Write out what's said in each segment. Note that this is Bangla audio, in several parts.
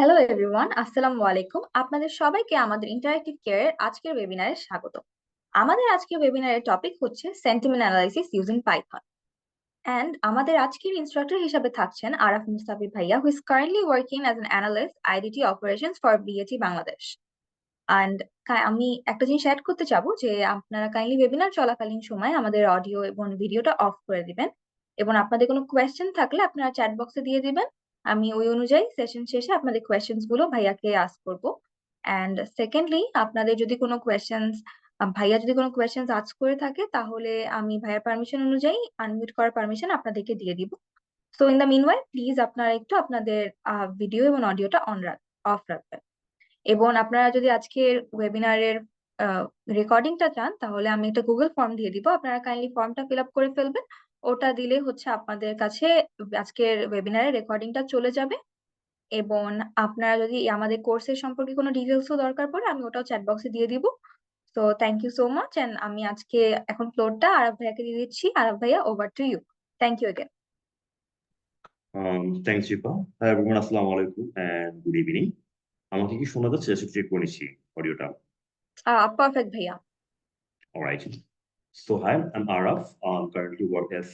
হ্যালো এভরিওয়ান, আসসালামু আলাইকুম। আপনাদের সবাইকে আমাদের ইন্টারেক্টিভ কেয়ারের আজকের ওয়েবিনারে স্বাগত। আমাদের আজকের ওয়েবিনারের টপিক হচ্ছে sentiment analysis using Python. And আমাদের আজকের ইনস্ট্রাক্টর হিসেবে থাকছেন আরাফ মুস্তাফিজ ভাইয়া, who is currently working as an analyst IDT operations for BAT Bangladesh. And আমি একটা জিনিস অ্যাড করতে চাবো যে আপনারা কাইন্ডলি ওয়েবিনার চলাকালীন সময় আমাদের অডিও এবং ভিডিওটা অফ করে দিবেন, এবং আপনাদের কোনো কোয়েশ্চেন থাকলে আপনারা চ্যাট বক্সে দিয়ে দিবেন। আমি ওই অনুযায়ী সেশন শেষে আপনাদের কোয়েশ্চেন্স গুলো ভাইয়াকে আস্ক করবো। এন্ড সেকেন্ডলি, আপনাদের যদি কোনো কোয়েশ্চেন্স ভাইয়া যদি কোনো কোয়েশ্চেন্স আস্ক করে থাকে, তাহলে আমি ভাইয়ার পারমিশন অনুযায়ী আনমিউট করার পারমিশন আপনাদেরকে দিয়ে দিব। So in the meanwhile please আপনারা একটু আপনাদের ভিডিও এবং অডিওটা অফ রাখবেন। এবং আপনারা যদি আজকের ওয়েবিনারের রেকর্ডিংটা চান, তাহলে আমি একটা গুগল ফর্ম দিয়ে দিব, আপনারা কাইন্ডলি ফর্মটা ফিল আপ করে ফেলবেন। ওটা দিলে হচ্ছে আপনাদের কাছে আজকের ওয়েবিনারের রেকর্ডিংটা চলে যাবে। এবং আপনারা যদি আমাদের কোর্সের সম্পর্কে কোনো ডিটেলসও দরকার পড়ে, আমি ওটাও চ্যাট বক্সে দিয়ে দিব। তো thank you so much, and আমি আজকে এখন ফ্লোরটা আরাফ ভাইয়াকে দিয়ে দিচ্ছি। আরাফ ভাইয়া, over to you. Thank you again. Thanks, Shifa. Hi, everyone. Assalamu alaikum and good evening. আমাকে কি শোনা যাচ্ছে? এসে চেক করে নিচ্ছি অডিওটা। পারফেক্ট ভাইয়া। All right. So, hi, I'm Araf. Currently work as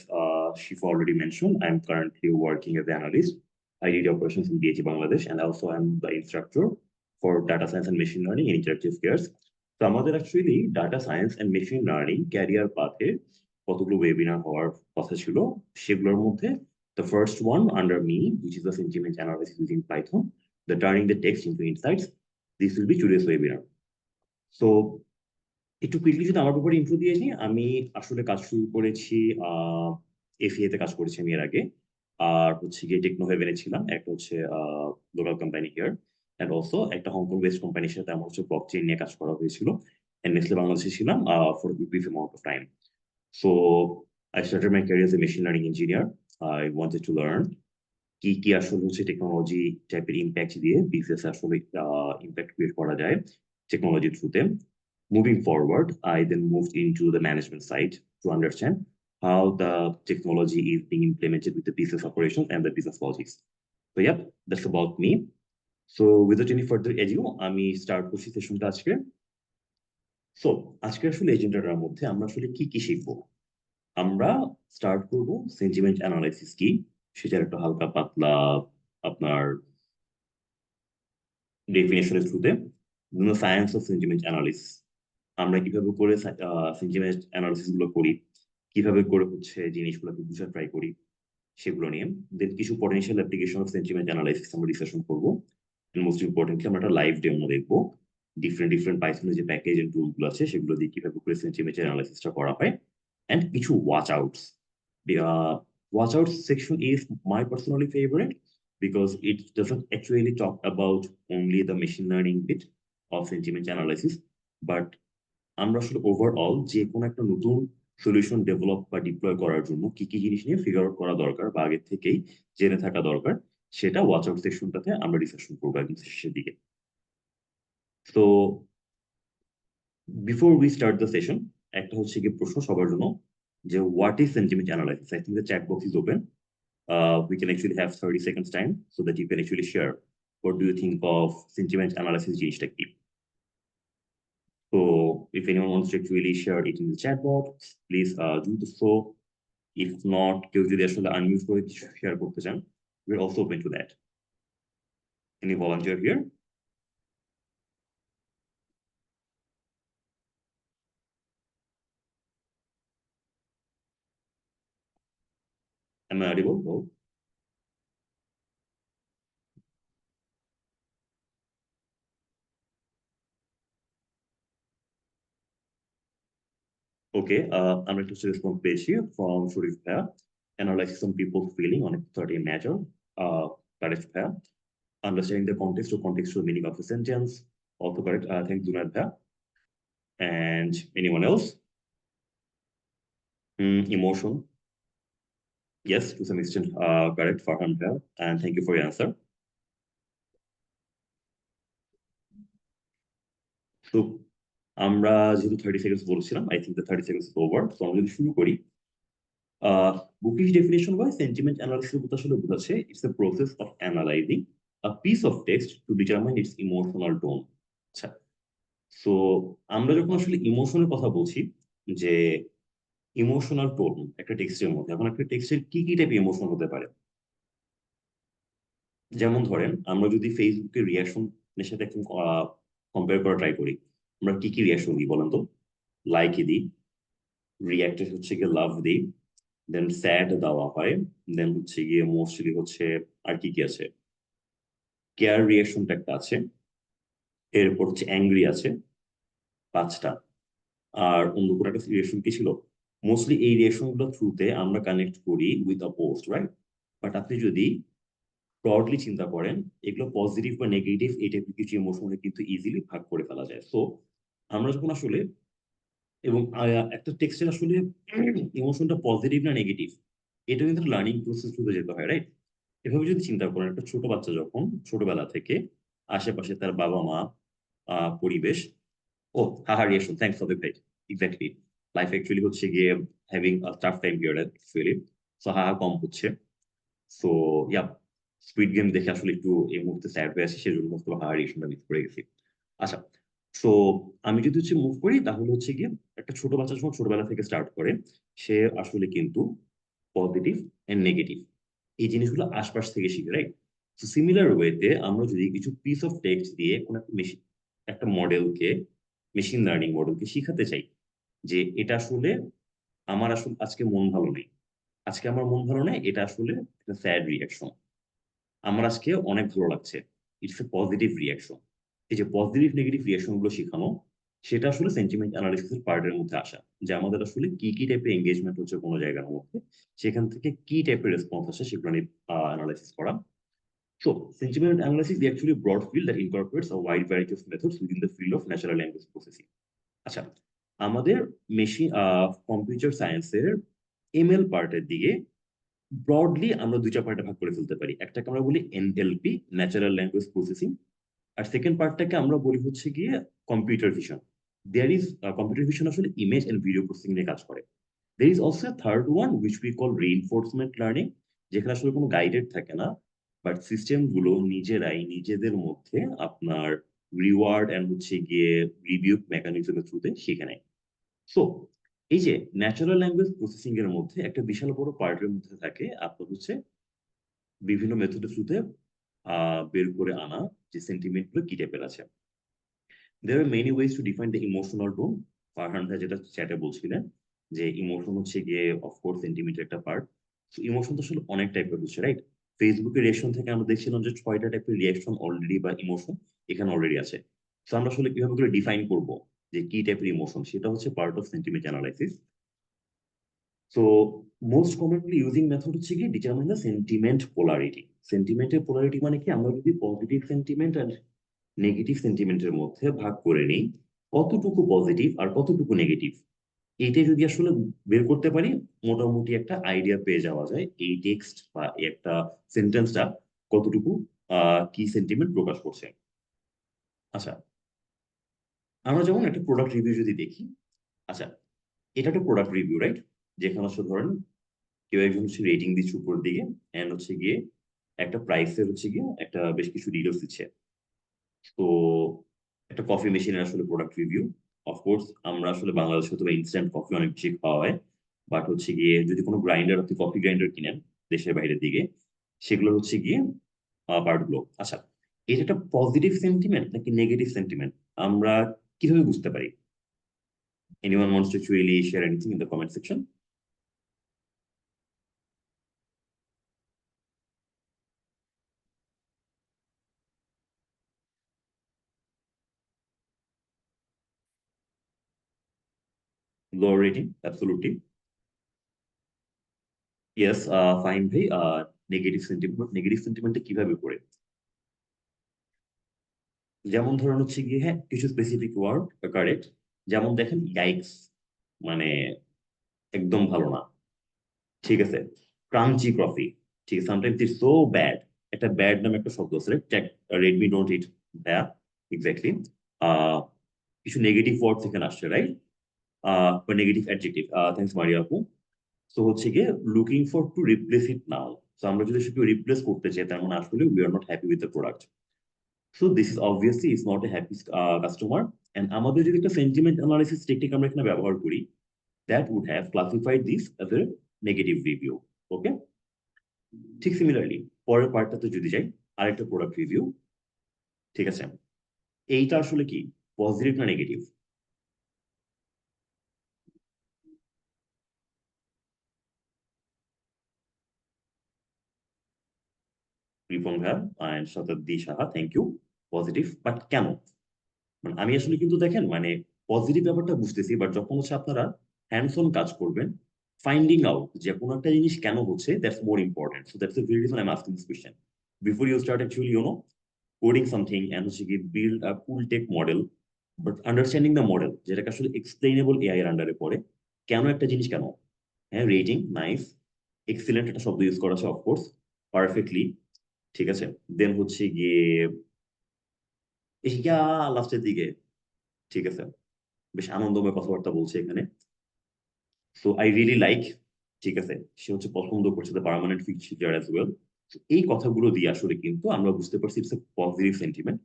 Shifa already mentioned. I'm currently working as an analyst. I did operations in BHE Bangladesh, and also I'm the instructor for data science and machine learning in interactive cares. তো আমাদের actually data science and machine learning career পাথে কতগুলো ওয়েবিনার হওয়ার কথা ছিল। সেগুলোর মধ্যে the first one under me, which is the sentiment analysis using Python, the turning the text into insights. This will be today's webinar. So একটু কুইকলি যদি আমার উপরে ইন্ট্রো দিয়ে নিই, আমি আসলে কাজ শুরু করেছি এফিএ তে কাজ করেছি আমি এর আগে। আর হচ্ছে গিয়ে টেকনো হেভেনে ছিলাম, একটা হচ্ছে local company here, and also একটা হংকং বেসড কোম্পানির সাথে আমার হচ্ছে ব্লকচেইন নিয়ে কাজ করা হয়েছিল। এন্ড নেক্সটলি বাংলাদেশে ছিলাম for brief amount of time. So I started my career as a machine learning engineer. I wanted to learn কি কি আসলে হচ্ছে টেকনোলজি টাইপের ইম্প্যাক্ট দিয়ে বিজনেস আসলে ইম্প্যাক্ট ক্রিয়েট করা যায় টেকনোলজির থ্রুতে। Moving forward, I then moved into the management side to understand how the technology is being implemented with the business operations and the business logics. So, yep, that's about me. So, without any further ado, আমি স্টার্ট করছি সেশনটা আজকে। সো আজকে আসলে এজেন্ডাটার মধ্যে আমরা আসলে কি কি শিখবো। আমরা স্টার্ট করব সেন্টিমেন্ট অ্যানালাইসিস কি, সেটার একটা হালকা পাতলা আপনার ডেফিনেশনের থ্রুতে, সায়েন্স অফ সেন্টিমেন্ট অ্যানালিসিস, আমরা কিভাবে করে সেন্টিমেন্ট অ্যানালিসিস গুলো করি, কিভাবে করে হচ্ছে জিনিসগুলোকে বুঝার ট্রাই করি, সেগুলো নিয়ে দেন কিছু potential application of sentiment analysis আমরা ডিসকাশন করবো। মোস্ট ইম্পর্টেন্টলি আমরা একটা লাইভ ডেমো দেখবো, ডিফারেন্ট ডিফারেন্ট পাইথনের যে প্যাকেজ এন্ড টুল গুলো আছে সেগুলো দিয়ে কিভাবে করে সেন্টিমেন্ট অ্যানালাইসিসটা করা হয়, এন্ড কিছু watch outs. Watch out section is my personally favorite because it doesn't actually talk about only the machine learning bit of sentiment analysis, but আমরা আসলে ওভারঅল যে কোনো একটা নতুন সলিউশন ডেভেলপ বা ডিপ্লয় করার জন্য কি কি জিনিস নিয়ে ফিগার আউট করা দরকার বা আগে থেকেই জেনে থাকা দরকার, সেটা ওয়াচ আউট সেকশনটাতে আমরা ডিসকাশন করবো একদম শেষের দিকে। তো before we start the session, একটা হচ্ছে কি প্রশ্ন সবার জন্য, যে what is sentiment analysis. I think the chat box is open. We can actually have 30 seconds time so that you can actually share what do you think of sentiment analysis জিনিসটা কি। So if anyone wants to actually share it in the chat box, please do so. If not, কেউ যদি আসলে unmute করে শেয়ার করতে চান, we're also open to that. Any volunteer here? Am I audible? No? Okay, আমরা একটা রেসপন্স পেয়েছি from শরীফ ভাইয়া, analyzing some people's feeling on a certain matter. Correct ভাইয়া. Understanding the context or contextual meaning of a sentence, also correct. Thank you, Junaid ভাইয়া. And anyone else? Emotion. Yes, to some extent, correct, Farhan bhaiya. And thank you for your answer. So আমরা যেহেতু 30 সেকেন্ডস বলছিলাম, I think the 30 seconds over. তো আমরা যদি শুরু করি, বুকিশ ডেফিনেশন বা সেন্টিমেন্ট অ্যানালিসিস বলতে আসলে বোঝাচ্ছে it's a process of analysing a piece of text to determine its emotional tone. আচ্ছা, সো আমরা যখন আসলে ইমোশনের কথা বলছি, যে ইমোশনাল টোন একটা টেক্সটের মধ্যে, এখন একটা টেক্সটের কি কি টাইপের ইমোশন হতে পারে। যেমন ধরেন আমরা যদি ফেসবুকের রিয়াকশনের সাথে একদম কম্পেয়ার করা ট্রাই করি, আমরা কি কি রিয়াকশন দিই বলেন তো? লাইক দিই, রিয়াক্টেড হচ্ছে গিয়ে লাভ দিই, দেন স্যাড দেওয়া হয়, দেন হচ্ছে গিয়ে মোস্টলি হচ্ছে আর কি কি আছে, কেয়ার রিয়াকশনটা একটা আছে, এরপর হচ্ছে অ্যাংরি আছে, 5টা। আর অন্য কোনো একটা রিয়েকশন কি ছিল? মোস্টলি এই রিয়েকশন গুলো থ্রুতে আমরা কানেক্ট করি with a post, right? But আপনি যদি ব্রডলি চিন্তা করেন, এগুলো পজিটিভ বা নেগেটিভ এই টাইপের কিছু ইমোশনে কিন্তু ইজিলি ভাগ করে ফেলা যায়। সো আমরা যখন আসলে, এবং একটা টেক্সটের আসলে ইমোশনটা পজিটিভ না নেগেটিভ, এটা কিন্তু লার্নিং প্রসেস থ্রুতে যেতে হয়, রাইট? এভাবে যদি চিন্তা করেন, একটা ছোট বাচ্চা যখন ছোটবেলা থেকে আশেপাশে তার বাবা মা, পরিবেশ, ও haha reaction, thanks for the ভাই, এক্স্যাক্টলি, লাইফ অ্যাকচুয়ালি হচ্ছে গিয়ে having a tough time period actually, so haha কম হচ্ছে। সো ইয়া, স্কুইড গেম দেখে আসলে একটু এই মুহূর্তে স্যাড হয়ে আছি, সেজন্য হয়তো হাহা রিয়েকশনটা মিস করে গেছি। আচ্ছা, সো আমি যদি হচ্ছে মুভ করি, তাহলে হচ্ছে গিয়ে একটা ছোট বাচ্চা যখন ছোটবেলা থেকে স্টার্ট করে, সে আসলে কিন্তু পজিটিভ এন্ড নেগেটিভ এই জিনিসগুলো আশপাশ থেকে শিখে, রাইট? তো সিমিলার ওয়েতে আমরা যদি কিছু পিস অফ টেক্সট দিয়ে কোনো একটা মেশিন, একটা মডেলকে, মেশিন লার্নিং মডেলকে শিখাতে চাই যে এটা আসলে আমার আসলে আজকে মন ভালো নেই, আজকে আমার মন ভালো নেই, এটা আসলে একটা স্যাড রিয়াকশন, আমার আজকে অনেক ভালো লাগছে, ইটস এ পজিটিভ রিয়াকশন। এই যে পজিটিভ নেগেটিভ রিয়াকশন গুলো শেখানো, সেটা আসলে সেন্টিমেন্ট অ্যানালিসিসের পার্টের মধ্যে আসা, যে আমাদের আসলে কি কি টাইপের এঙ্গেজমেন্ট হচ্ছে কোনো জায়গার মধ্যে, সেখান থেকে কি টাইপের রেসপন্স আসে সেগুলো নিয়ে অ্যানালাইসিস করা। So, sentiment analysis is actually a broad field that incorporates a wide variety of methods within the field of natural language processing. আচ্ছা, আমাদের মেশিন কম্পিউটার সায়েন্সের এমএল পার্টের দিকে ব্রডলি আমরা দুইটা পার্টে ভাগ করে ফেলতে পারি। একটাকে আমরা বলি এনএলপি, ন্যাচারাল ল্যাঙ্গুয়েজ প্রসেসিং, আর সেকেন্ড পার্টটাকে আমরা বলি হচ্ছে গিয়ে computer vision. There is computer vision আসলে ইমেজ এন্ড ভিডিও প্রসেসিং নিয়ে কাজ করে। There is also third one which we call reinforcement learning, যেখানে আসলে কোনো গাইডেড থাকে না, বাট সিস্টেম গুলো নিজেরাই নিজেদের মধ্যে আপনার রিওয়ার্ড এন্ড হচ্ছে গিয়ে রিভিউ মেকানিজমের থ্রুতে শিখে নেয়। সো এই যে ন্যাচারাল ল্যাঙ্গুয়েজ প্রসেসিং এর মধ্যে একটা বিশাল বড় পার্টের মধ্যে থাকে আপনার হচ্ছে বিভিন্ন মেথডের থ্রুতে বের করে আনা যে সেন্টিমেন্ট গুলো কি টাইপের আছে। There are many ways to define the emotional tone. Farhan ভাই যেটা চ্যাটে বলছিলেন, যে ইমোশন হচ্ছে গিয়ে অফকোর্স সেন্টিমেন্টের একটা পার্ট। তো ইমোশন তো আসলে অনেক টাইপের হচ্ছে, রাইট? ফেসবুকের রিয়েকশন থেকে আমরা দেখছিলাম যে 6টা টাইপের রিয়েকশন অলরেডি বা ইমোশন এখানে অলরেডি আছে। তো আমরা আসলে কিভাবে করে ডিফাইন করব যে কি টাইপের ইমোশন, সেটা হচ্ছে part of sentiment analysis. So most commonly using method হচ্ছে কি ডিটারমাইন দ্য সেন্টিমেন্ট পোলারিটি। সেন্টিমেন্টের পোলারিটি মানে কি, আমরা যদি পজিটিভ সেন্টিমেন্ট আর নেগেটিভ সেন্টিমেন্টের মধ্যে ভাগ করে নিই, কতটুকু পজিটিভ আর কতটুকু নেগেটিভ, এইটা যদি আসলে বের করতে পারি, মোটামুটি একটা আইডিয়া পেয়ে যাওয়া যায় এই টেক্সট বা এই একটা সেন্টেন্সটা কতটুকু কি সেন্টিমেন্ট প্রকাশ করছে। আচ্ছা, আমরা যেমন একটা প্রোডাক্ট রিভিউ যদি দেখি, আচ্ছা এটা একটা প্রোডাক্ট রিভিউ, রাইট? যেখানে হচ্ছে ধরেন কেউ একজন হচ্ছে রেটিং দিচ্ছে উপর দিকে, এন্ড হচ্ছে গিয়ে একটা প্রাইসের হচ্ছে গিয়ে একটা বেশ কিছু ডিটেলস দিচ্ছে। তো একটা কফি মেশিনের আসলে প্রোডাক্ট রিভিউ, অফকোর্স আমরা আসলে বাংলাদেশে তো ইনস্ট্যান্ট কফি অনেক বেশি খাওয়া হয়, বাট হচ্ছে গিয়ে যদি কোনো গ্রাইন্ডার, আপনি কফি গ্রাইন্ডার কিনেন দেশের বাইরের দিকে, সেগুলো হচ্ছে গিয়ে পার্টগুলো। আচ্ছা, এটা একটা পজিটিভ সেন্টিমেন্ট নাকি নেগেটিভ সেন্টিমেন্ট, আমরা কিভাবে বুঝতে পারি? Anyone wants to actually share anything in the comment section? Low rating, absolutely. Yes, fine ভাই, নেগেটিভ সেন্টিমেন্টে কিভাবে করে? যেমন ধরেন হচ্ছে গিয়ে, হ্যাঁ কিছু স্পেসিফিক ওয়ার্ড কারেক্ট, যেমন দেখেন ইয়াইক্স, মানে একদম ভালো না, ঠিক আছে? ক্রাঞ্চি কফি, ঠিক আছে, সামটাইমস ইটস সো ব্যাড, একটা ব্যাড নামে একটা শব্দ আছে, take Redmi don't it that, exactly. কিছু নেগেটিভ ওয়ার্ড এখানে আসছে, রাইট? বা নেগেটিভ অ্যাডজেক্টিভ, থ্যাংকস মারিয়া আপু। তো হচ্ছে গিয়ে looking for to replace it now, so আমরা যদি সেটাকে রিপ্লেস করতে চাই তার মানে আসলে we are not happy with the product. So this is obviously is not a happy customer. And আমাদের যদি একটা সেন্টিমেন্ট অ্যানালাইসিস টেকনিক আমরা এখানে ব্যবহার করি, that would have classified this as a negative review. Okay, ঠিক সিমিলারলি পরের পার্টটাতে যদি যাই, আরেকটা প্রোডাক্ট রিভিউ, ঠিক আছে, এইটা আসলে কি পজিটিভ না নেগেটিভ? রিপন ভাইয়া and Shatabdi Saha, thank you. Positive, but কেন? মানে আমি আসলে কিন্তু দেখেন মানে পজিটিভ ব্যাপারটা বুঝতেছি, বাট যখন হচ্ছে আপনারা হ্যান্ডস অন কাজ করবেন, ফাইন্ডিং আউট যে কোনো একটা জিনিস কেন হচ্ছে, that's more important. So that's the very reason I am asking this question before you start actually coding something and হচ্ছে কি build a cool tech model, but understanding the model যেটাকে আসলে explainable AI এর আন্ডারে পড়ে, কেন একটা জিনিস কেন। হ্যাঁ, রেটিং নাইস, এক্সিলেন্ট একটা শব্দ ইউজ করা আছে অফকোর্স, পারফেক্টলি, ঠিক আছে। দেন হচ্ছে গিয়ে ইয়া লাস্টের দিকে, ঠিক আছে, বেশ আনন্দময় কথাবার্তা বলছে এখানে। সো আই রিয়েলি লাইক, ঠিক আছে, সে হচ্ছে পছন্দ করছে the permanent feature as well. এই কথাগুলো দিয়ে আসলে কিন্তু আমরা বুঝতে পারছি ইটস এ পজিটিভ সেন্টিমেন্ট।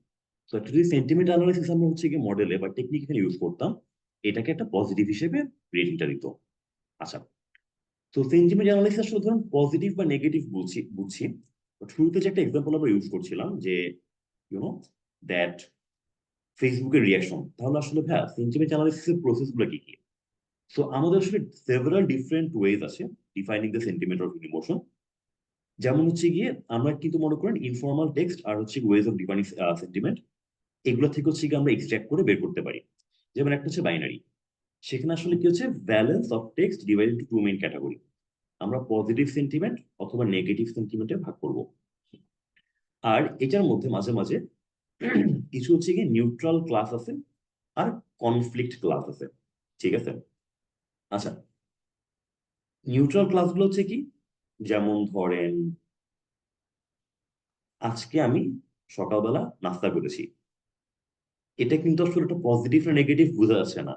তো একটা যদি সেন্টিমেন্ট অ্যানালাইসিস আমরা হচ্ছে গিয়ে মডেলে বা টেকনিক এখানে ইউজ করতাম, এটাকে একটা পজিটিভ হিসেবে রেটিংটা দিত। আচ্ছা, তো সেন্টিমেন্ট অ্যানালাইসিস আসলে ধরুন পজিটিভ বা নেগেটিভ বুঝছি বুঝছি, But শুরুতে যে একটা এক্সাম্পল আমরা ইউজ করছিলাম যে ইউনো দ্যাট ফেসবুকের রিয়াকশন, তাহলে আসলে ভাইয়া সেন্টিমেন্ট অ্যানালাইসিসের প্রসেস গুলো কি কি? সো আমাদের আসলে সেভারাল ডিফারেন্ট ওয়েজ আছে defining the sentiment of emotion. যেমন হচ্ছে গিয়ে আমরা কিন্তু মনে করেন ইনফর্মাল টেক্সট আর হচ্ছে ওয়েজ অফ ডিফাইনিং সেন্টিমেন্ট, এগুলো থেকে হচ্ছে গিয়ে আমরা এক্সট্রাক্ট করে বের করতে পারি। যেমন একটা হচ্ছে বাইনারি, সেখানে আসলে কি হচ্ছে balance of text divide into two main category, আমরা পজিটিভ সেন্টিমেন্ট অথবা নেগেটিভ সেন্টিমেন্টে ভাগ করব। আর এটার মধ্যে মাঝে মাঝে কিছু হচ্ছে গিয়ে নিউট্রাল ক্লাস আছে আর কনফ্লিক্ট ক্লাস আছে, ঠিক আছে। আচ্ছা, নিউট্রাল ক্লাসগুলো হচ্ছে কি, যেমন ধরেন আজকে আমি সকালবেলা নাস্তা করেছি, এটা কিন্তু আসলে একটা পজিটিভ না নেগেটিভ বোঝা যাচ্ছে না,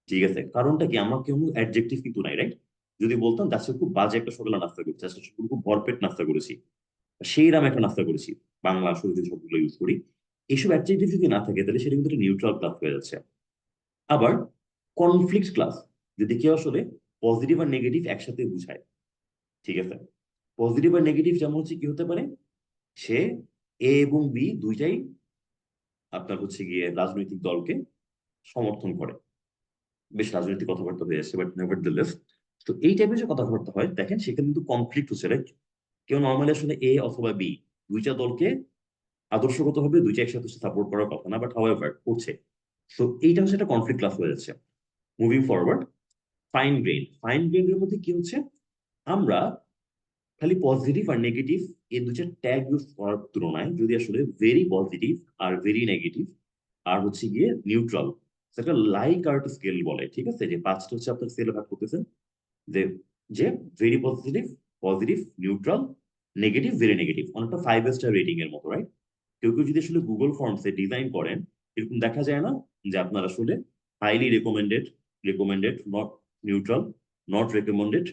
ঠিক আছে। কারণটা কি, আমার কেউ অ্যাডজেক্টিভ কিন্তু নাই, রাইট? যদি বলতাম যে আজকে খুব বাজে একটা সকালে নাস্তা করছি, আজকে খুব ভরপেট নাস্তা করেছি, সেই রাম একটা নাস্তা করেছি, বাংলা আসলে যে শব্দগুলো ইউজ করি, এইসব অ্যাডজেক্টিভ যদি না থাকে তাহলে সেটা কিন্তু একটা নিউট্রাল ক্লাস হয়ে যাচ্ছে। আবার কনফ্লিক্ট ক্লাস, যদি কেউ আসলে পজিটিভ আর নেগেটিভ একসাথে বুঝায়, ঠিক আছে। পজিটিভ আর নেগেটিভ যেমন হচ্ছে কি হতে পারে, সে এ এবং বি দুইটাই আপনার হচ্ছে গিয়ে রাজনৈতিক দলকে সমর্থন করে, বেশ রাজনৈতিক কথাবার্তা হয়ে আসছে, বাট নেভার দ্য লেস। তো এই টাইপের যে কথাবার্তা হয় দেখেন, সেখানে কিন্তু কনফ্লিক্ট হচ্ছে, রাইট? কেউ নর্মালি আসলে এ অথবা বি দুইটা দলকে আদর্শগতভাবে দুইটা একসাথে সাপোর্ট করার কথা না, বাট হাউএভার করছে। সো এইটা হচ্ছে একটা কনফ্লিক্ট ক্লাস হয়ে যাচ্ছে। মুভিং ফরওয়ার্ড, ফাইন গ্রেইনের মধ্যে কি হচ্ছে, আমরা খালি পজিটিভ আর নেগেটিভ এই দুটো ট্যাগ ইউজ করার তুলনায় যদি আসলে ভেরি পজিটিভ আর ভেরি নেগেটিভ আর হচ্ছে গিয়ে নিউট্রাল, সেটা লাইক আর্ট স্কেল বলে, ঠিক আছে, যে পাঁচটা হচ্ছে আপনার স্কেলে ভাগ করতেছেন, যে যে very positive, positive, neutral, negative, very negative, অনেকটা 5 স্টার রেটিং এর মতো, রাইট? কেউ কেউ যদি আসলে গুগল ফর্মসে ডিজাইন করেন, এরকম দেখা যায় না যে আপনার আসলে highly recommended, recommended, not neutral, not recommended,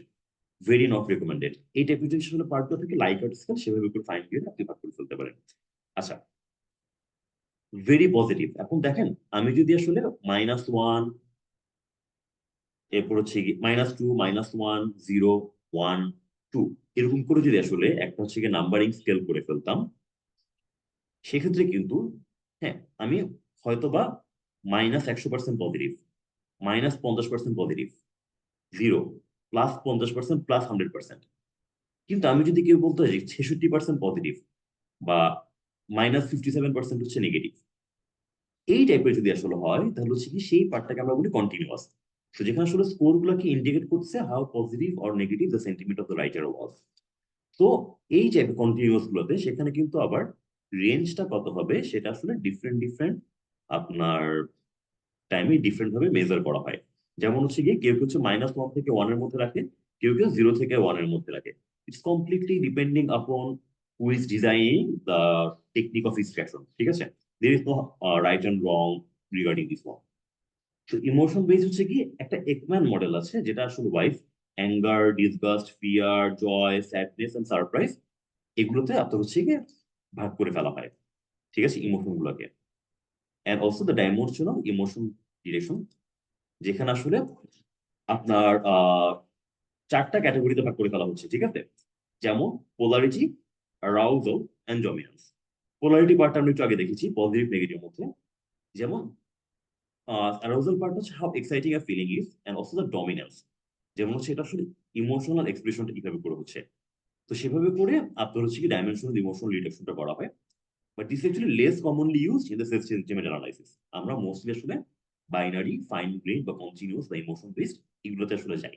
very not recommended, এই টাইপের জিনিস আসলে পার্টটা থেকে লাইক আর্ট স্কেল সেভাবে করে ফাইন দিয়ে আপনি ভাগ করে ফেলতে পারেন। আচ্ছা, ভেরি পজিটিভ, এখন দেখেন আমি যদি আসলে -1, এরপর হচ্ছে কি -2, -1, 0, 1, 2, এরকম করে যদি আসলে একটা হচ্ছে গিয়ে নাম্বারিং স্কেল করে ফেলতাম, সেক্ষেত্রে কিন্তু হ্যাঁ আমি হয়তোবা -100% পজিটিভ, -50% পজিটিভ, 0, +50%, +100%। কিন্তু আমি যদি কেউ বলতো যে 66% পজিটিভ বা -57% হচ্ছে নেগেটিভ, এই টাইপের যদি আসলে হয় তাহলে হচ্ছে কি সেই পার্টটাকে আমরা বলি কন্টিনিউয়াস। তো যেখানে আসলে স্কোর গুলোকে ইন্ডিকেট করছে how positive or negative the sentiment of the writer ওয়াজ। তো এই টাইপের কন্টিনিউয়াস গুলোতে সেখানে কিন্তু আবার রেঞ্জটা কত হবে সেটা আসলে ডিফারেন্ট ডিফারেন্ট আপনার টাইমে ডিফারেন্ট ভাবে মেজার করা হয়। যেমন হচ্ছে গিয়ে কেউ কেউ হচ্ছে -1 থেকে 1 এর মধ্যে রাখে, কেউ কেউ 0 থেকে 1 এর মধ্যে রাখে। It's completely depending upon who is designing the technique of instruction, ঠিক আছে। There is no right and wrong regarding this one. তো ইমোশন বেস হচ্ছে কি একটা একম্যান মডেল আছে যেটা আসলে ওয়াইফ anger, disgust, fear, joy, sadness and surprise, এগুলোতে আপনার হচ্ছে গিয়ে ভাগ করে ফেলা হয়, ঠিক আছে, ইমোশন গুলোকে। And also the dimensional emotion direction, যেখানে আসলে আপনার চারটা ক্যাটাগরিতে ভাগ করে ফেলা হচ্ছে, ঠিক আছে। যেমন polarity, arousal and dominance. Polarity পার্টটা আমরা একটু আগে দেখেছি, পজিটিভ নেগেটিভ মধ্যে। যেমন অ্যারাউজাল পার্ট হচ্ছে how exciting a feeling is, and also the dominance, যেমন হচ্ছে এটা আসলে ইমোশনাল এক্সপ্রেশনটা কিভাবে করে হচ্ছে। তো সেভাবে করে আপনার হচ্ছে কি ডাইমেনশনাল ইমোশনাল ডিটেকশনটা করা হয়। But this actually less commonly used in the sentiment analysis. আমরা মোস্টলি আসলে বাইনারি, ফাইন গ্রেড বা কন্টিনিউয়াস বা ইমোশন বেসড এগুলোতে আসলে যাই।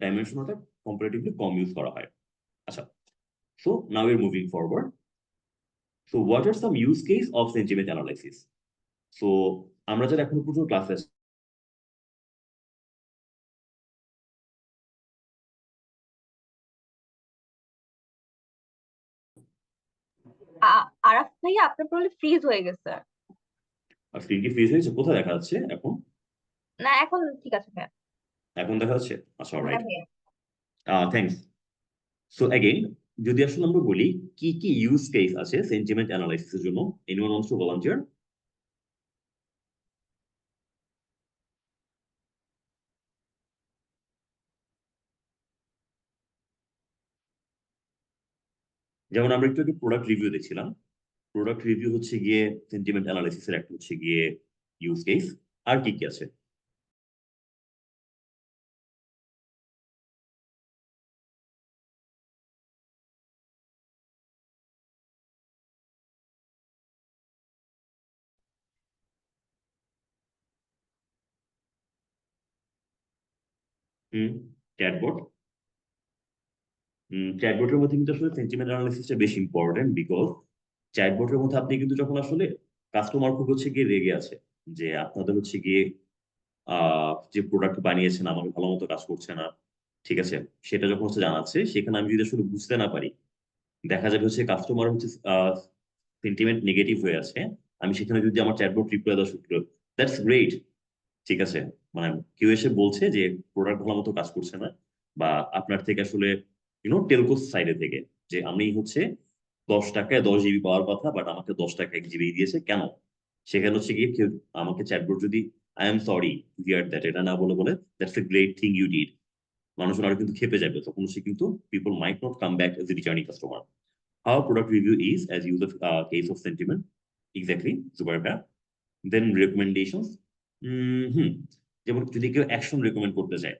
ডাইমেনশনটা কম্পারেটিভলি কম ইউজ করা হয়। আচ্ছা, so now we're moving forward. So what are some use case of sentiment analysis? So আমরা যারা এখন পর্যন্ত ক্লাসে আরাফ ভাইয়া আপনার প্রবলেম ফ্রিজ হয়ে গেছে। স্ক্রিন কি ফ্রিজ হয়েছে? কোথায় দেখা যাচ্ছে এখন? না এখন ঠিক আছে ভাইয়া। এখন দেখা যাচ্ছে? আচ্ছা, হ্যাঁ অলরাইট, ভাইয়া। থ্যাঙ্কস। সো অ্যাগেইন, যদি আসলে আমরা বলি কি কি ইউজ কেস আছে সেন্টিমেন্ট অ্যানালাইসিসের জন্য, এনিওয়ান ওয়ান্টস টু ভলান্টিয়ার? যেমন আমরা একটু আগে প্রোডাক্ট রিভিউ দেখছিলাম, প্রোডাক্ট রিভিউ হচ্ছে গিয়ে সেন্টিমেন্ট অ্যানালাইসিসের একটা হচ্ছে গিয়ে ইউজ কেস। আর কি কি আছে? হুম, চ্যাটবট। চ্যাটবটের মধ্যে কিন্তু আসলে সেন্টিমেন্ট অ্যানালিসিসটা বেশ ইম্পর্টেন্ট, বিকজ চ্যাটবটের মধ্যে আপনি কিন্তু যখন আসলে কাস্টমার খুব হচ্ছে গিয়ে রেগে আছে যে আপনাদের হচ্ছে গিয়ে যে প্রোডাক্ট বানিয়েছেন আমাকে ভালো মতো কাজ করছে না, ঠিক আছে, সেটা যখন হচ্ছে জানাচ্ছে, সেখানে আমি যদি আসলে বুঝতে না পারি, দেখা যাবে হচ্ছে কাস্টমার হচ্ছে সেন্টিমেন্ট নেগেটিভ হয়ে আছে, আমি সেখানে যদি আমার চ্যাটবট রিপ্লাই দেওয়া শুরু করি, দ্যাটস গ্রেট, ঠিক আছে। মানে কেউ এসে বলছে যে প্রোডাক্ট ভালো মতো কাজ করছে না, বা আপনার থেকে আসলে টেলকো সাইডে থেকে, যে আমি হচ্ছে 10 টাকায় 10 জিবি পাওয়ার কথা, বাট আমাকে 10 টাকা 1 জিবি দিয়েছে কেন। সেখানে হচ্ছে গিয়ে কেউ আমাকে চ্যাটবট যদি I am sorry hear that এটা না বলে বলে that's a great thing you did, মানুষজন আরো কিন্তু খেপে যাবে, তখন সে কিন্তু people might not come back as a returning customer. How product review is as use of case of sentiment, exactly, super. Then recommendations. Hmm, যেমন যদি কেউ অ্যাকশন রেকমেন্ড করতে চায়,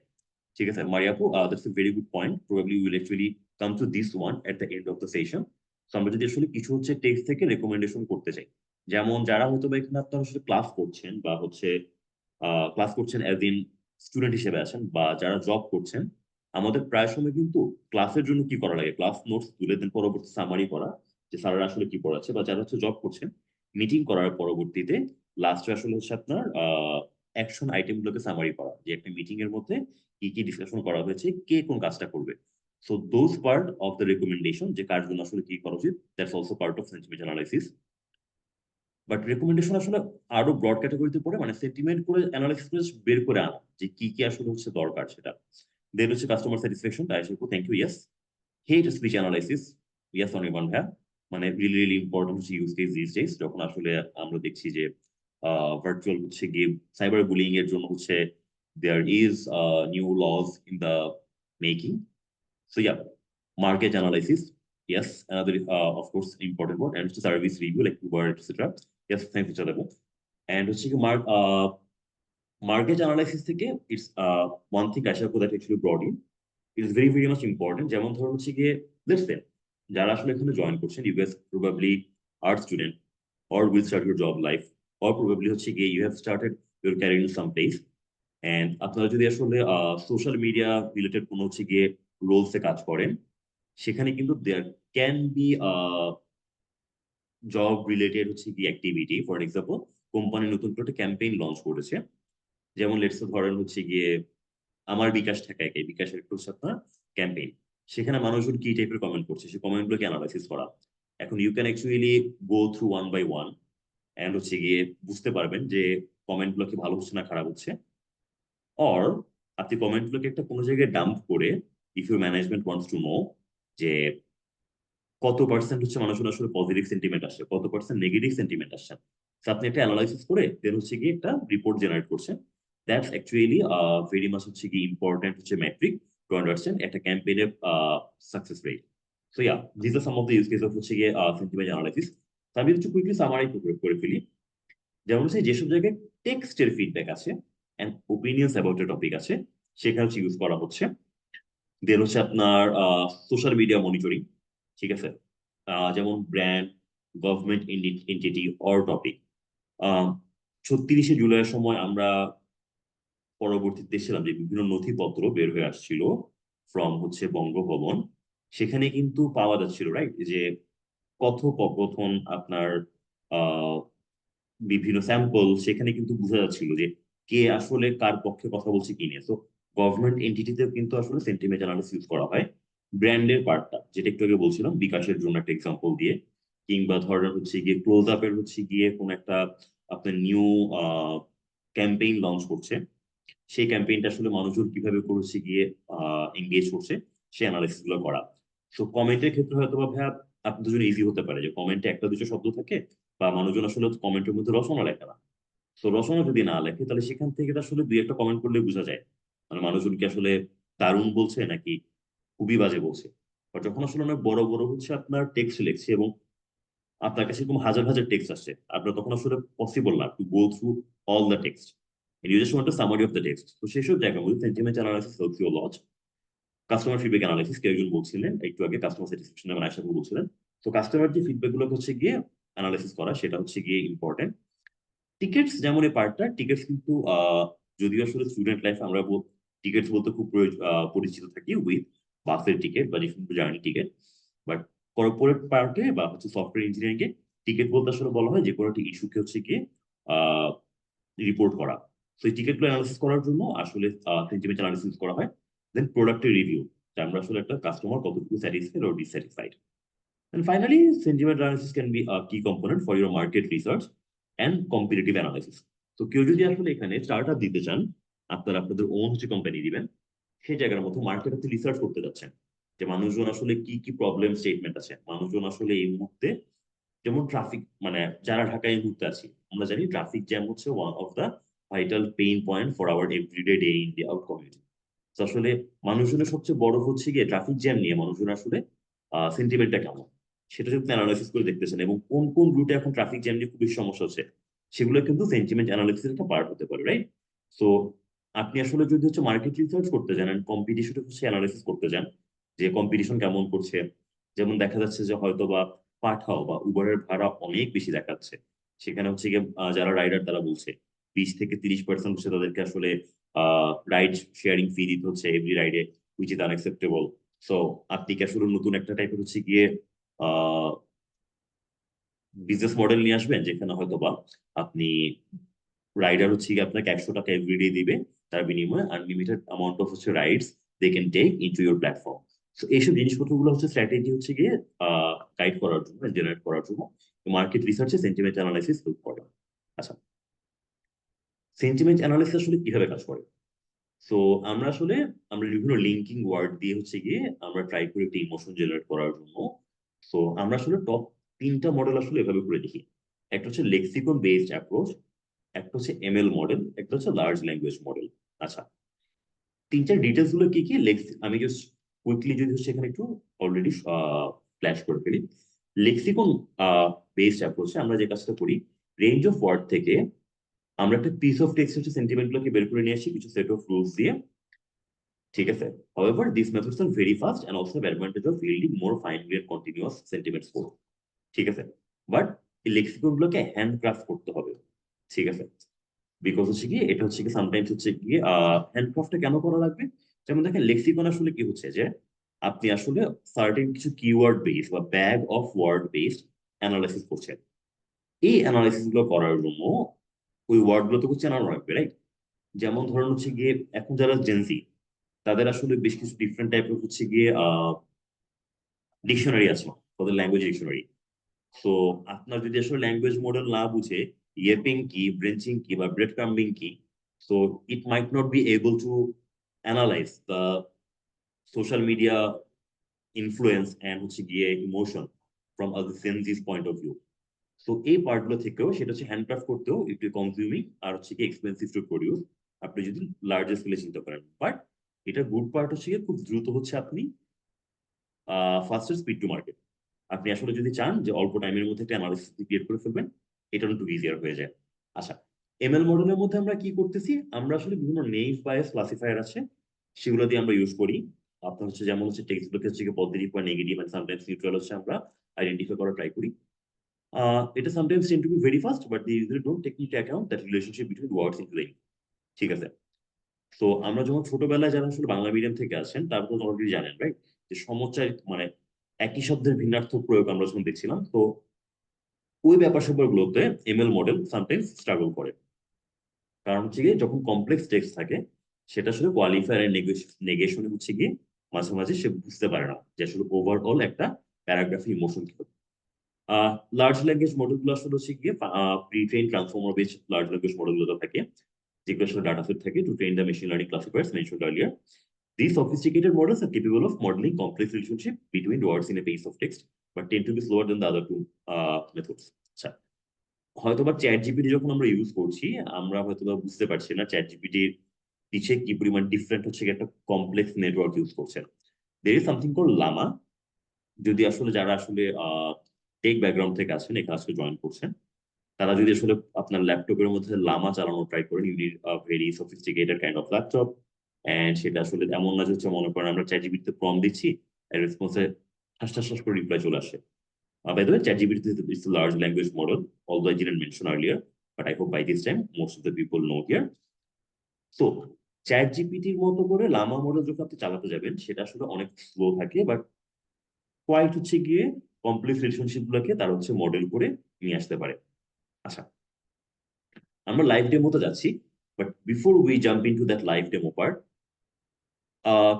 ঠিক আছে মারিয়াপু, that's a very good point, probably will actually come to this one at the end of the session. তো আমরা যদি আসলে কিছু হচ্ছে টেক্সট থেকে রেকমেন্ডেশন করতে চাই, যেমন যারা হয়তো বা এখানে আপনারা আসলে ক্লাস করছেন বা হচ্ছে ক্লাস করছেন অ্যাজ ইন স্টুডেন্ট হিসেবে আছেন, বা যারা জব করছেন, আমাদের প্রায় সময় কিন্তু ক্লাসের জন্য কি করা লাগে, ক্লাস নোটস তুলে দেন, পরবর্তী সামারি করা, যে স্যাররা আসলে কি পড়াচ্ছে, বা যারা হচ্ছে জব করছেন, মিটিং করার পরবর্তীতে লাস্টে আসলে হচ্ছে আপনার অ্যাকশন আইটেম গুলোকে সামারি করা, যে একটা মিটিং এর মধ্যে কি কি ডিসকাশন করা হয়েছে, কে কোন কাজটা করবে। So those part of the recommendation, যে কার জন্য আসলে কি করা উচিত, that's also part of sentiment analysis. But recommendation আসলে আরো ব্রড ক্যাটাগরিতে পড়ে, মানে সেন্টিমেন্ট করে অ্যানালাইসিস করে বের করে আনা যে কি কি আসলে হচ্ছে দরকার সেটা। দেন হচ্ছে কাস্টমার স্যাটিসফ্যাকশন, তাই আসলে thank you, yes. Hate speech analysis, yes Anirban ভাইয়া, মানে রিয়েলি রিয়েলি ইম্পর্টেন্ট হচ্ছে ইউজ কেস দিস ডেজ, যখন আসলে আমরা দেখছি যে ভার্চুয়াল হচ্ছে গিয়ে সাইবার বুলিং এর জন্য হচ্ছে there is new laws in the making. So yeah, market analysis. Yes, another of course important word, and service review like Uber, etc. Yes, thanks each other. And হচ্ছে কি market analysis থেকে it's one thing I shall put that actually brought in. It is very very much important. যেমন ধরুন হচ্ছে গিয়ে let's say যারা আসলে এখানে জয়েন করছেন, you guys probably are student or will start your job life, or probably হচ্ছে গিয়ে you have started your career in some place, and আপনারা যদি আসলে সোশ্যাল মিডিয়া রিলেটেড কোনো হচ্ছে গিয়ে রোলসে কাজ করেন, সেখানে কিন্তু there can be job related হচ্ছে কি অ্যাক্টিভিটি। ফর এক্সাম্পল, কোম্পানি নতুন করে একটা ক্যাম্পেইন লঞ্চ করেছে, যেমন লেটস ধরেন হচ্ছে গিয়ে আমার বিকাশ ঠেকায় কে, বিকাশের একটু হচ্ছে আপনার ক্যাম্পেইন, সেখানে মানুষজন কি টাইপের কমেন্ট করছে, সেই কমেন্টগুলোকে অ্যানালাইসিস করা। এখন you can actually go through one by one, and হচ্ছে গিয়ে বুঝতে পারবেন যে কমেন্টগুলো কি ভালো হচ্ছে না খারাপ হচ্ছে। অর আপনি কমেন্টগুলোকে একটা কোনো জায়গায় ডাম্প করে if your management wants to know যে কত পার্সেন্ট হচ্ছে মানুষের আসলে পজিটিভ সেন্টিমেন্ট আসছে, কত পার্সেন্ট নেগেটিভ সেন্টিমেন্ট আসছে, তো আপনি একটা অ্যানালাইসিস করে দেন হচ্ছে গিয়ে একটা রিপোর্ট জেনারেট করছেন। দ্যাটস অ্যাকচুয়ালি ভেরি মাচ হচ্ছে কি ইম্পর্টেন্ট হচ্ছে মেট্রিক টু আন্ডারস্ট্যান্ড একটা ক্যাম্পেইনের success rate. So yeah, this are some of the use case of হচ্ছে গিয়ে সেন্টিমেন্ট অ্যানালাইসিস। তো আমি একটু কুইকলি সামারাই করে ফেলি। যেমন হচ্ছে যেসব জায়গায় টেক্সটের ফিডব্যাক আছে and opinions about a topic আছে, সেখানে হচ্ছে ইউজ করা হচ্ছে। দেন হচ্ছে আপনার সোশ্যাল মিডিয়া মনিটরিং, ঠিক আছে, যেমন brand, government entity or topic. 36শে জুলাইয়ের সময় আমরা পরবর্তীতে দেখছিলাম যে বিভিন্ন নথিপত্র বের হয়ে আসছিল ফ্রম হচ্ছে বঙ্গভবন। সেখানে কিন্তু পাওয়া যাচ্ছিল রাইট যে কথোপকথন আপনার আহ বিভিন্ন স্যাম্পল, সেখানে কিন্তু বোঝা যাচ্ছিল যে কে আসলে কার পক্ষে কথা বলছে কি নিয়ে। তো গভর্নমেন্ট এন্টিটিতেও কিন্তু আসলে সেন্টিমেন্ট অ্যানালিসিস ইউজ করা হয়। ব্র্যান্ডের পার্টটা যেটা একটু আগে বলছিলাম বিকাশের জন্য একটা এক্সাম্পল দিয়ে, কিংবা ধরেন হচ্ছে গিয়ে ক্লোজ আপের হচ্ছে গিয়ে কোন একটা আপনার নিউ ক্যাম্পেইন লঞ্চ করছে, সেই ক্যাম্পেইনটা আসলে মানুষজন কিভাবে করছে গিয়ে এঙ্গেজ করছে, সেই অ্যানালিসিস গুলো করা। তো কমেন্টের ক্ষেত্রে হয়তো বা ভাইয়া আপনাদের জন্য ইজি হতে পারে যে কমেন্টে একটা দুটো শব্দ থাকে, বা মানুষজন আসলে কমেন্টের মধ্যে রচনা লেখে না। তো রচনা যদি না লেখে তাহলে সেখান থেকে তো আসলে দুই একটা কমেন্ট করলে বোঝা যায় মানে মানুষজন কি আসলে দারুণ বলছে নাকি খুবই বাজে বলছে। আর যখন আসলে অনেক বড় বড় হচ্ছে আপনার টেক্সট লিখছে এবং আপনার কাছে এরকম হাজার হাজার টেক্সট আসছে, আপনার তখন আসলে পসিবল না to go through all the text, you just want summary of the text. তো সেসব জায়গার মধ্যে sentiment analysis helps you lot. Customer feedback analysis কেউ একজন বলছিলেন একটু আগে, কাস্টমার স্যাটিসফ্যাকশন মানে আশা বলছিলেন। তো কাস্টমার যে ফিডব্যাক গুলো হচ্ছে গিয়ে অ্যানালাইসিস করা, সেটা হচ্ছে গিয়ে ইম্পর্টেন্ট। টিকেটস যেমন এই পার্টটা, টিকেটস কিন্তু যদিও আসলে স্টুডেন্ট লাইফ আমরা টিকেটস বলতে খুব পরিচিত থাকি উইথ বাসের টিকিট বা যে জার্নি টিকিট, বাট কর্পোরেট পার্টে বা হচ্ছে সফটওয়্যার ইঞ্জিনিয়ারিং এ টিকিট বলতে আসলে বলা হয় যে কোনো একটা ইস্যুকে হচ্ছে গিয়ে রিপোর্ট করা। তো এই টিকিটগুলো অ্যানালিসিস করার জন্য আসলে সেন্টিমেন্ট অ্যানালিসিস করা হয়। দেন প্রোডাক্টের রিভিউ, যে আমরা আসলে একটা কাস্টমার কতটুকু স্যাটিসফাইড ও dissatisfied. And finally, sentiment analysis can be a key component for your market research and competitive analysis. তো কেউ যদি আসলে এখানে স্টার্ট আপ দিতে চান, আপনারা আপনাদের ওন হচ্ছে কোম্পানি দিবেন, সেই জায়গার মতো মার্কেটে রিসার্চ করতে যাচ্ছেন যে মানুষজন আসলে কি কি প্রবলেম স্টেটমেন্ট আছে, মানুষজন আসলে এই মুহূর্তে যেমন ট্রাফিক মানে যারা ঢাকায় এই মুহূর্তে আছি আমরা জানি ট্রাফিক জ্যাম হচ্ছে one of the vital pain point for our everyday day in day out community. তো আসলে মানুষজনের সবচেয়ে বড় হচ্ছে গিয়ে ট্রাফিক জ্যাম নিয়ে মানুষজন আসলে সেন্টিমেন্টটা কেমন, সেটা যদি অ্যানালাইসিস করে দেখতেছেন এবং কোন কোন রুটে এখন ট্রাফিক জ্যাম নিয়ে খুব বেশি সমস্যা হচ্ছে, সেগুলো কিন্তু সেন্টিমেন্ট অ্যানালিসিস একটা পার্ট হতে পারে রাইট। সো আপনি আসলে যদি হচ্ছে মার্কেট রিসার্চ করতে যান কম্পিটিশন হচ্ছে অ্যানালাইসিস করতে যান যে কম্পিটিশন কেমন করছে, যেমন দেখা যাচ্ছে যে হয়তো বা পাঠাও বা উবারের ভাড়া অনেক বেশি দেখাচ্ছে, সেখানে হচ্ছে গিয়ে যারা রাইডার তারা বলছে 20 থেকে 30% হচ্ছে তাদেরকে আসলে রাইড শেয়ারিং ফি দিতে হচ্ছে এভরি রাইডে, উইচ ইজ আনএক্সেপ্টেবল। সো আপনি কি আসলে নতুন একটা টাইপের হচ্ছে গিয়ে বিজনেস মডেল নিয়ে আসবেন যেখানে হয়তো বা আপনি রাইডার হচ্ছে গিয়ে আপনাকে 100 টাকা এভরিডে দিবে, তার বিনিময়ে আনলিমিটেড অ্যামাউন্ট অফ হচ্ছে rides they can take into your platform. তো এইসব জিনিসপত্রগুলো হচ্ছে স্ট্র্যাটেজি হচ্ছে গিয়ে গাইড করার জন্য, জেনারেট করার জন্য মার্কেট রিসার্চে সেন্টিমেন্ট অ্যানালাইসিস হেল্প করে। আচ্ছা, সেন্টিমেন্ট অ্যানালাইসিস আসলে কিভাবে কাজ করে? সো আমরা বিভিন্ন লিঙ্কিং ওয়ার্ড দিয়ে হচ্ছে গিয়ে আমরা ট্রাই করি একটা ইমোশন জেনারেট করার জন্য। সো আমরা আসলে টপ 3টা মডেল আসলে এভাবে করে দেখি। একটা হচ্ছে লেক্সিকন বেসড অ্যাপ্রোচ, একটা হচ্ছে এমএল মডেল, একটা হচ্ছে লার্জ ল্যাঙ্গুয়েজ মডেল। আচ্ছা, 3টার ডিটেলস গুলো কি কি আমি জাস্ট কুইকলি যদি হচ্ছে এখানে একটু অলরেডি ফ্ল্যাশ করে ফেলি। লেক্সিকন বেসড অ্যাপ্রোচে আমরা যে কাজটা করি, রেঞ্জ অফ ওয়ার্ড থেকে আমরা একটা পিস অফ টেক্সট হচ্ছে সেন্টিমেন্ট গুলোকে বের করে নিয়ে আসি কিছু সেট অফ রুলস দিয়ে, ঠিক আছে। However, these methods are very fast and also have advantage of yielding more finely and continuous sentiment score, ঠিক আছে। বাট এই লেক্সিকন গুলোকে হ্যান্ডক্রাফট করতে হবে, ঠিক আছে। বিকজ হচ্ছে কি এটা হচ্ছে কি সামটাইমস হচ্ছে কি হ্যান্ডক্রাফটটা কেন করা লাগবে? যেমন দেখেন লেক্সিকন আসলে কি হচ্ছে যে আপনি আসলে সার্টেন কিছু কিওয়ার্ড বেস বা bag of word based analysis করছেন। এই অ্যানালাইসিস গুলো করার জন্য ওই ওয়ার্ড গুলো তো চেনানো লাগবে রাইট। যেমন ধরুন হচ্ছে গিয়ে এখন যারা জেনজি তাদের আসলে বেশ কিছু ডিফারেন্ট টাইপের হচ্ছে গিয়ে ডিকশনারি আছে, তাদের ল্যাঙ্গুয়েজ ডিকশনারি। সো আপনার যদি আসলে ল্যাঙ্গুয়েজ মডেল না বুঝে ইয়েপিং কি, ব্রেঞ্চিং কি বা ব্রেড ক্রাম্বিং কি, so it might not be able to analyze the social media influence and হচ্ছে গিয়ে emotion from a senses point of view. So এই পার্টগুলো থেকেও সেটা হচ্ছে হ্যান্ডক্রাফট করতেও একটু কনজিউমিং আর হচ্ছে কি এক্সপেন্সিভ টু প্রডিউস আপনি যদি লার্জের স্কেলে চিন্তা করেন। বাট এটা গুড পার্ট হচ্ছে গিয়ে খুব দ্রুত হচ্ছে আপনি ফাস্টার স্পিড টু মার্কেট। আপনি আসলে যদি চান যে অল্প টাইমের মধ্যে একটা অ্যানালিসিস ক্রিয়েট করে ফেলবেন, এটা একটু ইজিয়ার হয়ে যায়। আচ্ছা, এমএল মডেলের মধ্যে আমরা কি করতেছি, আমরা আসলে বিভিন্ন নেইভ বায়াস ক্লাসিফায়ার আছে, সেগুলো দিয়ে আমরা ইউজ করি। আপনার হচ্ছে যেমন হচ্ছে টেক্সট ব্লকের হচ্ছে পজিটিভ বা নেগেটিভ এন্ড সামটাইমস নিউট্রাল হচ্ছে আমরা আইডেন্টিফাই করা ট্রাই করি। এটা sometimes tend to be very fast, but they usually don't take into account that relationship between words in playing. ঠিক আছে? তো আমরা যখন ছোটবেলায় যারা আসলে বাংলা মিডিয়াম থেকে আসেন তারা তো অলরেডি জানেন, রাইট, যে সমচ্চয় মানে একই শব্দের ভিন্নার্থ প্রয়োগ আমরা যখন দেখছিলাম, তো ওই ব্যাপার স্যাপারগুলোতে এমএল মডেল সামটাইমস স্ট্রাগল করে। কারণ হচ্ছে গিয়ে যখন কমপ্লেক্স টেক্সট থাকে সেটা আসলে কোয়ালিফায়ার এর নেগেশনে হচ্ছে গিয়ে মাঝে মাঝে সে বুঝতে পারে না যে আসলে ওভারঅল একটা প্যারাগ্রাফি ইমোশন কি। লার্জ ল্যাঙ্গুয়েজ মডেলগুলো আসলে হচ্ছে গিয়ে pre train transformer base large language মডেলগুলো থাকে, যেগুলো আসলে ডাটা সেট থাকে to train the machine learning classifiers mentioned earlier. These sophisticated models are capable of modeling complex relationship between words in a piece of text, but tend to be slower than the other two methods. আচ্ছা, হয়তোবা চ্যাট জিপিটি যখন আমরা ইউজ করছি আমরা হয়তোবা বুঝতে পারছি না চ্যাট জিপিটির পিছে কি পরিমাণ ডিফারেন্ট হচ্ছে একটা কমপ্লেক্স নেটওয়ার্ক ইউজ করছেন। There is something call Lama. যদি আসলে যারা আসলে টেক ব্যাকগ্রাউন্ড থেকে আছেন এই ক্লাসকে জয়েন করছেন, তারা যদি আসলে আপনার ল্যাপটপের মধ্যে লামা চালানো ট্রাই করেন, you need very sophisticated kind of laptop. And সেটা আসলে এমন না যে হচ্ছে মনে করেন আমরা চ্যাট জিপিটিতে প্রম্পট দিচ্ছি, এর রেসপন্সে ঠাস ঠাস ঠাস করে রিপ্লাই চলে আসে। By the way, ChatGPT is a large language model, although I didn't mention earlier, but I hope by this time most of the people know here. So, ChatGPT-র মতো করে লামা মডেল যখন আপনি চালাতে যাবেন সেটা আসলে অনেক স্লো থাকে, বাট কোয়াইট হচ্ছে গিয়ে কমপ্লেক্স রিলেশনশিপ গুলোকে তার হচ্ছে মডেল করে নিয়ে আসতে পারে। আচ্ছা, আমরা লাইভ ডেমোতে যাচ্ছি, but before we jump into that live demo part,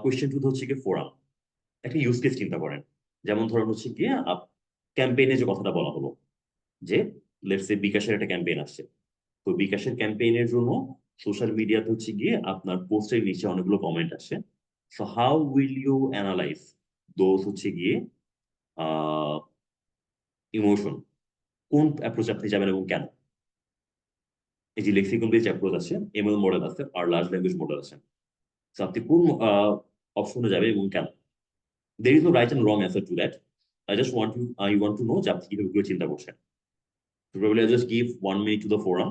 question two হচ্ছে গিয়ে ফোরাম। একটা ইউজ কেস চিন্তা করেন, যেমন ধরেন হচ্ছে গিয়ে ক্যাম্পেইনে যে কথাটা বলা হলো, যে লেটস সে বিকাশের একটা ক্যাম্পেইন আসছে, তো বিকাশের ক্যাম্পেইনের জন্য সোশ্যাল মিডিয়াতে হচ্ছে গিয়ে আপনার পোস্টের নিচে অনেকগুলো কমেন্ট আসে। So how will you analyze those হচ্ছে গিয়ে ইমোশন, কোন অ্যাপ্রোচ আপনি যাবেন এবং কেন? এই যে লেক্সিকন বেসড অ্যাপ্রোচ আছে, এমএল মডেল আছে, আর লার্জ ল্যাঙ্গুয়েজ মডেল আছে। সো আপনি কোন অপশনে যাবেন এবং কেন? There is no right and wrong answer to that. I just want you want to know যে আপনি কিভাবে চিন্তা করছেন। Probably I just give 1 minute to the forum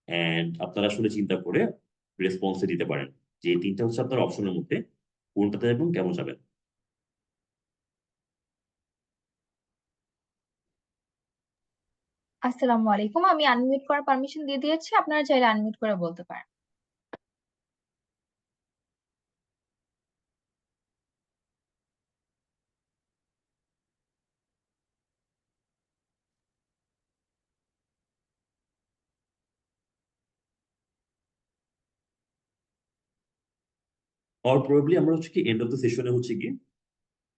and আপনারা আসলে চিন্তা করে রেসপন্সে দিতে পারেন যে এই তিনটা হচ্ছে আপনার অপশনের মধ্যে কোনটাতে এবং কেমন যাবেন। আসসালামু আলাইকুম, আমি আনমিউট করার পারমিশন দিয়ে দিয়েছি, আপনারা চাইলে আনমিউট করে বলতে পারেন। আর প্রবাবলি আমরা হচ্ছে কি এন্ড অফ দ্য সেশনে হচ্ছে কি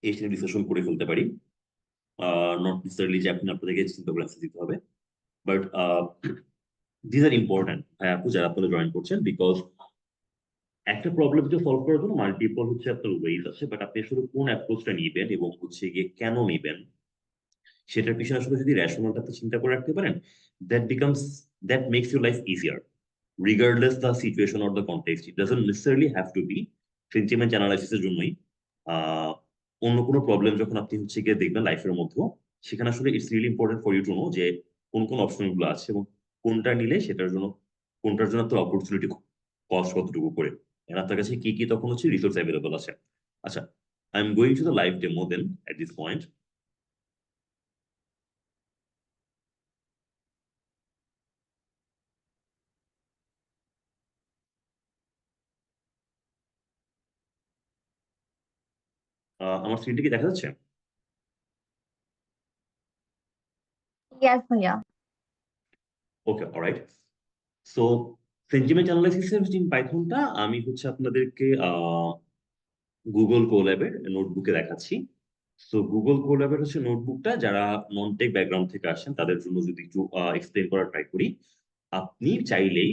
এই ডিসকাশন করে ফেলতে পারি, নট নেসেসারিলি যে আপনি আপনাদেরকে চিন্তা করে answer দিতে হবে, বাট দিস আর ইম্পর্টেন্ট ভাই আপু যারা আপনারা জয়েন করছেন, বিকজ একটা প্রবলেম যে সলভ করার জন্য মাল্টিপল হচ্ছে আপনার ওয়েজ আছে, বাট আপনি আসলে কোন অ্যাপ্রোচটা নিবেন এবং হচ্ছে গিয়ে কেন নিবেন সেটার পিছনে আসলে যদি রেশনালটাতে চিন্তা করে রাখতে পারেন, that becomes that makes your life easier regardless the situation or the context. It doesn't necessarily have to be sentiment analysis এর জন্যই। অন্য কোনো প্রবলেম যখন আপনি হচ্ছে গিয়ে দেখবেন লাইফের মধ্যে, সেখানে আসলে it's really important for you to know যে কোন কোন অপশন গুলো আছে এবং কোনটা নিলে সেটার জন্য কোনটার জন্য আপনার অপরচুনিটি কস্ট কতটুকু করে, আর আপনার কাছে কি কি তখন হচ্ছে রিসোর্স অ্যাভেলেবল আছে। আচ্ছা, I am going to the live demo then at this point. আমার স্ক্রিনটা কি দেখা যাচ্ছে? ইয়াস ভাইয়া। Okay, alright. সো সেন্টিমেন্ট অ্যানালাইসিসের যে পাইথনটা আমি হচ্ছে আপনাদেরকে গুগল কোল্যাবের নোটবুকে দেখাচ্ছি। সো গুগল কোল্যাবের হচ্ছে নোটবুকটা যারা নন টেক ব্যাকগ্রাউন্ড থেকে আসেন তাদের জন্য যদি একটু এক্সপ্লেন করার ট্রাই করি, আপনি চাইলেই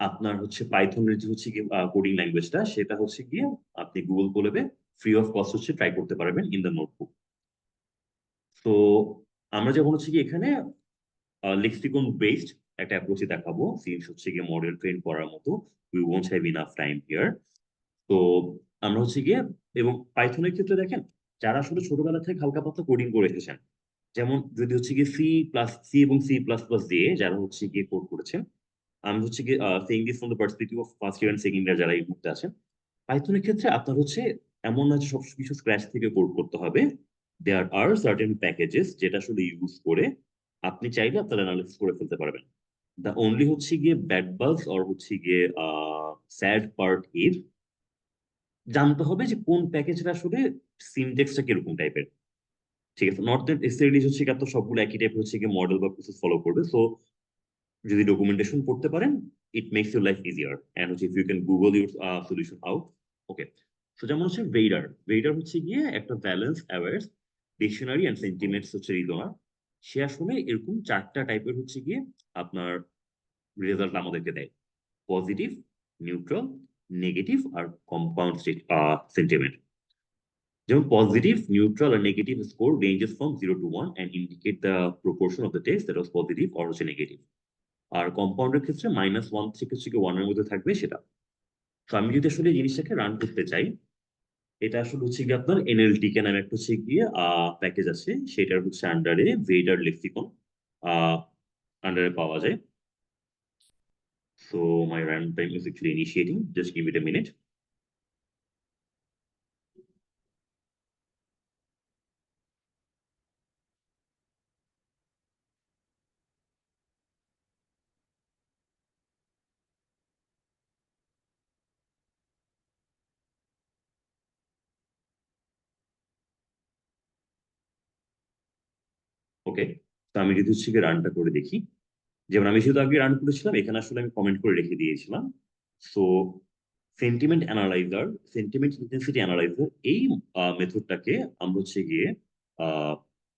আপনার হচ্ছে পাইথনের যে হচ্ছে গিয়ে কোডিং ল্যাঙ্গুয়েজটা, সেটা হচ্ছে গিয়ে আপনি গুগল কোলেবে ফ্রি অফ কস্ট হচ্ছে ট্রাই করতে পারবেন ইন দ্য নোটবুক। তো আমরা যেমন হচ্ছে কি এখানে লেক্সিকন বেসড একটা অ্যাপ্রোচে দেখাবো, সিন্স হচ্ছে গিয়ে মডেল ট্রেন করার মতো we won't have enough time here. তো আমরা হচ্ছে গিয়ে, এবং পাইথনের ক্ষেত্রে দেখেন, যারা আসলে ছোটবেলা থেকে হালকা পাতলা কোডিং করে এসেছেন, যেমন যদি হচ্ছে গিয়ে সি এবং C++ দিয়ে যারা হচ্ছে গিয়ে কোড করেছেন, আমি হচ্ছে গিয়ে saying this from the perspective of first year and second year যারা এই মুহূর্তে আছেন, পাইথনের ক্ষেত্রে আপনার হচ্ছে এমন না যে সবকিছু স্ক্র্যাচ থেকে কোড করতে হবে। দেয়ার আর সার্টেন প্যাকেজেস যেটা আসলে ইউজ করে আপনি চাইলে আপনার অ্যানালিসিস করে ফেলতে পারবেন। দ্য অনলি হচ্ছে গিয়ে ব্যাড বাগস অর হচ্ছে গিয়ে স্যাড পার্ট ইজ জানতে হবে যে কোন প্যাকেজটা আসলে সিনট্যাক্সটা কিরকম টাইপের। ঠিক আছে, নট দ্যাট এসএডি হচ্ছে কি আপনার সবগুলো একই টাইপের হচ্ছে কি মডেল বা প্রসেস ফলো করবে। সো যদি ডকুমেন্টেশন পড়তে পারেন, it makes your life easier, and হচ্ছে if you can Google your solution out. Okay, তো যেমন হচ্ছে ভেইডার, ভেইডার হচ্ছে গিয়ে একটা valence awares dictionary and sentiments হচ্ছে রিজনার। সে আসলে এরকম চারটা টাইপের হচ্ছে গিয়ে আপনার রেজাল্ট আমাদেরকে দেয়: পজিটিভ, নিউট্রাল, নেগেটিভ আর কম্পাউন্ড সেন্টিমেন্ট। যেমন পজিটিভ, নিউট্রাল আর negative score ranges from 0 to 1 and indicate the proportion of the text that was positive or হচ্ছে নেগেটিভ। আর কম্পাউন্ডের ক্ষেত্রে -1 থেকে হচ্ছে 1-এর মধ্যে থাকবে সেটা। তো আমি যদি আসলে এই জিনিসটাকে রান করতে চাই, এটা আসলে হচ্ছে গিয়ে আপনার এনএলটিকে নামে একটা হচ্ছে গিয়ে প্যাকেজ আছে, সেটার হচ্ছে আন্ডারে ভেইডার লেক্সিকন আন্ডারে পাওয়া যায়। So my run time is actually initiating, just give it a minute. Okay, তো আমি যদি হচ্ছে গিয়ে রানটা করে দেখি, যেমন আমি যেহেতু আগে রান করেছিলাম, এখানে আসলে আমি কমেন্ট করে রেখে দিয়েছিলাম। So sentiment analyser, sentiment intensity analyser, এই মেথডটাকে আমরা হচ্ছে গিয়ে আহ,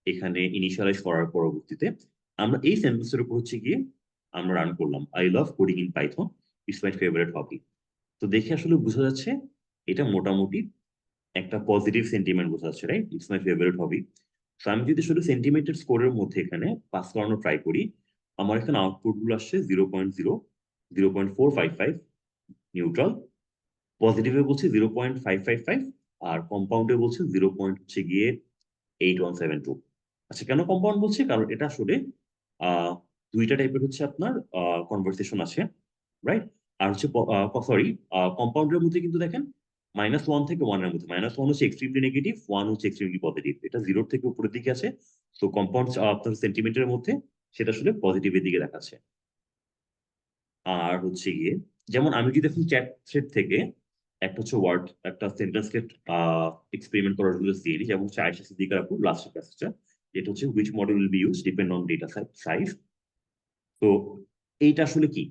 এখানে ইনিশিয়ালাইজ করার পরবর্তীতে আমরা এই সেন্টেন্সের উপর হচ্ছে গিয়ে আমরা রান করলাম, I love coding in Python, it's my favourite হবি। তো দেখে আসলে বোঝা যাচ্ছে এটা মোটামুটি একটা পজিটিভ সেন্টিমেন্ট বোঝা যাচ্ছে, রাইট? ইটস মাই ফেভারিট হবি। তো আমি যদি শুধু সেন্টিমেন্টের স্কোরের মধ্যে এখানে পাস করানো ট্রাই করি, আমার এখানে আউটপুট গুলো আসছে 0.0, 0.455 নিউট্রাল, পজিটিভে বলছে 0.555, আর কম্পাউন্ডে বলছে 0.8172। আচ্ছা, কেন কম্পাউন্ড বলছে? কারণ এটা আসলে আহ দুইটা টাইপের হচ্ছে আপনার কনভারসেশন আছে, রাইট? আর হচ্ছে সরি, কম্পাউন্ডের মধ্যে কিন্তু দেখেন -1 থেকে 1-এর মধ্যে, -1 হচ্ছে এক্সট্রিমলি নেগেটিভ, 1 হচ্ছে এক্সট্রিমলি পজিটিভ, এটা 0 থেকে উপরের দিকে আছে। তো কম্পাউন্ড আপনার সেন্টিমিটারের মধ্যে সেটা আসলে পজিটিভের দিকে দেখাচ্ছে। আর হচ্ছে গিয়ে, যেমন আমি যদি এখন চ্যাট থ্রেড থেকে একটা হচ্ছে ওয়ার্ড, একটা সেন্টেন্সকে এক্সপেরিমেন্ট করার জন্য দিয়ে দিই, যেমন হচ্ছে আয়েশা সিদ্দিকার আপু লাস্ট প্যাসেজটা, যেটা হচ্ছে which model will be use depend on data size. তো এইটা আসলে কি,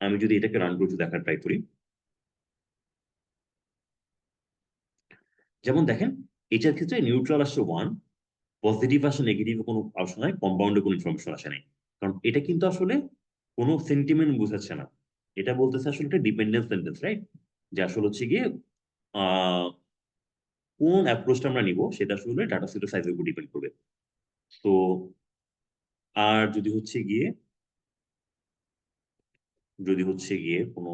আমি যদি এটাকে রান করে দেখার ট্রাই করি, যেমন দেখেন এটার ক্ষেত্রে নিউট্রাল আসছে 1, পজিটিভ আসে, নেগেটিভ কোনো অপশন নাই, কম্পাউন্ডে কোনো ইনফরমেশন আসে নাই। কারণ এটা কিন্তু আসলে কোনো সেন্টিমেন্ট বোঝাচ্ছে না, এটা বলতেছে আসলে একটা ডিপেন্ডেন্স সেন্টেন্স, রাইট? যে আসলে হচ্ছে গিয়ে আহ কোন অ্যাপ্রোচটা আমরা নিব সেটা আসলে ডাটা সেটের সাইজের উপর ডিপেন্ড করবে। তো আর যদি হচ্ছে গিয়ে কোনো,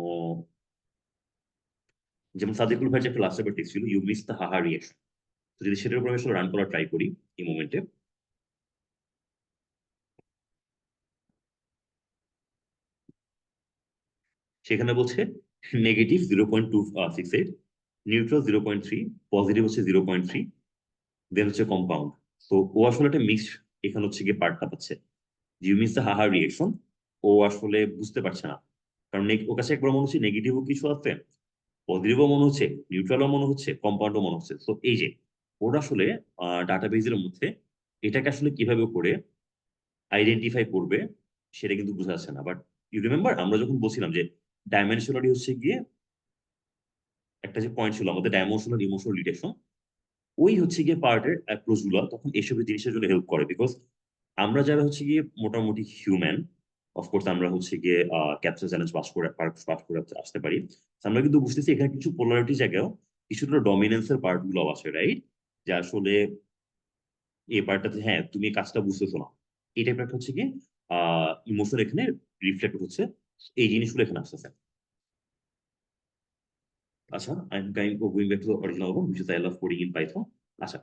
যেমন সাদিকুল ভাই যে একটা লাস্ট পেপার টেক্সট ছিল, you miss the haha reaction, তো যদি সেটার উপর আমি আসলে রান করা ট্রাই করি এই মোমেন্টে, সেখানে বলছে নেগেটিভ 0.268, নিউট্রাল 0.3, পজিটিভ হচ্ছে 0.3, দেন হচ্ছে কম্পাউন্ড। তো ও আসলে একটা মিক্সড এখানে হচ্ছে গিয়ে পার্টটা পাচ্ছে, you miss the haha reaction. ও আসলে বুঝতে পারছে না, কারণ ওর কাছে একবার মনে হচ্ছে নেগেটিভও কিছু আছে, পজিটিভও মনে হচ্ছে, নিউট্রালও মনে হচ্ছে, কম্পাউন্ডও মনে হচ্ছে। তো এই যে ওরা আসলে ডাটাবেজের মধ্যে এটাকে আসলে কিভাবে করে আইডেন্টিফাই করবে সেটা কিন্তু বোঝা যাচ্ছে না। বাট ইউ রিমেম্বার আমরা যখন বলছিলাম যে ডাইমেনশনালি হচ্ছে গিয়ে একটা যে পয়েন্ট ছিল আমাদের, ডাইমেনশনাল ইমোশনাল ডিটেকশন, ওই হচ্ছে গিয়ে পার্টের অ্যাপ্রোচ গুলো তখন এসবের জিনিসের জন্য হেল্প করে। বিকজ আমরা যারা হচ্ছে গিয়ে মোটামুটি হিউম্যান, অফকোর্স আমরা হচ্ছে গিয়ে ক্যাপচার চ্যালেঞ্জ পাস করে আসতে পারি। So, আমরা কিন্তু বুঝতেছি এখানে কিছু পোলারিটি জায়গাও কিছুটা ডমিনেন্সের পার্ট গুলো আছে, রাইট? যে আসলে এই পার্টটাতে হ্যাঁ তুমি কাজটা বুঝতেছো না, এই টাইপের একটা হচ্ছে কি ইমোশন এখানে রিফ্লেক্ট হচ্ছে, এই জিনিসগুলো এখানে আসতেছে। আচ্ছা, I am going back to the original one which is I love coding in Python. আচ্ছা,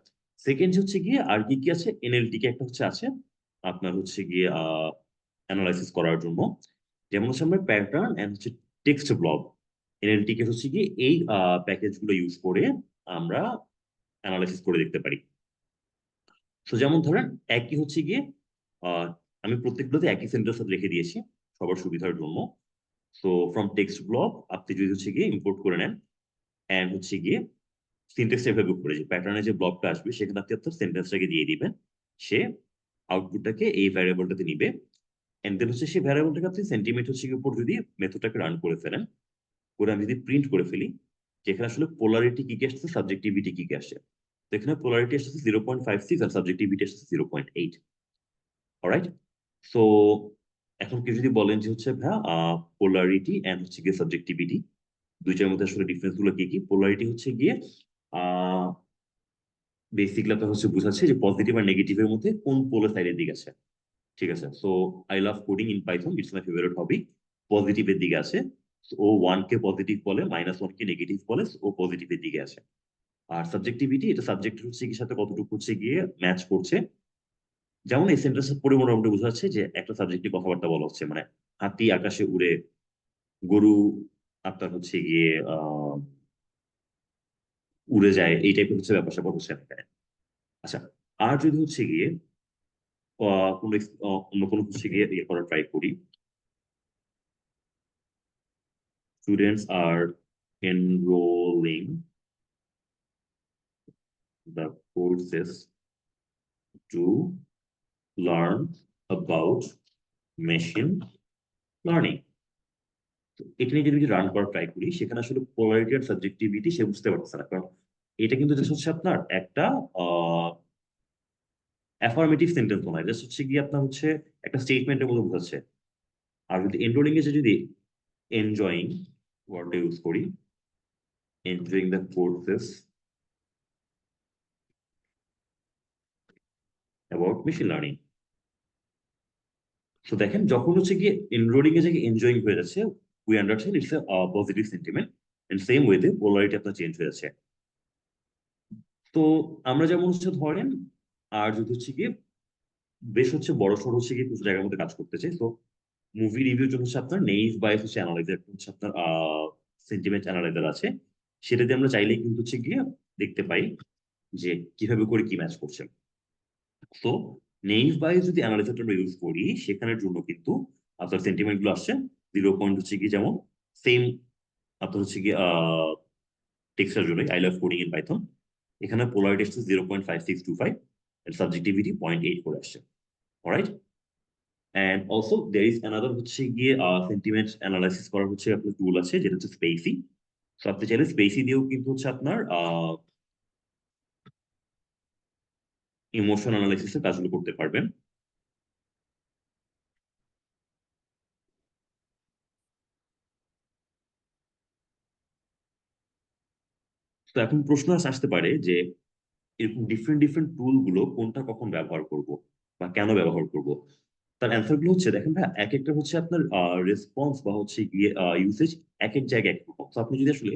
সেকেন্ড হচ্ছে গিয়ে আর কি কি আছে, এনএলটিকে একটা হচ্ছে আছে আপনার হচ্ছে গিয়ে অ্যানালাইসিস করার জন্য, যেমন হচ্ছে আমরা প্যাটার্ন এন্ড হচ্ছে টেক্সট ব্লক, এনএলটিকে হচ্ছে গিয়ে এই প্যাকেজ গুলো ইউজ করে আমরা অ্যানালাইসিস করে দেখতে পারি। তো যেমন ধরেন একই হচ্ছে গিয়ে আহ, আমি প্রত্যেকগুলোতে একই সেন্টেন্স রেখে দিয়েছি সবার সুবিধার জন্য। সো ফ্রম টেক্সট ব্লক আপনি যদি হচ্ছে গিয়ে ইম্পোর্ট করে নেন এন্ড হচ্ছে গিয়ে সিনটেক্স এভাবে করে যে প্যাটার্নে যে ব্লকটা আসবে সেখানে আপনি আপনার সেন্টেন্সটাকে দিয়ে দিবেন, সে আউটপুটটাকে এই ভ্যারিয়েবলটাতে নিবে, এন্ড দেন হচ্ছে সেই ভ্যারিয়েবলটাকে আপনি সেন্টিমেন্ট হচ্ছে গিয়ে উপর যদি মেথডটাকে রান করে ফেলেন, করে আমি যদি প্রিন্ট করে ফেলি যেখানে আসলে পোলারিটি কি কি আসছে, সাবজেক্টিভিটি কি কি আসছে। তো এখানে পোলারিটি আসছে 0.56 আর সাবজেক্টিভিটি আসছে 0.8। অলরাইট, সো এখন কি যদি বলেন যে হচ্ছে ভাইয়া পোলারিটি এন্ড হচ্ছে গিয়ে সাবজেক্টিভিটি দুইটার মধ্যে আসলে ডিফারেন্স গুলো কি কি? পোলারিটি হচ্ছে গিয়ে আহ বেসিকলি আপনার হচ্ছে বোঝাচ্ছে যে পজিটিভ আর নেগেটিভের মধ্যে কোন পোলার সাইডের দিকে আছে। ঠিক আছে, so I love coding in Python, it's my favourite hobby, পজিটিভের দিকে আছে। So, ও ওয়ান কে পজিটিভ বলে, মাইনাস ওয়ান কে নেগেটিভ বলে, ও পজিটিভের দিকে আছে। আর সাবজেক্টিভিটি এটা সাবজেক্ট হচ্ছে কি সাথে কতটুকু হচ্ছে গিয়ে ম্যাচ করছে। যেমন এই সেন্টেন্স পড়ে মোটামুটি বোঝা যাচ্ছে যে একটা সাবজেক্টিভ কথাবার্তা বলা হচ্ছে, মানে হাতি আকাশে উড়ে, গরু আপনার হচ্ছে গিয়ে উড়ে যায়, এই টাইপের হচ্ছে ব্যাপার স্যাপার হচ্ছে এখানে। আচ্ছা, আর যদি হচ্ছে গিয়ে কোনো অন্য কোনো হচ্ছে গিয়ে ইয়ে করার ট্রাই করি, students are enrolling the courses to learn about machine learning. এখানে যদি রান করার ট্রাই করি সেখানে আসলে পোলারিটি আর সাবজেক্টিভিটি সে বুঝতে পারতেছে না, কারণ এটা কিন্তু জাস্ট হচ্ছে আপনার একটা অ্যাফার্মেটিভ সেন্টেন্স নয়, জাস্ট হচ্ছে কি আপনার হচ্ছে একটা স্টেটমেন্টের মতো বোঝাচ্ছে। আর যদি এনরোলিং এ যদি এনজয়িং ওয়ার্ডটা ইউজ করি, enjoying the courses about machine learning. তো দেখেন যখন হচ্ছে গিয়ে এনরোলিং এ জায়গায় এনজয়িং হয়ে যাচ্ছে, we understand it's A positive sentiment, and same ওয়েতে পোলারিটি আপনার চেঞ্জ হয়ে যাচ্ছে। তো আমরা যেমন হচ্ছে ধরেন, আর যদি হচ্ছে গিয়ে বেশ হচ্ছে বড় সড় হচ্ছে গিয়ে কিছু জায়গার মধ্যে কাজ করতে চাই, তো মুভি রিভিউর জন্য হচ্ছে আপনার নেইভ বাইস হচ্ছে অ্যানালাইজার হচ্ছে আপনার সেন্টিমেন্ট অ্যানালাইজার আছে, সেটাতে আমরা চাইলেই কিন্তু হচ্ছে গিয়ে দেখতে পাই যে কিভাবে করে কি ম্যাচ করছে। তো নেইভ বাইস যদি অ্যানালাইজারটা আমরা ইউজ করি সেখানের জন্য কিন্তু আপনার সেন্টিমেন্ট গুলো আসছে 0 পয়েন্ট হচ্ছে কি, যেমন সেম আপনার হচ্ছে কি টেক্সটের জন্য I love coding in Python, এখানে পোলারিটি আসছে 0.5625, সাবজেক্টিভিটি 0.8 করে আসছে। Alright, and also there is another হচ্ছে গিয়ে সেন্টিমেন্ট অ্যানালাইসিস করার হচ্ছে আপনার টুল আছে যেটা হচ্ছে স্পেসি। তো আপনি চাইলে স্পেসি দিয়েও কিন্তু হচ্ছে আপনার ইমোশন অ্যানালাইসিসের কাজগুলো করতে পারবেন। তো এখন প্রশ্ন আসতে পারে যে এরকম ডিফারেন্ট ডিফারেন্ট টুল গুলো কোনটা কখন ব্যবহার করব বা কেন ব্যবহার করব। তার অ্যান্সার গুলো হচ্ছে দেখেন ভাই, এক একটা হচ্ছে আপনার রেসপন্স বা হচ্ছে গিয়ে ইউসেজ এক এক জায়গায় এক রকম। তো আপনি যদি আসলে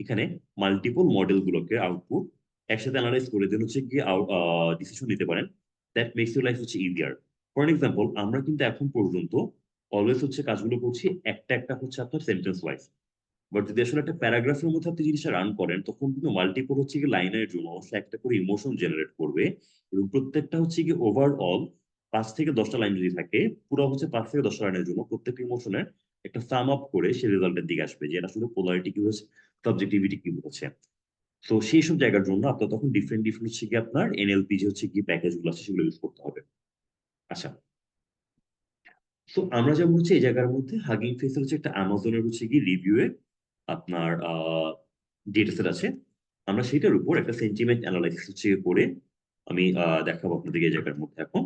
এখানে মাল্টিপল মডেল গুলোকে আউটপুট একসাথে অ্যানালাইজ করে দেন হচ্ছে গিয়ে ডিসিশন নিতে পারেন, দ্যাট মেক্স ইউর লাইফ হচ্ছে ইজিয়ার। ফর এক্সাম্পল আমরা কিন্তু এখন পর্যন্ত অলওয়েজ হচ্ছে কাজগুলো করছি একটা একটা হচ্ছে আপনার সেন্টেন্স ওয়াইজ, বাট যদি আসলে একটা প্যারাগ্রাফের মধ্যে আপনি জিনিসটা রান করেন তখন কিন্তু মাল্টিপল হচ্ছে কি লাইনের জন্য সে একটা করে ইমোশন জেনারেট করবে, এবং প্রত্যেকটা হচ্ছে কি ওভারঅল 5 থেকে 10টা লাইন যদি থাকে, পুরো হচ্ছে 5 থেকে 10টা লাইনের জন্য প্রত্যেকটা ইমোশনের একটা সাম আপ করে সে রেজাল্টের দিকে আসবে যে এটা আসলে পোলারিটি কি হচ্ছে, সাবজেক্টিভিটি কি হচ্ছে। তো সেই সব জায়গার জন্য আপনার তখন ডিফারেন্ট ডিফারেন্ট হচ্ছে কি আপনার এনএলপি যে হচ্ছে কি প্যাকেজ গুলো আছে সেগুলো ইউজ করতে হবে। আচ্ছা, তো আমরা যেমন হচ্ছে এই জায়গার মধ্যে হাগিং ফেস হচ্ছে একটা অ্যামাজনের হচ্ছে কি রিভিউ আপনার ডেটা সেট আছে, আমরা সেটার উপর একটা সেন্টিমেন্ট অ্যানালাইসিস হচ্ছে করে আমি দেখাবো আপনাদেরকে এই জায়গার মধ্যে এখন।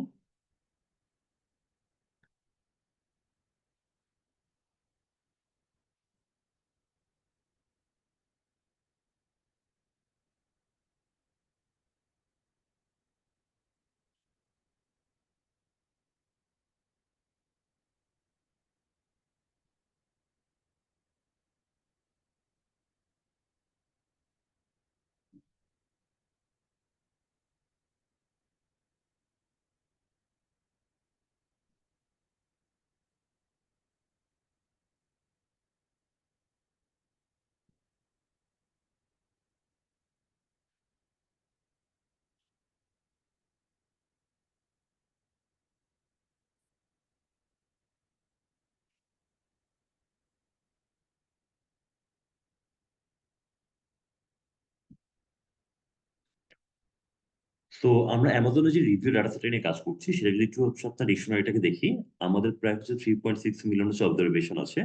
তো আমরা অ্যামাজনে যে রিভিউ ডাটা সেট নিয়ে কাজ করছি সেটা যদি একটু সপ্তাহ ডিকশনারিটাকে দেখি, আমাদের প্রায় হচ্ছে 3.6 মিলিয়ন হচ্ছে অবজারভেশন আছে,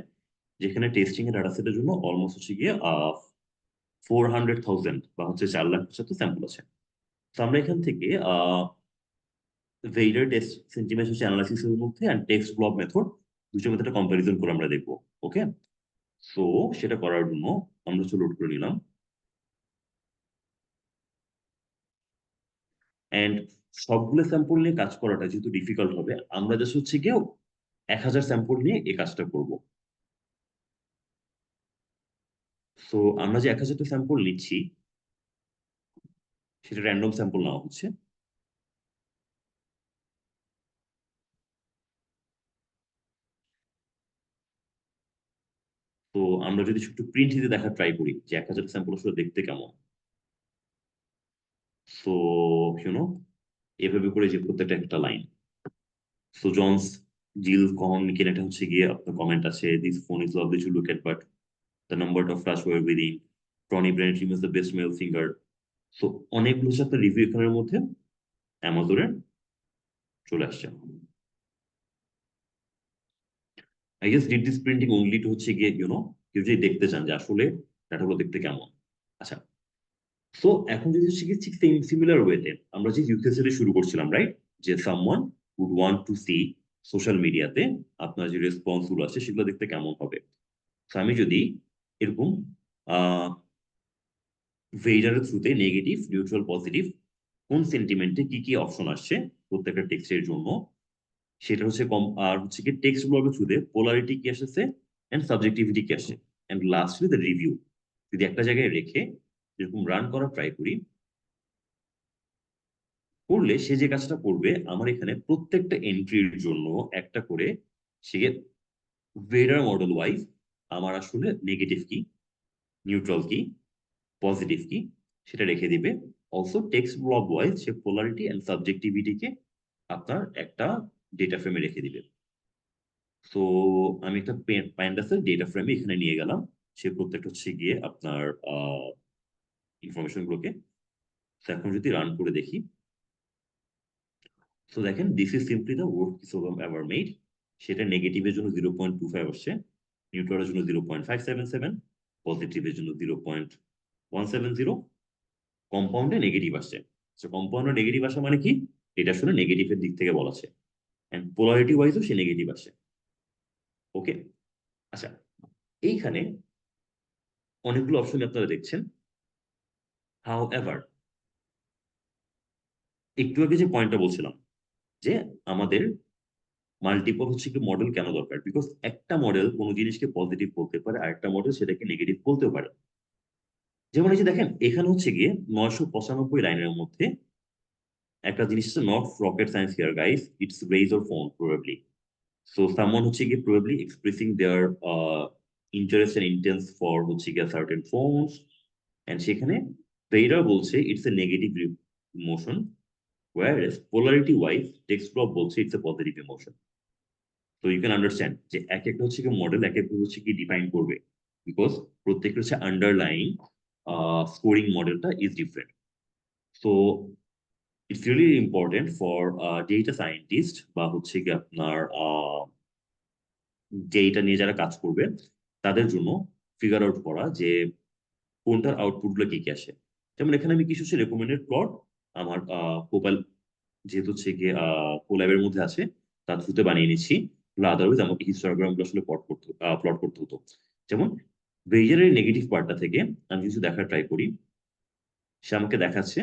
যেখানে টেস্টিং এর ডাটা সেটের জন্য অলমোস্ট হচ্ছে গিয়ে 400,000 বা হচ্ছে 4 লাখ স্যাম্পল আছে। তো আমরা এখান থেকে ভেইডার টেস্ট সেন্টিমেন্ট হচ্ছে অ্যানালাইসিসের মধ্যে অ্যান্ড টেক্সট ব্লক মেথড, দুটো মেথডে কম্পারিজন করে আমরা দেখবো। ওকে, সো সেটা করার জন্য আমরা হচ্ছে লোড করে নিলাম। অ্যান্ড সবগুলো স্যাম্পল নিয়ে কাজ করাটা যেহেতু ডিফিকাল্ট হবে, আমরা জাস্ট হচ্ছে গিয়ে 1,000 স্যাম্পল নিয়ে এই কাজটা করব। সো আমরা যে 1,000টা স্যাম্পল নিচ্ছি সেটা র্যান্ডম স্যাম্পল নেওয়া হচ্ছে। তো আমরা যদি একটু প্রিন্ট হিতে দেখা ট্রাই করি যে 1,000 স্যাম্পল আসলে দেখতে কেমন, সো ইউনো এভাবে করে যে প্রত্যেকটা একটা line. So John's Jill communicate, এটা হচ্ছে গিয়ে আপনার কমেন্ট আছে, this phone is lovely to look at but the number of touch were within, Tony Bren is the best male singer. So অনেকগুলো হচ্ছে আপনার রিভিউ এখানের মধ্যে অ্যামাজনের চলে আসছে। I guess did this printing only to হচ্ছে গিয়ে কেউ যদি দেখতে চান যে আসলে ডাটাগুলো দেখতে কেমন। আচ্ছা, সো এখন যদি হচ্ছে গিয়ে ঠিক সেম সিমিলার ওয়েতে আমরা যে ইউকেএসএল শুরু করছিলাম, রাইট, যে someone would want to see social মিডিয়াতে আপনার যে রেসপন্স গুলো আছে সেগুলো দেখতে কেমন হবে। তো আমি যদি এরকম আহ ভেইডারের থ্রুতে নেগেটিভ, নিউট্রাল, পজিটিভ কোন সেন্টিমেন্টে কি কি অপশন আসছে প্রত্যেকটা টেক্সটের জন্য, সেটা হচ্ছে কম, আর হচ্ছে কি টেক্সট ব্লকের থ্রুতে পোলারিটি কি আসছে এন্ড সাবজেক্টিভিটি কি আসে, এন্ড লাস্টলি দ্য রিভিউ যদি একটা জায়গায় রেখে এরকম রান করা ট্রাই করি, করলে সে যে কাজটা করবে আমার এখানে প্রত্যেকটা এন্ট্রির জন্য একটা করে সে ভেডার মডেল ওয়াইজ আমার আসলে নেগেটিভ কি, নিউট্রাল কি, পজিটিভ কি সেটা রেখে দিবে। অলসো টেক্সট ব্লক ওয়াইজ সে পোলারিটি অ্যান্ড সাবজেক্টিভিটিকে আপনার একটা ডেটা ফ্রেমে রেখে দিবে। তো আমি একটা প্যান্ডাসের ডেটা ফ্রেমে এখানে নিয়ে গেলাম, সে প্রত্যেকটা হচ্ছে গিয়ে আপনার ইনফরমেশন গুলোকে। তো এখন যদি রান করে দেখি, তো দেখেন this is simply the work program ever made. সেটা নেগেটিভের জন্য 0.25 আসছে, নিউট্রালের জন্য 0.577, পজিটিভের জন্য 0.170, কম্পাউন্ডে নেগেটিভ আসছে। কম্পাউন্ডে নেগেটিভ আসা মানে কি, এটা আসলে নেগেটিভের দিক থেকে বলা আছে, এন্ড পোলারিটি ওয়াইজও সে নেগেটিভ আসে। ওকে, আচ্ছা, এইখানে অনেকগুলো অপশন আপনারা দেখছেন। হাউ এভার, একটু আগে যে পয়েন্টটা বলছিলাম যে আমাদের মাল্টিপল হচ্ছে কি মডেল কেন দরকার, বিকজ একটা মডেল কোনো জিনিসকে পজিটিভ বলতে পারে, আর একটা মডেল সেটাকে নেগেটিভ বলতেও পারে। যেমন এই যে দেখেন এখানে হচ্ছে গিয়ে 995 লাইনের মধ্যে একটা জিনিস হচ্ছে, not rocket science here guys, it's rage or phone probably. So someone হচ্ছে গিয়ে probably expressing their interest and intense for হচ্ছে গিয়ে সার্টেন ফোনস, এন্ড সেখানে পেইরা বলছে it's a negative emotion, whereas polarity wise text block বলছে ইটস এ পজিটিভ ইমোশন। তো ইউ ক্যান আন্ডারস্ট্যান্ড যে এক একটা হচ্ছে কি মডেল এক একটা হচ্ছে কি ডিফাইন করবে, বিকজ প্রত্যেকটা হচ্ছে আন্ডারলাইন স্কোরিং মডেলটা is different. So it's really important for data scientist বা হচ্ছে কি আপনার ডেটা নিয়ে যারা কাজ করবে তাদের জন্য ফিগার আউট করা যে কোনটার আউটপুট গুলো কি কি আসে। যেমন এখানে আমি কিছু রেকমেন্ডেড প্লট আমার কোপাল যেহেতু হচ্ছে গিয়ে কোল্যাবের মধ্যে আছে তার থ্রুতে বানিয়ে নিচ্ছি, আদারওয়াইজ আমাকে হিস্টোগ্রাম গুলো আসলে প্লট করতে হতো। যেমন বেইজারের নেগেটিভ পার্টটা থেকে আমি কিছু দেখার ট্রাই করি, সে আমাকে দেখাচ্ছে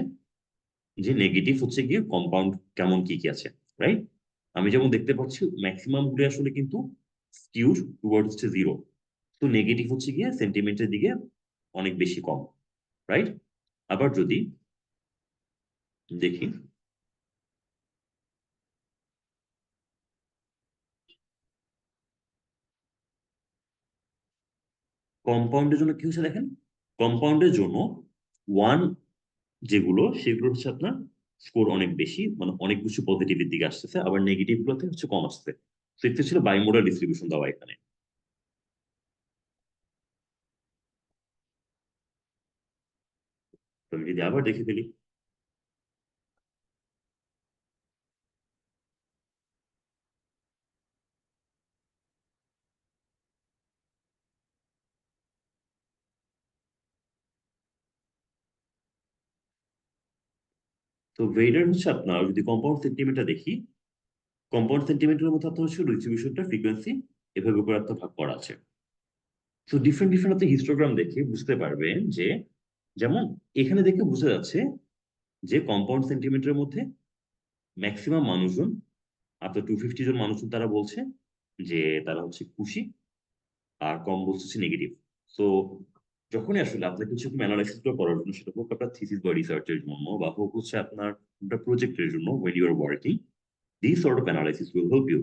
যে নেগেটিভ হচ্ছে গিয়ে কম্পাউন্ড কেমন কি কি আছে, রাইট। আমি যেমন দেখতে পাচ্ছি ম্যাক্সিমাম গুলো আসলে কিন্তু স্কিউড টুয়ার্ড হচ্ছে জিরো, তো নেগেটিভ হচ্ছে গিয়ে সেন্টিমেন্টের দিকে অনেক বেশি কম, রাইট। আবার যদি দেখি কম্পাউন্ডের জন্য কি হচ্ছে দেখেন, কম্পাউন্ডের জন্য ওয়ান যেগুলো সেগুলো হচ্ছে আপনার স্কোর অনেক বেশি, মানে অনেক বেশি পজিটিভের দিকে আসতেছে, আবার নেগেটিভ গুলোতে হচ্ছে কম আসছে। তো এটা ছিল বাইমোডাল ডিস্ট্রিবিউশন দেওয়া এখানে। তো আমি যদি আবার দেখে ফেলি, তো ভেইডার হচ্ছে আপনার যদি কম্পাউন্ড সেন্টিমিটার দেখি, কম্পাউন্ড সেন্টিমিটারের মধ্যে আপনার হচ্ছে ডিস্ট্রিবিউশনটা ফ্রিকোয়েন্সি এভাবে করে আপনার ভাগ করা আছে। তো ডিফারেন্ট ডিফারেন্ট আপনি হিস্টোগ্রাম দেখে বুঝতে পারবেন যে, যেমন এখানে দেখে বোঝা যাচ্ছে যে কম্পাউন্ড সেন্টিমিটারের মধ্যে ম্যাক্সিমাম মানুষজন, আপনার 250 জন মানুষজন তারা বলছে যে তারা হচ্ছে খুশি, আর কম বলছে হচ্ছে নেগেটিভ। সো যখনই আসলে আপনাকে কিছু অ্যানালাইসিস করার জন্য, সেটা হোক আপনার থিসিস বা রিসার্চের জন্য বা হোক হচ্ছে আপনার প্রজেক্টের জন্য, when you are working, these sort of analysis will help you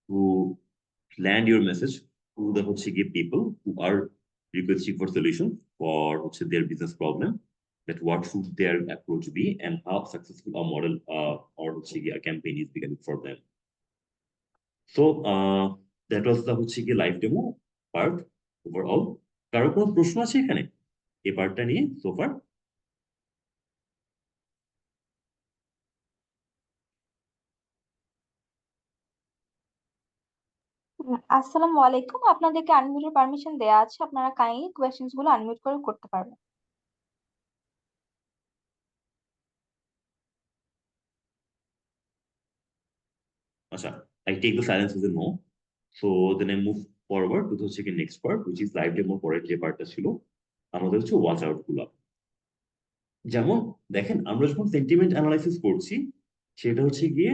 to land your message to the হচ্ছে গিয়ে people who are requesting for solution for হচ্ছে their business problem, that what should their approach be and how successful a model or হচ্ছে গিয়ে a campaign is becoming for them. So that was the হচ্ছে গিয়ে লাইভ ডেমো পার্ট ওভারঅল। কারো কোনো প্রশ্ন আছে এখানে এই পার্টটা নিয়ে সোফার? আসসালামু আলাইকুম, আপনাদেরকে আনমিউটের পারমিশন দেয়া আছে, আপনারা কাইন্ডলি কোয়েশ্চেন্স গুলো আনমিউট করে করতে পারবেন। আচ্ছা, I take the silence as a no. So then I move forward to হচ্ছে কি next part, which is live demo পরের যে পার্টটা ছিল আমাদের হচ্ছে ওয়াচ আউট গুলো। যেমন দেখেন, আমরা যখন সেন্টিমেন্ট অ্যানালাইসিস করছি, সেটা হচ্ছে গিয়ে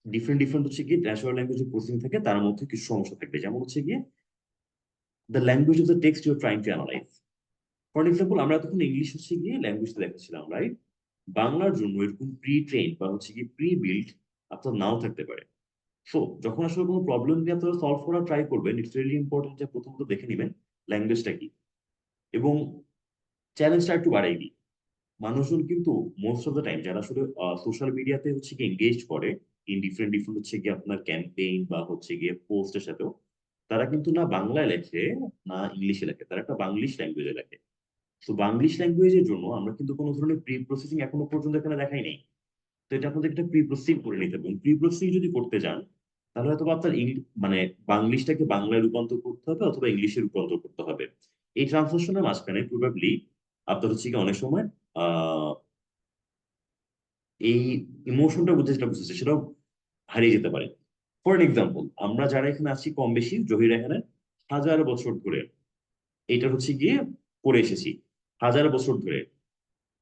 ডিফারেন্ট ডিফারেন্ট হচ্ছে গিয়ে ন্যাচারাল ল্যাঙ্গুয়েজ প্রসেসিং থাকে, তার মধ্যে কিছু সমস্যা থাকবে। যেমন হচ্ছে গিয়ে the language of the text you are trying to analyze. For example, আমরা তখন ইংলিশ হচ্ছে গিয়ে ল্যাঙ্গুয়েজটা দেখাচ্ছিলাম, রাইট? বাংলার জন্য এরকম প্রি ট্রেন বা হচ্ছে গিয়ে প্রি বিল্ড আপনার নাও থাকতে পারে। সো যখন আসলে কোনো প্রবলেম নিয়ে আপনারা সলভ করার ট্রাই করবেন, ইটস রিয়েলি ইম্পর্টেন্ট যে প্রথমত দেখে নেবেন ল্যাঙ্গুয়েজটা কি। এবং চ্যালেঞ্জটা একটু বাড়াই দিই, মানুষজন কিন্তু মোস্ট অফ দ্য টাইম যারা আসলে সোশ্যাল মিডিয়াতে হচ্ছে গিয়ে এঙ্গেজ করে ইন ডিফারেন্ট ডিফারেন্ট হচ্ছে গিয়ে আপনার ক্যাম্পেইন বা হচ্ছে গিয়ে পোস্টের সাথেও, তারা কিন্তু না বাংলায় লেখে না ইংলিশে লেখে, তারা একটা বাংলিশ ল্যাঙ্গুয়েজে লেখে। তো বাংলিশ ল্যাঙ্গুয়েজের জন্য আমরা কিন্তু কোনো ধরনের প্রি প্রসেসিং এখনো পর্যন্ত এখানে দেখাই নেই। তো এটা আপনাদের একটা প্রি প্রসেসিং করে নিতে হবে। প্রি প্রসেসিং যদি করতে যান, তাহলে হয়তো আপনার মানে বাংলিশটাকে বাংলায় রূপান্তর করতে হবে অথবা ইংলিশে রূপান্তর করতে হবে। এই ট্রান্সলেশনের মাঝখানে প্রবাবলি আপনার হচ্ছে কি অনেক সময় আহ এই ইমোশনটা বুঝে যেটা বুঝেছে সেটাও হারিয়ে যেতে পারে। ফর এক্সাম্পল, আমরা যারা এখানে আছি কম বেশি, জহির এখানে হাজার বছর ধরে এটা হচ্ছে গিয়ে পড়ে এসেছি, হাজার বছর ধরে।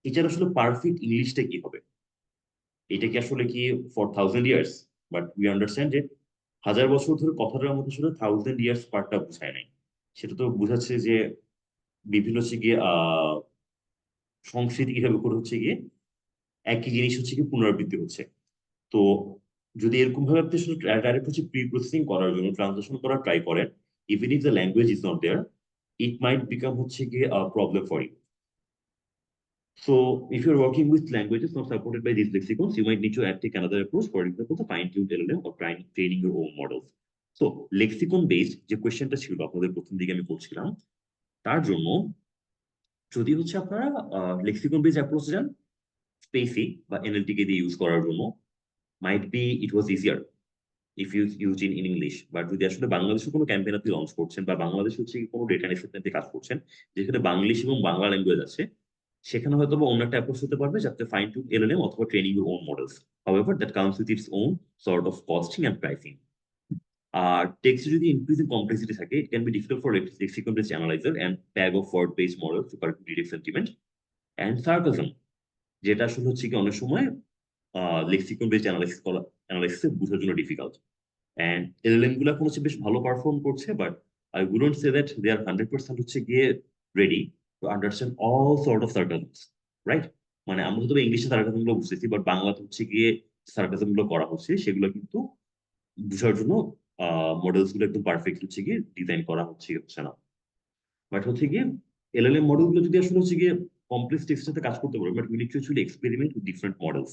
এটার আসলে পারফেক্ট ইংলিশটা কি হবে? এটা কি আসলে কি for 1000 years? But we understand যে হাজার বছর ধরে কথাটার মধ্যে আসলে 1000 ইয়ার্স পার্টটা বোঝায় নাই। সেটা তো বোঝাচ্ছে যে বিভিন্ন হচ্ছে গিয়ে সংস্কৃতি কিভাবে করে হচ্ছে গিয়ে একই জিনিস হচ্ছে কি পুনরাবৃত্তি হচ্ছে। তো যদি এরকম ভাবে আপনি শুধু ডাইরেক্ট হচ্ছে প্রি প্রসেসিং করার জন্য ট্রান্সলেশন করার ট্রাই করেন, even if the language is not there, it might become হচ্ছে গিয়ে problem for you. So if you're working with languages not supported by these lexicons, you might need to take another approach, for example, the fine-tuned LLM or training your own models. So lexicon based যে কোয়েশ্চেনটা ছিল আপনাদের প্রথম দিকে আমি বলছিলাম, তার জন্য যদি হচ্ছে আপনারা লেক্সিকন বেস অ্যাপ্রোচ যান, স্পেসি বা এনএলটি কে দিয়ে ইউজ করার জন্য, might be it was easier if use in English. But যদি আসলে বাংলাদেশে কোনো ক্যাম্পেইন আপনি লঞ্চ করছেন বা বাংলাদেশ হচ্ছে কোনো ডেটা নিয়ে কাজ করছেন যেখানে বাংলিশ এবং বাংলা ল্যাঙ্গুয়েজ আছে, সেখানে হয়তো বা অন্য একটা অ্যাপ্রোচ হতে পারবে যাতে ফাইন টুন এলএলএম অথবা training your own models. However that comes with its own sort of costing and pricing. আর টেক্সটে যদি ইনক্রিজিং কমপ্লেক্সিটি থাকে, it can be difficult for lexicon based analyser and tag of word based model to correct direct sentiment and sarcasm, যেটা আসলে হচ্ছে কি অনেক সময় লেক্সিকন বেসড অ্যানালাইসিস বোঝার জন্য ডিফিকাল্ট। অ্যান্ড এলএলএম গুলো এখন হচ্ছে বেশ ভালো পারফর্ম করছে, but I wouldn't say that they are 100% হচ্ছে গিয়ে ready to understand all sort of sarcasms, right? মানে আমরা হয়তো ইংলিশে সার্কাজম গুলো বুঝতেছি, বাট বাংলাতে হচ্ছে গিয়ে সার্কাজম গুলো করা হচ্ছে, সেগুলো কিন্তু বুঝার জন্য মডেলস গুলো একদম পারফেক্ট হচ্ছে গিয়ে ডিজাইন করা হচ্ছে না। বাট হচ্ছে গিয়ে এলএলএম মডেল গুলো যদি আসলে হচ্ছে গিয়ে কমপ্লেক্স টেক্সটের সাথে কাজ করতে পারবে, but we need to actually experiment with different models.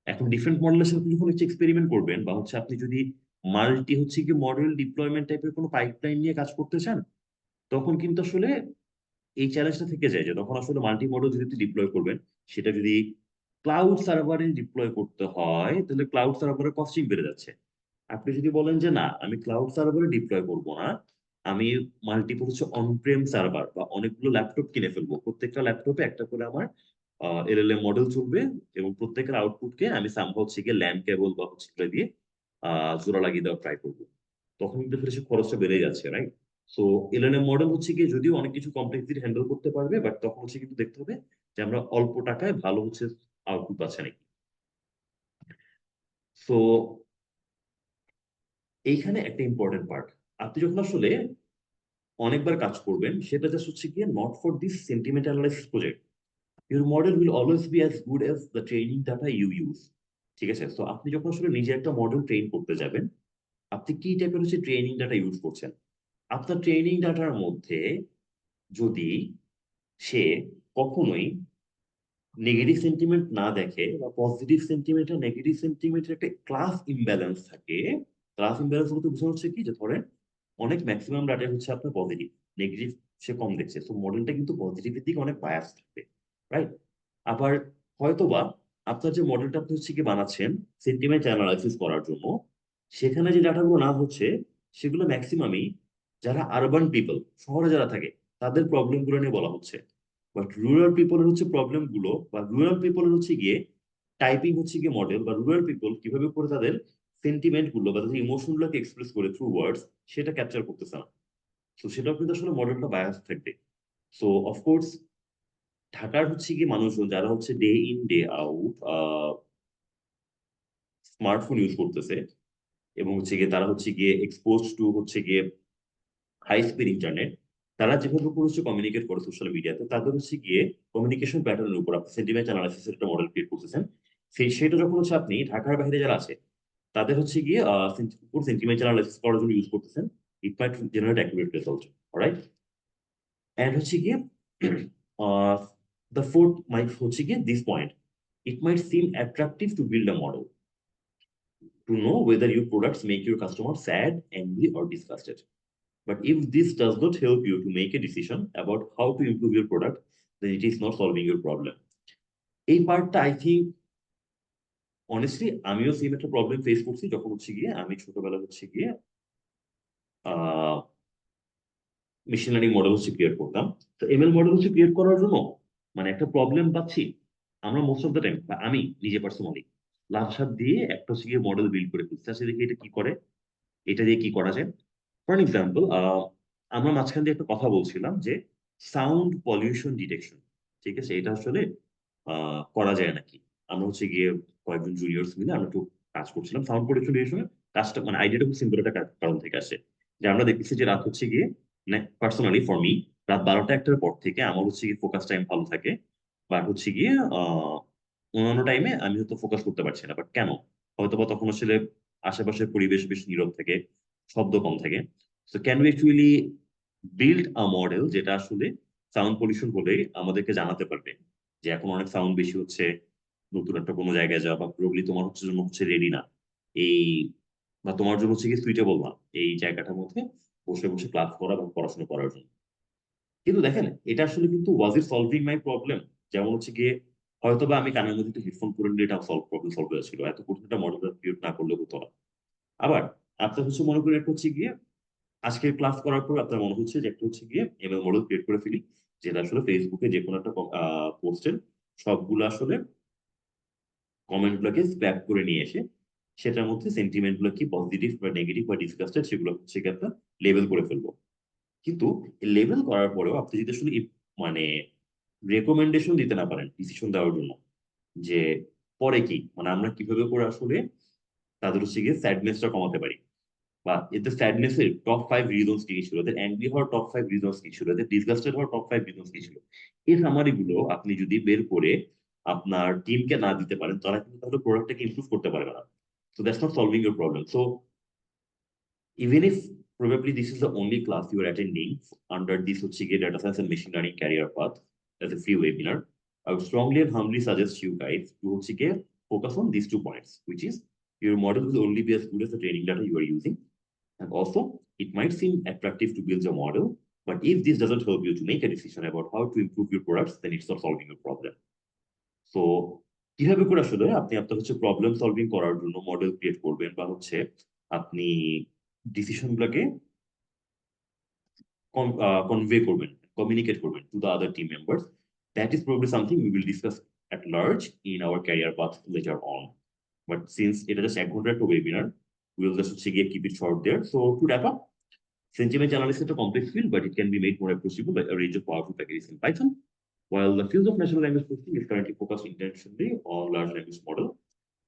এখন ডিফারেন্ট মডেলের সাথে যখন হচ্ছে এক্সপেরিমেন্ট করবেন বা হচ্ছে আপনি যদি মাল্টি হচ্ছে কি মডেল ডিপ্লয়মেন্ট টাইপের কোনো পাইপলাইন নিয়ে কাজ করতে চান, তখন কিন্তু আসলে এই চ্যালেঞ্জটা থেকে যায় যে তখন আসলে মাল্টি মডেল যদি ডিপ্লয় করবেন, সেটা যদি ক্লাউড সার্ভারে ডিপ্লয় করতে হয়, তাহলে ক্লাউড সার্ভারের কস্টিং বেড়ে যাচ্ছে। আপনি যদি বলেন যে না, আমি ক্লাউড সার্ভারে ডিপ্লয় করব না, আমি মাল্টিপল হচ্ছে অনপ্রেম সার্ভার বা অনেকগুলো ল্যাপটপ কিনে ফেলবো, প্রত্যেকটা ল্যাপটপে একটা করে আমার এলএলএম মডেল চলবে এবং প্রত্যেকের আউটপুটকে আমি সামহাও হচ্ছে গিয়ে ল্যান কেবল বা হচ্ছে এগুলো দিয়ে জোড়া লাগিয়ে দেওয়ার ট্রাই করবো। তখন কিন্তু আসলে সে খরচটা বেড়ে যাচ্ছে, রাইট? সো এলএলএম মডেল হচ্ছে গিয়ে যদিও অনেক কিছু কমপ্লেক্সিটি হ্যান্ডেল করতে পারবে, বাট তখন হচ্ছে কিন্তু দেখতে হবে যে আমরা অল্প টাকায় ভালো হচ্ছে আউটপুট পাচ্ছে নাকি। সো এইখানে একটা ইম্পর্টেন্ট পার্ট, আপনি যখন আসলে অনেকবার কাজ করবেন সেটা জাস্ট হচ্ছে গিয়ে not for this sentiment analysis project, your model will always be as good as the training data you use. ঠিক আছে? তো আপনি যখন আসলে নিজে একটা মডেল ট্রেন করতে যাবেন, আপনি কি টাইপের হচ্ছে ট্রেনিং ডাটা ইউজ করছেন। আপনার ট্রেনিং ডাটার মধ্যে যদি সে কখনোই নেগেটিভ সেন্টিমেন্ট না দেখে বা পজিটিভ সেন্টিমেন্ট আর নেগেটিভ সেন্টিমেন্টের একটা ক্লাস ইমব্যালেন্স থাকে, ক্লাস ইমব্যালেন্স বলতে বোঝানো হচ্ছে কি যে ধরেন অনেক ম্যাক্সিমাম ডাটা হচ্ছে আপনার পজিটিভ, নেগেটিভ সে কম দেখছে, তো মডেলটা কিন্তু পজিটিভের দিকে অনেক বায়াস থাকবে, রাইট? আবার হয়তোবা আপনার যে মডেলটা আপনি হচ্ছে কি বানাচ্ছেন সেন্টিমেন্ট অ্যানালাইসিস করার জন্য, সেখানে যে ডাটাগুলো না হচ্ছে সেগুলো ম্যাক্সিমামই যারা আরবান পিপল, শহরে যারা থাকে তাদের প্রবলেমগুলো নিয়ে বলা হচ্ছে। বাট রুরাল পিপলের হচ্ছে প্রবলেম গুলো, বা রুরাল পিপলের হচ্ছে গিয়ে টাইপিং হচ্ছে গিয়ে মডেল, বা রুরাল পিপল কিভাবে করে তাদের সেন্টিমেন্ট গুলো বা তাদের ইমোশন গুলোকে এক্সপ্রেস করে থ্রু ওয়ার্ডস, সেটা ক্যাপচার করতেছে না। তো সেটাও কিন্তু আসলে মডেলটা বায়াস থাকবে। সো অফকোর্স ঢাকার হচ্ছে গিয়ে মানুষজন যারা হচ্ছে day in day out smartphone use করতেছে এবং হচ্ছে গিয়ে তারা হচ্ছে গিয়ে এক্সপোজ টু হচ্ছে গিয়ে হাই স্পিড ইন্টারনেট, তারা যেভাবে করে হচ্ছে কমিউনিকেট করে সোশ্যাল মিডিয়াতে, তাদের হচ্ছে গিয়ে কমিউনিকেশন প্যাটার্নের উপর আপনি সেন্টিমেন্ট অ্যানালাইসিসের একটা মডেল ক্রিয়েট করতেছেন। সেটা যখন হচ্ছে আপনি ঢাকার বাইরে যারা আছে তাদের হচ্ছে গিয়ে উপর সেন্টিমেন্ট অ্যানালাইসিস করার জন্য ইউজ করতেছেন, it might generate accurate result, right? And হচ্ছে গিয়ে দ্য ফোর্থ মাইট হচ্ছে গিয়ে this point, it might seem attractive to build a model to know whether your products make your customer sad, angry, or disgusted. But if this does not help you to make a decision about how to improve your product, then it is not solving your problem. এই পার্টটা আই থিঙ্ক অনেস্টলি আমিও সেম একটা প্রবলেম ফেস করছি যখন হচ্ছে গিয়ে আমি ছোটবেলা হচ্ছে গিয়ে মেশিন লার্নিং মডেল হচ্ছে ক্রিয়েট করতাম। তো এমএল মডেল হচ্ছে ক্রিয়েট করার জন্য মানে একটা প্রবলেম পাচ্ছি, আমরা মোস্ট অফ দ্য টাইম বা আমি নিজে পার্সোনালি লাস্ট হাত দিয়ে একটা হচ্ছে গিয়ে মডেল বিল্ড করে ফেলছি, আচ্ছা দেখি এটা কি করে, এটা দিয়ে কি করা যায়। ফর এক্সাম্পল আমরা মাঝখান দিয়ে একটা কথা বলছিলাম যে সাউন্ড পলিউশন ডিটেকশন, ঠিক আছে, এটা আসলে করা যায় নাকি। আমরা হচ্ছে গিয়ে কয়েকজন জুনিয়র্স মিলে আমরা একটু কাজ করছিলাম সাউন্ড পলিউশন ডিটেকশনের কাজটা, মানে আইডিয়াটা খুব সিম্পল একটা কারণ থেকে আসে যে আমরা দেখতেছি যে রাত হচ্ছে গিয়ে, মানে পার্সোনালি ফর মি রাত 12টা-1টার পর থেকে আমার হচ্ছে গিয়ে ফোকাস টাইম ভালো থাকে, বাট হচ্ছে গিয়ে অন্যান্য টাইমে আমি হয়তো ফোকাস করতে পারছি না। বাট কেন? হয়তো বা তখন আসলে আশেপাশের পরিবেশ বেশ নীরব থাকে, শব্দ কম থাকে। So can we actually build a model যেটা আসলে সাউন্ড পলিউশন হলে আমাদেরকে জানাতে পারবে যে এখন অনেক সাউন্ড বেশি হচ্ছে, নতুন একটা কোনো জায়গায় যাওয়া, বা প্রবলি তোমার হচ্ছে জন্য হচ্ছে রেডি না এই, বা তোমার জন্য হচ্ছে কি সুইটেবল না এই জায়গাটার মধ্যে বসে বসে ক্লাস করা বা পড়াশোনা করার জন্য। কিন্তু দেখেন এটা আসলে কিন্তু ওয়াজ ইট সলভিং মাই প্রবলেম? যেমন হচ্ছে গিয়ে হয়তো বা আমি কানের মধ্যে একটু হেডফোন পরে নিলে এটা প্রবলেম সলভ হয়েছিল, এত কঠিন একটা মডেল ক্রিয়েট না করলে হতো না। আবার আপনার হচ্ছে মনে করেন একটা হচ্ছে গিয়ে আজকে ক্লাস করার পর আপনার মনে হচ্ছে যে একটা হচ্ছে গিয়ে এমএল মডেল ক্রিয়েট করে ফেলি, যেটা আসলে ফেসবুকে যে কোনো একটা পোস্টের সবগুলো আসলে কমেন্ট গুলোকে স্ক্র্যাপ করে নিয়ে এসে সেটার মধ্যে সেন্টিমেন্ট গুলো কি পজিটিভ বা নেগেটিভ বা ডিসগাস্টেড সেগুলো হচ্ছে কি আপনার লেবেল করে ফেলবো। কিন্তু লেবেল করার পরেও আপনি যদি আসলে মানে রেকমেন্ডেশন দিতে না পারেন ডিসিশন দেওয়ার জন্য যে পরে কি, মানে আমরা কিভাবে করে আসলে তাদের হচ্ছে গিয়ে স্যাডনেসটা কমাতে পারি, বা এতে স্যাডনেস এর টপ 5 রিজনস কি ছিল, এদের অ্যাংরি হওয়ার টপ 5 রিজনস কি ছিল, এদের ডিসগাস্টেড হওয়ার টপ 5 রিজনস কি ছিল, এই সামারি গুলো আপনি যদি বের করে আপনার টিমকে না দিতে পারেন তারা কিন্তু তাহলে প্রোডাক্টটাকে ইমপ্রুভ করতে পারবে না। So that's not solving your problem. So even if probably this is the only class you are attending under this Uchige Data Science and Machine Learning Career Path as a free webinar, I would strongly and humbly suggest you guys to Uchige focus on these 2 points, which is your model will only be as good as the training data you are using. And also, it might seem attractive to build a model, but if this doesn't help you to make a decision about how to improve your products, then it's not solving your problem. So কিভাবে করে আসলে আপনি আপনার হচ্ছে প্রবলেম সলভিং করার জন্য মডেল ক্রিয়েট করবেন, বা হচ্ছে আপনি ডিসিশন গুলোকে convey করবেন, communicate করবেন to the other team members, that is probably something we will discuss at large in our career path later on. But since it is just 1 ঘন্টার একটা webinar, we'll just keep it short there. So to wrap up, sentiment analysis is a complex field, but it can be made more approachable by a range of powerful packages in Python. While the field of natural language processing is currently focused intentionally on large language model,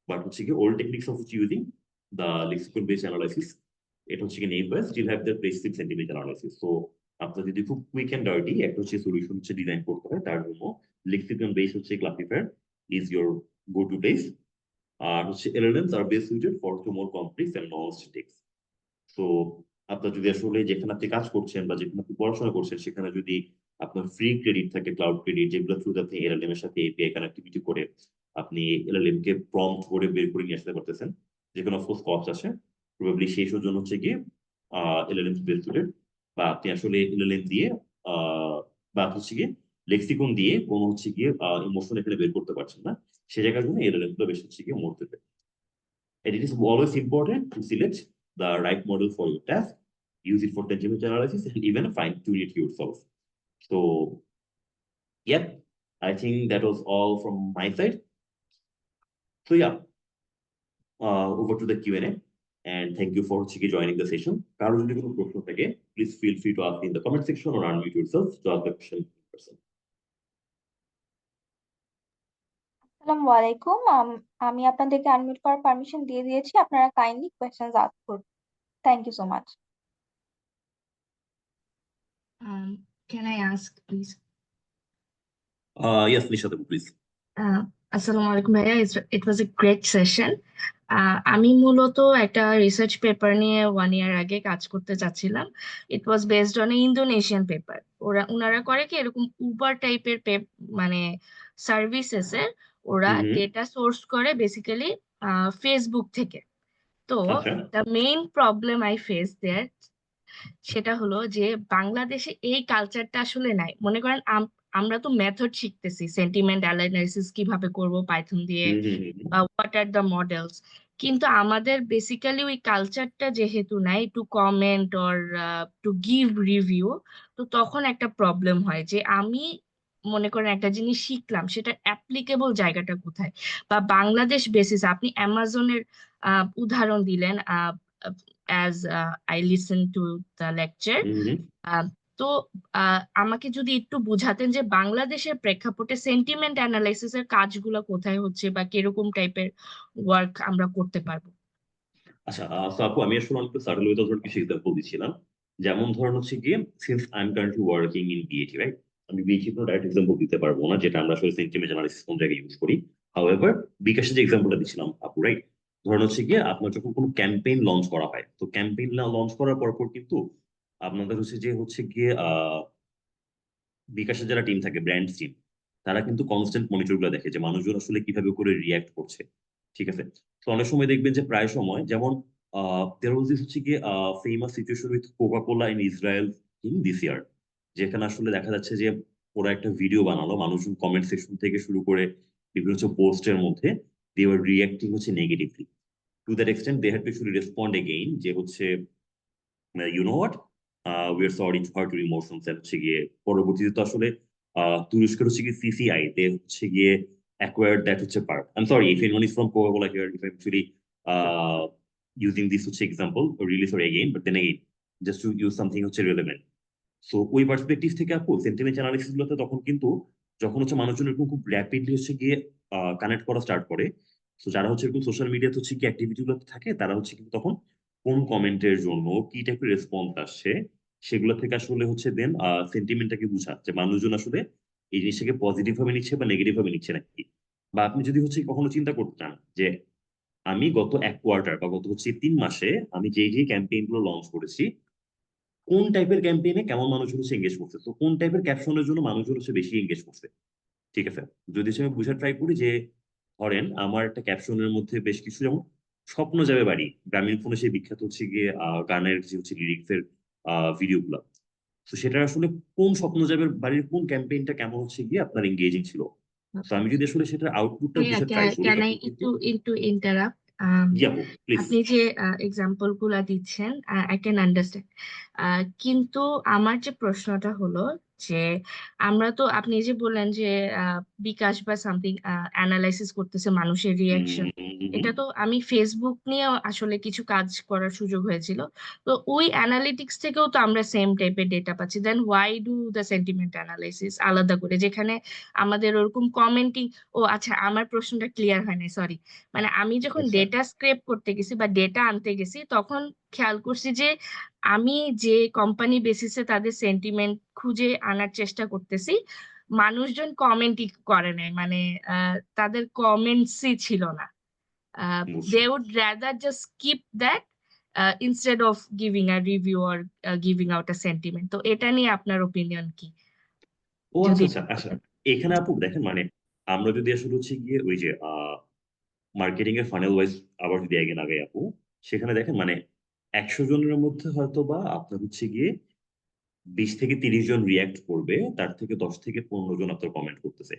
but old techniques of using the lexicon-based analysis, it neighbors still have their place in sentiment analysis. So আপনার যদি খুব কুইক এন্ড ডার্টি একটা সলিউশন ডিজাইন করতে হয়, তার জন্য lexicon-based classifier is your go-to place. R LLMs are best suited for the more complex and nuanced text. So আপনার যদি আসলে যেখানে আপনি কাজ করছেন বা যেখানে আপনি পড়াশোনা করছেন, সেখানে যদি আপনার ফ্রি ক্রেডিট থাকে, ক্লাউড ক্রেডিট, যেগুলো থ্রুতে আপনি এলএলএম এর সাথে এপিআই কানেক্টিভিটি করে আপনি এলএলএম কে প্রম্পট করে বের করে নিয়ে আসতে পারতেছেন, যেখানে অফকোর্স কস্ট আসে, প্রবাবলি সেই জন্য গিয়ে এলএলএম বেস্ট সুটেড। বা আপনি আসলে এলএলএম দিয়ে বা গিয়ে লেক্সিকন দিয়ে কোনো গিয়ে ইমোশন এখানে বের করতে পারছেন না, সে জায়গার জন্য এলএলএম গুলো বেশ গিয়ে মোর দেবে। And it is always important to select the right model for your task, use it for sentiment analysis, and even fine-tune it yourself. So, yep, I think that was all from my side. So, yeah, over to the Q&A, and thank you for joining the session. কারো যদি কোনো প্রশ্ন থাকে, please feel free to ask in the comment section or unmute yourself to ask the question in person. আসসালামু আলাইকুম। আমি আপনাদেরকে আনমিউট করার পারমিশন দিয়ে দিয়েছি, আপনারা কাইন্ডলি কোয়েশ্চেনস আস্ক করুন। Thank you so much. Can I ask, please? Yes, Nishad, please. Assalamu alaikum ভাইয়া, it was a great session. আমি মূলত একটা রিসার্চ পেপার নিয়ে 1 year আগে কাজ করতে চাচ্ছিলাম। It was based on Indonesian paper. ওনারা করে কি এরকম উবার টাইপের মানে সার্ভিসেসের ওরা ডেটা সোর্স করে বেসিক্যালি ফেসবুক থেকে। তো the main problem I face there সেটা হলো যে বাংলাদেশে এই কালচারটা আসলে নাই। মনে করেন আমরা তো মেথড শিখতেছি, সেন্টিমেন্ট অ্যানালাইসিস কিভাবে করব পাইথন দিয়ে, বা হোয়াট আর দ্য মডেলস, কিন্তু আমাদের বেসিক্যালি ওই কালচারটা যেহেতু নাই two comment or to give review, তো তখন একটা প্রবলেম হয় যে আমি মনে করেন একটা জিনিস শিখলাম, সেটা অ্যাপ্লিকেবল জায়গাটা কোথায়। বা বাংলাদেশ বেসিস আপনি অ্যামাজনের উদাহরণ দিলেন, as I listen to the lecture. তো আমাকে যদি একটু বুঝাতেন যে বাংলাদেশের প্রেক্ষাপটে সেন্টিমেন্ট অ্যানালাইসিসের কাজগুলো কোথায় হচ্ছে বা কিরকম টাইপের ওয়ার্ক আমরা করতে পারবো। আচ্ছা, আপু আমি আসলে অনেক সার্টেল উইথ অথর কিছু এক্সাম্পল দিচ্ছিলাম। যেমন ধরুন গিয়ে since I am currently working in BAT, right, আমি বিএটি কোনো ডাইরেক্ট এক্সাম্পল দিতে পারবো না, যেটা আমরা আসলে সেন্টিমেন্ট অ্যানালাইসিস কোন জায়গায় ইউজ করি। হাউএভার বিকাশের যে এক্সাম্পলটা দিচ্ছিলাম আপু, রাইট, ধরুন গিয়ে আপনার যখন কোনো ক্যাম্পেইন লঞ্চ করা হয়, তো ক্যাম্পেইন লঞ্চ করার পর কিন্তু আপনাদের গিয়ে বিকাশের যারা টিম থাকে, ব্র্যান্ড টিম, তারা কিন্তু কনস্ট্যান্ট মনিটর গুলো দেখে যে মানুষজন আসলে কিভাবে করে রিয়াক্ট করছে, ঠিক আছে। তো অনেক সময় দেখবেন যে প্রায় সময় যেমন there was this গিয়ে famous situation with Coca Cola in Israel in this year, যেখানে আসলে দেখা যাচ্ছে যে ওরা একটা ভিডিও বানালো, মানুষজন কমেন্ট সেকশন থেকে শুরু করে বিভিন্ন পোস্টের মধ্যে they were reacting negatively, to that extent they had to actually respond again যে you know what, we are sorry to hurt your emotions. গিয়ে পরবর্তীতে তো আসলে তুরস্কের গিয়ে সিসিআই তে গিয়ে acquired that part. I'm sorry if anyone is from Coca-Cola here, if I'm actually using this example, really sorry again, but then again, just to use something relevant. So ওই পার্সপেক্টিভ থেকে আপু সেন্টিমেন্ট অ্যানালিসিস গুলোতে তখন কিন্তু যখন মানুষজন এরকম খুব র্যাপিডলি গিয়ে কানেক্ট করা স্টার্ট করে, তো যারা এরকম সোশ্যাল মিডিয়াতে কি অ্যাক্টিভিটি গুলোতে থাকে, তারা কিন্তু তখন কোন কমেন্টের জন্য কি টাইপের রেসপন্স আসছে, সেগুলো থেকে আসলে দেন সেন্টিমেন্টটাকে বুঝা যে মানুষজন আসলে এই জিনিসটাকে পজিটিভ ভাবে নিচ্ছে বা নেগেটিভ ভাবে নিচ্ছে নাকি। বা আপনি যদি কখনো চিন্তা করতে চান যে আমি গত 1 কোয়ার্টার বা গত 3 মাসে আমি যে ক্যাম্পেইন গুলো লঞ্চ করেছি, কোন টাইপের ক্যাম্পেইনে কেমন মানুষজন এঙ্গেজ করছে, তো কোন টাইপের ক্যাপশনের জন্য মানুষজন বেশি এঙ্গেজ করছে, ঠিক আছে। যদি আমি বুঝা ট্রাই করি যে ধরেন আমার একটা ক্যাপশনের মধ্যে বেশ কিছু, যেমন স্বপ্ন যাবে বাড়ি, গ্রামীণ ফোনে সেই বিখ্যাত গানের যে লিরিক্সের ভিডিও গুলা, তো সেটা আসলে কোন স্বপ্ন যাবে বাড়ির কোন ক্যাম্পেইনটা কেমন গিয়ে আপনার এঙ্গেজিং ছিল। তো আমি যদি আসলে সেটার আউটপুটটা বুঝে ট্রাই করি, ক্যান আই একটু ইন্টারাপ্ট? আপনি যে এক্সাম্পল গুলা দিচ্ছেন আই ক্যান আন্ডারস্ট্যান্ড, কিন্তু আমার যে প্রশ্নটা হলো যে আমরা তো আপনি যে বললেন যে বিকাশ বা সামথিং অ্যানালাইসিস করতেছে মানুষের রিয়াকশন, এটা তো আমি ফেসবুক নিয়ে আসলে কিছু কাজ করার সুযোগ হয়েছিল। তো ওই অ্যানালিটিক্স থেকেও তো আমরা সেম টাইপের ডেটা পাচ্ছি, then why do the sentiment analysis আলাদা করে, যেখানে আমাদের ওরকম কমেন্টিং। ও আচ্ছা, আমার প্রশ্নটা ক্লিয়ার হয় নাই, সরি। মানে আমি যখন আচ্ছা, ডেটা স্ক্রেপ করতে গেছি বা ডেটা আনতে গেছি, তখন খেয়াল করছি যে আমি যে কোম্পানি বেসিসে তাদের সেন্টিমেন্ট খুঁজে আনার চেষ্টা করতেছি, মানুষজন কমেন্টই করে নাই, মানে তাদের কমেন্টসই ছিল না। বুঝছি। They would rather just skip that instead of giving a review or giving out a sentiment. তো এটা নিয়ে আপনার ওপিনিয়ন কি, ও যদি আচ্ছা, একটু আচ্ছা, আচ্ছা। বলতেন? এখানে আপু দেখেন, মানে আমরা যদি আসলে হচ্ছে গিয়ে ওই যে মার্কেটিং এর ফানেল ওয়াইজ আবার যদি আগে আগে আপু, সেখানে দেখেন মানে 100 জনের মধ্যে হয়তো বা আপনার হচ্ছে গিয়ে 20 থেকে 30 জন রিয়াক্ট করবে, তার থেকে 10 থেকে 15 জন আপনার কমেন্ট করতেছে।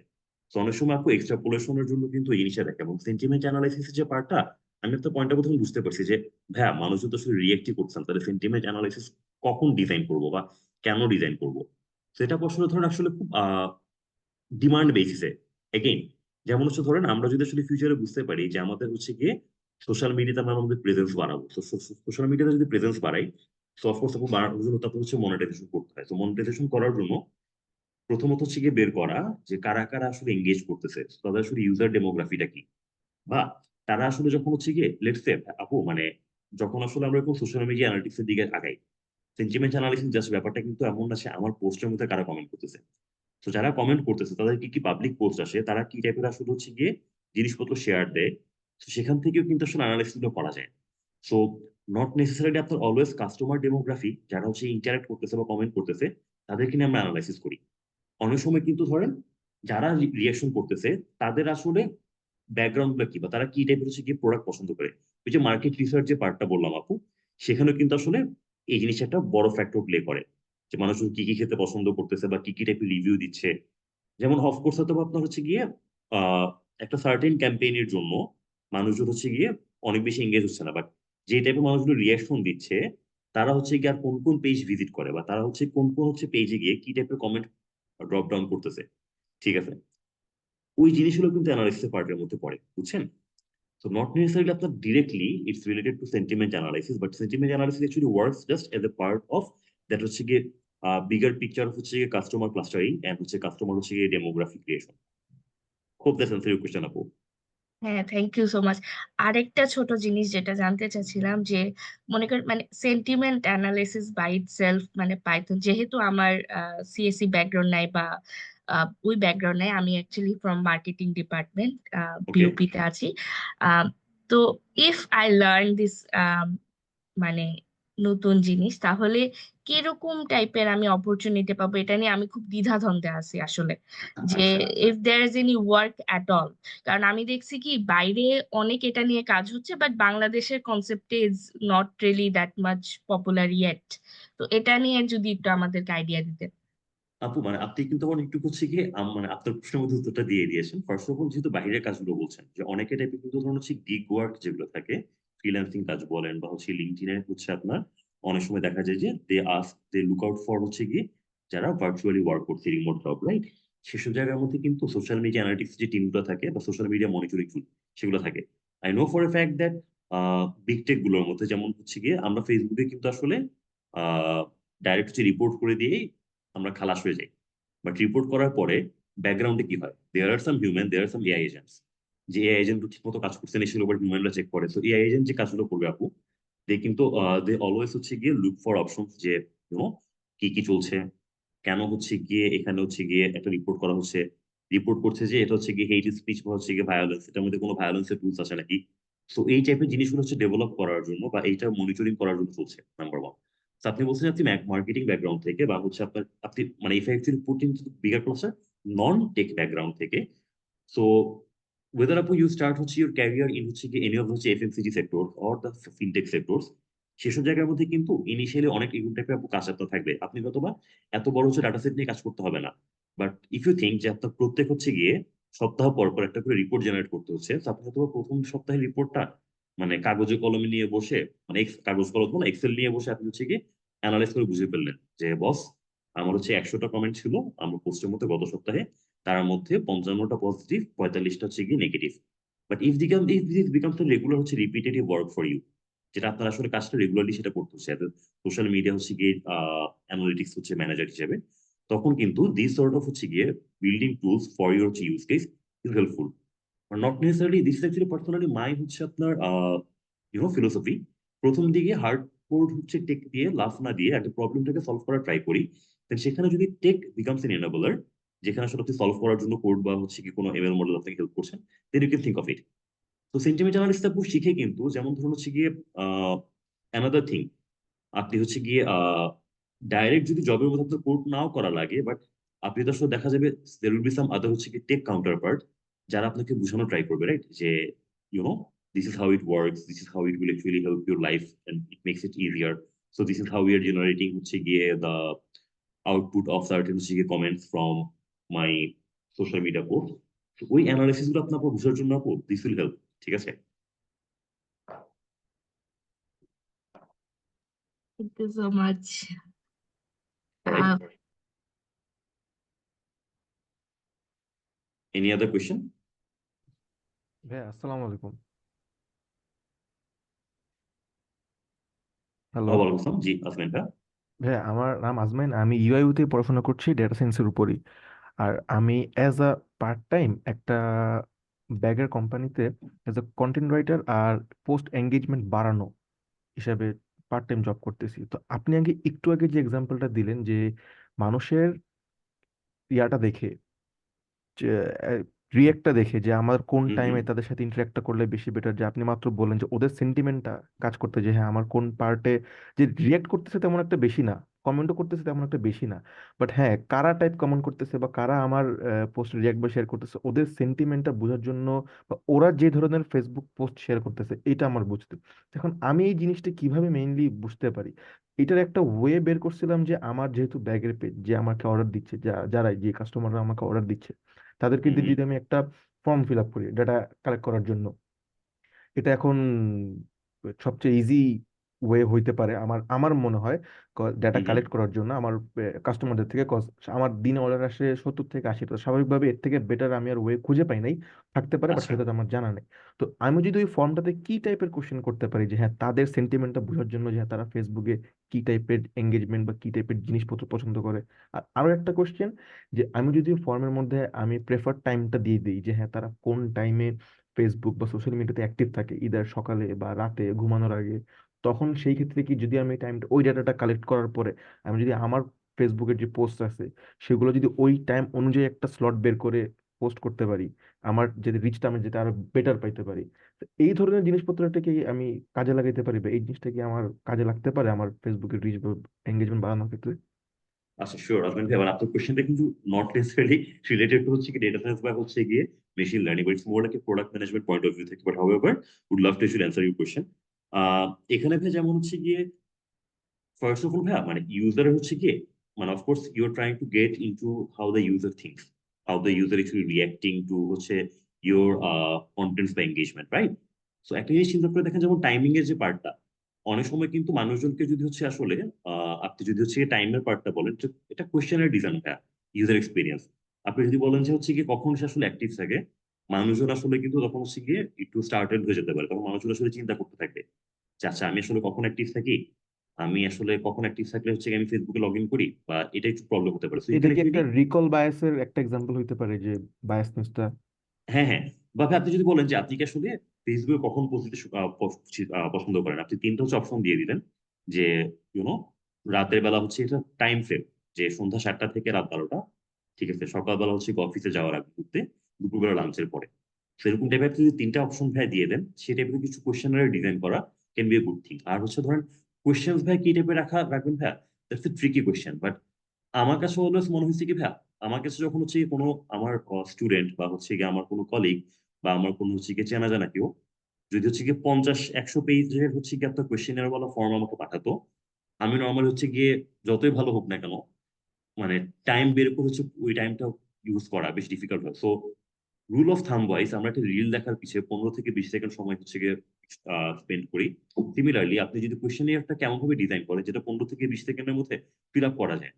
তো অনেক সময় আপু এক্সট্রাপোলেশনের জন্য কিন্তু এই জিনিসটা দেখে, এবং সেন্টিমেন্ট অ্যানালাইসিস যে পার্টটা, আমি আপনার পয়েন্টটা প্রথমে বুঝতে পারছি যে ভাইয়া মানুষজন তো শুধু রিয়েক্টই করছেন, তাহলে সেন্টিমেন্ট অ্যানালাইসিস কখন ডিজাইন করবো বা কেন ডিজাইন করবো? সেটা আসলে ধরেন আসলে খুব ডিমান্ড বেসিসে। এগেইন, যেমন হচ্ছে ধরেন আমরা যদি আসলে ফিউচারে বুঝতে পারি যে আমাদের হচ্ছে গিয়ে সোশ্যাল মিডিয়াতে আমরা আমাদের প্রেজেন্স বাড়াবো, তো সোশ্যাল মিডিয়াতে যদি প্রেজেন্স বাড়াই, তো অফকোর্স আপু বাড়ানোর জন্য তারপর হচ্ছে মনিটাইজেশন করতে হয়। তো মনিটাইজেশন করার জন্য প্রথমত হচ্ছে গিয়ে বের করা যে কারা কারা আসলে এঙ্গেজ করতেছে, তাদের আসলে ইউজার ডেমোগ্রাফিটা কি, বা তারা আসলে যখন হচ্ছে গিয়ে লেটস সে আপু মানে যখন আসলে আমরা এরকম সোশ্যাল মিডিয়া অ্যানালিটিক্স এর দিকে আগাই, সেন্টিমেন্ট অ্যানালিসিস জাস্ট ব্যাপারটা কিন্তু এমন না যে আমার পোস্টের মধ্যে কারা কমেন্ট করতেছে। তো যারা কমেন্ট করতেছে তাদের কি কি পাবলিক পোস্ট আসে, তারা কি টাইপের আসলে হচ্ছে গিয়ে জিনিসপত্র শেয়ার দেয়, তো সেখান থেকেও কিন্তু আসলে অ্যানালাইসিস গুলো করা যায়। সো নট নেসেসারিলি আপনার অলওয়েজ কাস্টমার ডেমোগ্রাফি, যারা হচ্ছে ইন্টারাক্ট করতেছে বা কমেন্ট করতেছে, তাদেরকে নিয়ে আমরা অ্যানালাইসিস করি। অনেক সময় কিন্তু ধরেন যারা রিয়াকশন করতেছে, তাদের আসলে ব্যাকগ্রাউন্ড গুলো কি, বা তারা কি টাইপের হচ্ছে কি প্রোডাক্ট পছন্দ করে। ওই যে মার্কেট রিসার্চ যে পার্টটা বললাম আপু, সেখানেও কিন্তু আসলে এই জিনিসটা একটা বড় ফ্যাক্টর প্লে করে, যে মানুষজন কি কি খেতে পছন্দ করতেছে বা কি কি টাইপের রিভিউ দিচ্ছে। যেমন অফকোর্স হয়তো বা আপনার হচ্ছে গিয়ে আহ একটা সার্টেন ক্যাম্পেইনের জন্য মানুষজন হচ্ছে গিয়ে অনেক বেশি এঙ্গেজ হচ্ছে না, বাট যে টাইপের মানুষগুলো রিয়াকশন দিচ্ছে, তারা হচ্ছে গিয়ে আর কোন কোন পেজ ভিজিট করে, বা তারা হচ্ছে কোন কোন হচ্ছে পেজে গিয়ে কি টাইপের কমেন্ট ড্রপ ডাউন করতেছে। ঠিক আছে, ওই জিনিসগুলো কিন্তু অ্যানালাইসিস পার্টের মধ্যে পড়ে, বুঝছেন? So not necessarily আপনার directly it's related to sentiment analysis, but sentiment analysis actually works just as a part of that হচ্ছে গিয়ে bigger picture হচ্ছে গিয়ে কাস্টমার ক্লাস্টারিং এন্ড হচ্ছে কাস্টমার হচ্ছে গিয়ে demographic creation. Hope that answers your question আপু। হ্যাঁ, থ্যাংক ইউ সো মাচ। আরেকটা ছোট জিনিস যেটা জানতে চাচ্ছিলাম, যে মনে করেন মানে সেন্টিমেন্ট অ্যানালিসিস বাই ইটসেলফ, মানে পাইথন, যেহেতু আমার সিএসসি ব্যাকগ্রাউন্ড নাই বা ওই ব্যাকগ্রাউন্ড নাই, আমি actually from marketing department, okay. BOP তে আছি। আহ, তো ইফ আই লার্ন দিস মানে নতুন জিনিস, তাহলে কিরকম টাইপের আমি অপরচুনিটি পাবো, এটা নিয়ে আমি খুব দ্বিধাদ্বন্দ্বে আছি আসলে, যে আচ্ছা, আচ্ছা। If there is any work at all. কারণ আমি দেখছি কি বাইরে অনেক এটা নিয়ে কাজ হচ্ছে, বাট বাংলাদেশের কনসেপ্টে is not really that much popular yet. তো এটা নিয়ে যদি একটু আমাদেরকে আইডিয়া দিতেন। আপু মানে আপনি কিন্তু আমার একটু হচ্ছে গিয়ে মানে আপনার প্রশ্নের মধ্যে উত্তরটা দিয়ে দিয়েছেন। ফার্স্ট অফ অল, যেহেতু বাইরের কাজগুলো বলছেন, যে অনেকে টাইপের কিন্তু ধরুন হচ্ছে গিগ ওয়ার্ক যেগুলো থাকে, ফ্রিল্যান্সিং কাজ বলেন বা হচ্ছে লিঙ্কডইনে হচ্ছে আপনার অনেক সময় দেখা যায় যে দে লুক আউট ফর হচ্ছে গিয়ে যারা ভার্চুয়ালি ওয়ার্ক করছে, রিমোট জব, রাইট? সেসব জায়গার মধ্যে কিন্তু সোশ্যাল মিডিয়া অ্যানালিটিক্স যে টিমগুলো থাকে বা সোশ্যাল মিডিয়া মনিটরিং টুল, সেগুলো থাকে। I know for a fact that big take গুলোর মধ্যে, যেমন হচ্ছে গিয়ে আমরা ফেসবুকে কিন্তু আসলে ডাইরেক্ট হচ্ছে রিপোর্ট করে দিয়েই আমরা খালাস হয়ে যাই। বাট রিপোর্ট করার পরে ব্যাকগ্রাউন্ডে কি হয়, দেয়ার আর সাম হিউম্যান, দেয়ার আর সাম এআই এজেন্টস। যে এআই এজেন্ট ঠিক মতো কাজ করছে না, সেগুলো হিউম্যানরা চেক করে। তো এআই এজেন্ট যে কাজগুলো করবে আপু, কিন্তু দে অলওয়েজ হচ্ছে গিয়ে লুক ফর অপশন, যে ইউনো কি কি চলছে, কেন হচ্ছে গিয়ে এখানে হচ্ছে গিয়ে একটা রিপোর্ট করা হচ্ছে, রিপোর্ট করছে যে এটা হচ্ছে গিয়ে হেট স্পিচ বা হচ্ছে গিয়ে ভায়োলেন্স, এটার মধ্যে কোনো ভায়োলেন্সের টুলস আছে নাকি। তো এই টাইপের জিনিসগুলো হচ্ছে ডেভেলপ করার জন্য বা এইটা মনিটরিং করার জন্য চলছে, নাম্বার ওয়ান। তো আপনি বলছেন আপনি মার্কেটিং ব্যাকগ্রাউন্ড থেকে, বা হচ্ছে আপনার আপনি মানে if actually put in bigger ক্লাসের নন টেক ব্যাকগ্রাউন্ড থেকে, সো whether আপু you start হচ্ছে your career in হচ্ছে কি any of হচ্ছে FMCG sectors or the fintech sectors, সেসব জায়গার মধ্যে কিন্তু ইনিশিয়ালি অনেক এরকম টাইপের আপু কাজ আপনার থাকবে। আপনি হয়তোবা এত বড় হচ্ছে ডাটা সেট নিয়ে কাজ করতে হবে না, বাট ইফ ইউ থিঙ্ক যে আপনার প্রত্যেক হচ্ছে গিয়ে সপ্তাহ পর পর একটা করে রিপোর্ট জেনারেট করতে হচ্ছে, তো আপনি হয়তো প্রথম সপ্তাহের রিপোর্টটা মানে কাগজে কলমে নিয়ে বসে, মানে কাগজ কলম না, এক্সেল নিয়ে বসে আপনি হচ্ছে গিয়ে অ্যানালাইজ করে বুঝে ফেললেন যে বস আমার হচ্ছে 100টা কমেন্ট ছিল আমার পোস্টের মধ্যে গত সপ্তাহে, তার মধ্যে 55টা পজিটিভ, 45টা হচ্ছে গিয়ে negative. But if this becomes regular হচ্ছে রিপিটেটিভ ওয়ার্ক ফর ইউ, যেটা আপনার আসলে কাজটা রেগুলারলি সেটা করতেছে, সোশ্যাল মিডিয়া হচ্ছে গিয়ে অ্যানালিটিক্স হচ্ছে ম্যানেজার হিসেবে, তখন কিন্তু দিস সর্ট অফ হচ্ছে গিয়ে building tools for your use case is helpful. Not necessarily this is actually personally my হচ্ছে আপনার ফিলোসফি। প্রথম দিকে হার্ড কোড হচ্ছে টেক দিয়ে লাফ না দিয়ে একটা প্রবলেমটাকে সলভ করার ট্রাই করি, দেন সেখানে যদি টেক বিকামস এন এনাবলার, যেখানে আসলে আপনি সলভ করার জন্য কোড বা হচ্ছে কি কোনো এমএল মডেল আপনাকে হেল্প করছেন, then you can think of it. তো সেন্টিমেন্ট অ্যানালিসিসটা খুব শিখে কিন্তু, যেমন ধরুন হচ্ছে গিয়ে অ্যানাদার থিং, আপনি হচ্ছে গিয়ে ডাইরেক্ট যদি জবের মধ্যে আপনার কোড নাও করা লাগে, বাট আপনি তো আসলে দেখা যাবে দের উইল বি সাম আদার হচ্ছে কি টেক কাউন্টার পার্ট, যারা আপনাকে বোঝানো ট্রাই করবে, রাইট, যে you know this is how it works, this is how it will actually help your life and it makes it easier. So this is how we are generating হচ্ছে গিয়ে দ্য আউটপুট অফ সার্টেন হচ্ছে গিয়ে comments from my social media post. ওই অ্যানালাইসিস গুলো আপনার বোঝার জন্য আপু দিস উইল হেল্প। ঠিক আছে? Thank you so much. Alright, any other question? ভাইয়া আসসালামু আলাইকুম। হ্যালো ওয়ালাইকুম আসসালাম, জি আসলেন ভাই। ভাইয়া, আমার নাম আজমাইন, আমি ইউআইইউ তে পড়াশোনা করছি ডেটা সায়েন্সের উপরই। আর আমি অ্যাজ আ পার্ট টাইম একটা ব্যাগের কোম্পানিতে অ্যাজ আ কন্টেন্ট রাইটার আর পোস্ট এঙ্গেজমেন্ট বাড়ানো হিসাবে পার্ট টাইম জব করতেছি। তো আপনি একটু আগে যে এক্সাম্পলটা দিলেন যে মানুষের ইয়াটা দেখে, যে রিয়েক্টটা দেখে যে আমার কোন হুম হুম। টাইমে তাদের সাথে ইন্টারাক্টটা করলে বেশি বেটার, যে আপনি মাত্র বললেন যে ওদের সেন্টিমেন্টটা কাজ করতে, যে হ্যাঁ আমার কোন পার্টে যে রিয়েক্ট করতেছে তেমন একটা বেশি না, কমেন্টও করতেছে তেমন একটা বেশি না, বাট হ্যাঁ কারা টাইপ কমেন্ট করতেছে বা কারা আমার পোস্ট রিয়েক্ট বা শেয়ার করতেছে, ওদের সেন্টিমেন্টটা বোঝার জন্য বা ওরা যে ধরনের ফেসবুক পোস্ট শেয়ার করতেছে এটা আমার বুঝতে। এখন আমি এই জিনিসটা কিভাবে মেইনলি বুঝতে পারি, এটার একটা ওয়ে বের করছিলাম যে আমার যেহেতু ব্যাগের পেজ যে আমাকে অর্ডার দিচ্ছে, যারা যে কাস্টমাররা আমাকে অর্ডার দিচ্ছে তাদেরকে হুম দিয়ে হুম। যদি আমি একটা ফর্ম ফিল আপ করি ডাটা কালেক্ট করার জন্য, এটা এখন সবচেয়ে ইজি ওয়ে হইতে পারে আমার আমার মনে হয় ডাটা হুম হুম। কালেক্ট করার জন্য আমার কাস্টমারদের থেকে। কজ আমার দিনে অর্ডার আসে 70 থেকে 80, তো স্বাভাবিকভাবে এর থেকে বেটার আমি আর ওয়ে খুঁজে পাই নাই। থাকতে পারে বাট আচ্ছা, সেটা তো আমার জানা নেই। তো আমি যদি ওই ফর্মটাতে কি টাইপের কোশ্চেন করতে পারি যে হ্যাঁ তাদের সেন্টিমেন্টটা বোঝার জন্য, যে হ্যাঁ, তারা ফেসবুকে কি টাইপের এঙ্গেজমেন্ট বা কি টাইপের জিনিসপত্র পছন্দ করে। আর আরো একটা কোশ্চেন, যে আমি যদি ফর্মের মধ্যে আমি প্রেফার টাইমটা দিয়ে দিই যে হ্যাঁ তারা কোন টাইমে ফেসবুক বা সোশ্যাল মিডিয়াতে অ্যাক্টিভ থাকে, ইদার সকালে বা রাতে ঘুমানোর আগে, তখন সেই ক্ষেত্রে কি যদি আমি টাইমটা ওই ডাটাটা কালেক্ট করার পরে আমি যদি আমার ফেসবুকের যে পোস্ট আছে সেগুলো যদি ওই টাইম অনুযায়ী একটা স্লট বের করে পোস্ট করতে পারি, আমার যদি রিচটা আমি যেটা আরো বেটার পাইতে পারি, তো এই ধরনের জিনিসপত্রটা কি আমি কাজে লাগাইতে পারি, বা এই জিনিসটা কি আমার কাজে লাগতে পারে আমার ফেসবুকের রিচ বা এঙ্গেজমেন্ট বাড়ানোর ক্ষেত্রে? আচ্ছা, শিওর আসবেন ভাই। এবার আপনার কোশ্চেনটা কিন্তু নট নেসেসারিলি রিলেটেড টু হচ্ছে কি ডেটা সায়েন্স বা হচ্ছে গিয়ে machine learning, but it's more like product management point of view থেকে। But however would love to answer your question. এখানে ভাই যেমন হচ্ছে গিয়ে ফার্স্ট অফ অল ভাইয়া, মানে ইউজার হচ্ছে গিয়ে, মানে of course you are trying to get into how the user things, how the user actually reacting to হচ্ছে ইউর কন্টেন্টস বা এঙ্গেজমেন্ট, রাইট? সো একটা জিনিস চিন্তা করে দেখেন, যেমন টাইমিং এর যে পার্টটা, অনেক সময় কিন্তু মানুষজনকে যদি হচ্ছে আসলে আপনি যদি হচ্ছে টাইমের পার্টটা বলেন, তো এটা কোয়েশ্চেনের ডিজাইন ভাইয়া, ইউজার এক্সপিরিয়েন্স। আপনি যদি বলেন যে হচ্ছে গিয়ে কখন সে আসলে অ্যাক্টিভ থাকে, মানুষজন আসলে কিন্তু তখন হচ্ছে গিয়ে একটু স্টার্টেড হয়ে যেতে পারে, তখন মানুষজন আসলে চিন্তা করতে থাকবে যে আচ্ছা আমি আসলে কখন অ্যাক্টিভ থাকি, আমি আসলে কখন অ্যাক্টিভ থাকলে হচ্ছে গিয়ে আমি ফেসবুকে লগ ইন করি, বা এটা একটু প্রবলেম হতে পারে। তো এটা এখানে কি একটা অ্যাকচুয়ালি রিকল বায়াসের একটা এক্সাম্পল হইতে পারে, যে বায়াসনেসটা? হ্যাঁ হ্যাঁ, বা ভাই আপনি যদি বলেন যে আপনি কি আসলে ফেসবুকে কখন পোস্ট দিতে পছন্দ করেন, আপনি তিনটা হচ্ছে অপশন দিয়ে দিলেন, যে ইউনো রাতের বেলা হচ্ছে এটা টাইম ফ্রেম, যে সন্ধ্যা 7টা থেকে রাত 12টা, ঠিক আছে, সকালবেলা হচ্ছে অফিসে যাওয়ার আগে ঘুরতে, দুপুরবেলা লাঞ্চের পরে। সেরকম টাইপের যদি তিনটা অপশন ভাই দিয়ে দেন, সেই টাইপের কিছু কোয়েশ্চেনারি ডিজাইন করা can be a good thing. আর হচ্ছে ধরেন কোয়েশ্চেন ভাই কি টাইপের রাখবেন ভাই, that's a tricky question. But আমার কাছে অলওয়েজ মনে হয়েছে কি ভাই, আমার কাছে যখন হচ্ছে কোনো আমার স্টুডেন্ট বা হচ্ছে গিয়ে আমার কোনো কলিগ বা আমার কোনো হচ্ছে গিয়ে চেনা জানা কেউ যদি হচ্ছে গিয়ে 50-100 পেজের হচ্ছে গিয়ে আপনার কোয়েশ্চেনের বলা ফর্ম আমাকে পাঠাতো, আমি নর্মালি হচ্ছে গিয়ে যতই ভালো হোক না কেন, মানে টাইম বের করে হচ্ছে ওই টাইমটা ইউজ করা বেশ ডিফিকাল্ট হয়। So rule of thumb wise আমরা একটা রিল দেখার পিছিয়ে 15 থেকে 20 সেকেন্ড সময় হচ্ছে গিয়ে স্পেন্ড করি। সিমিলারলি আপনি যদি কোয়েশ্চেন একটা কেমন ভাবে ডিজাইন করেন যেটা 15 থেকে 20 সেকেন্ডের মধ্যে ফিল আপ করা যায়,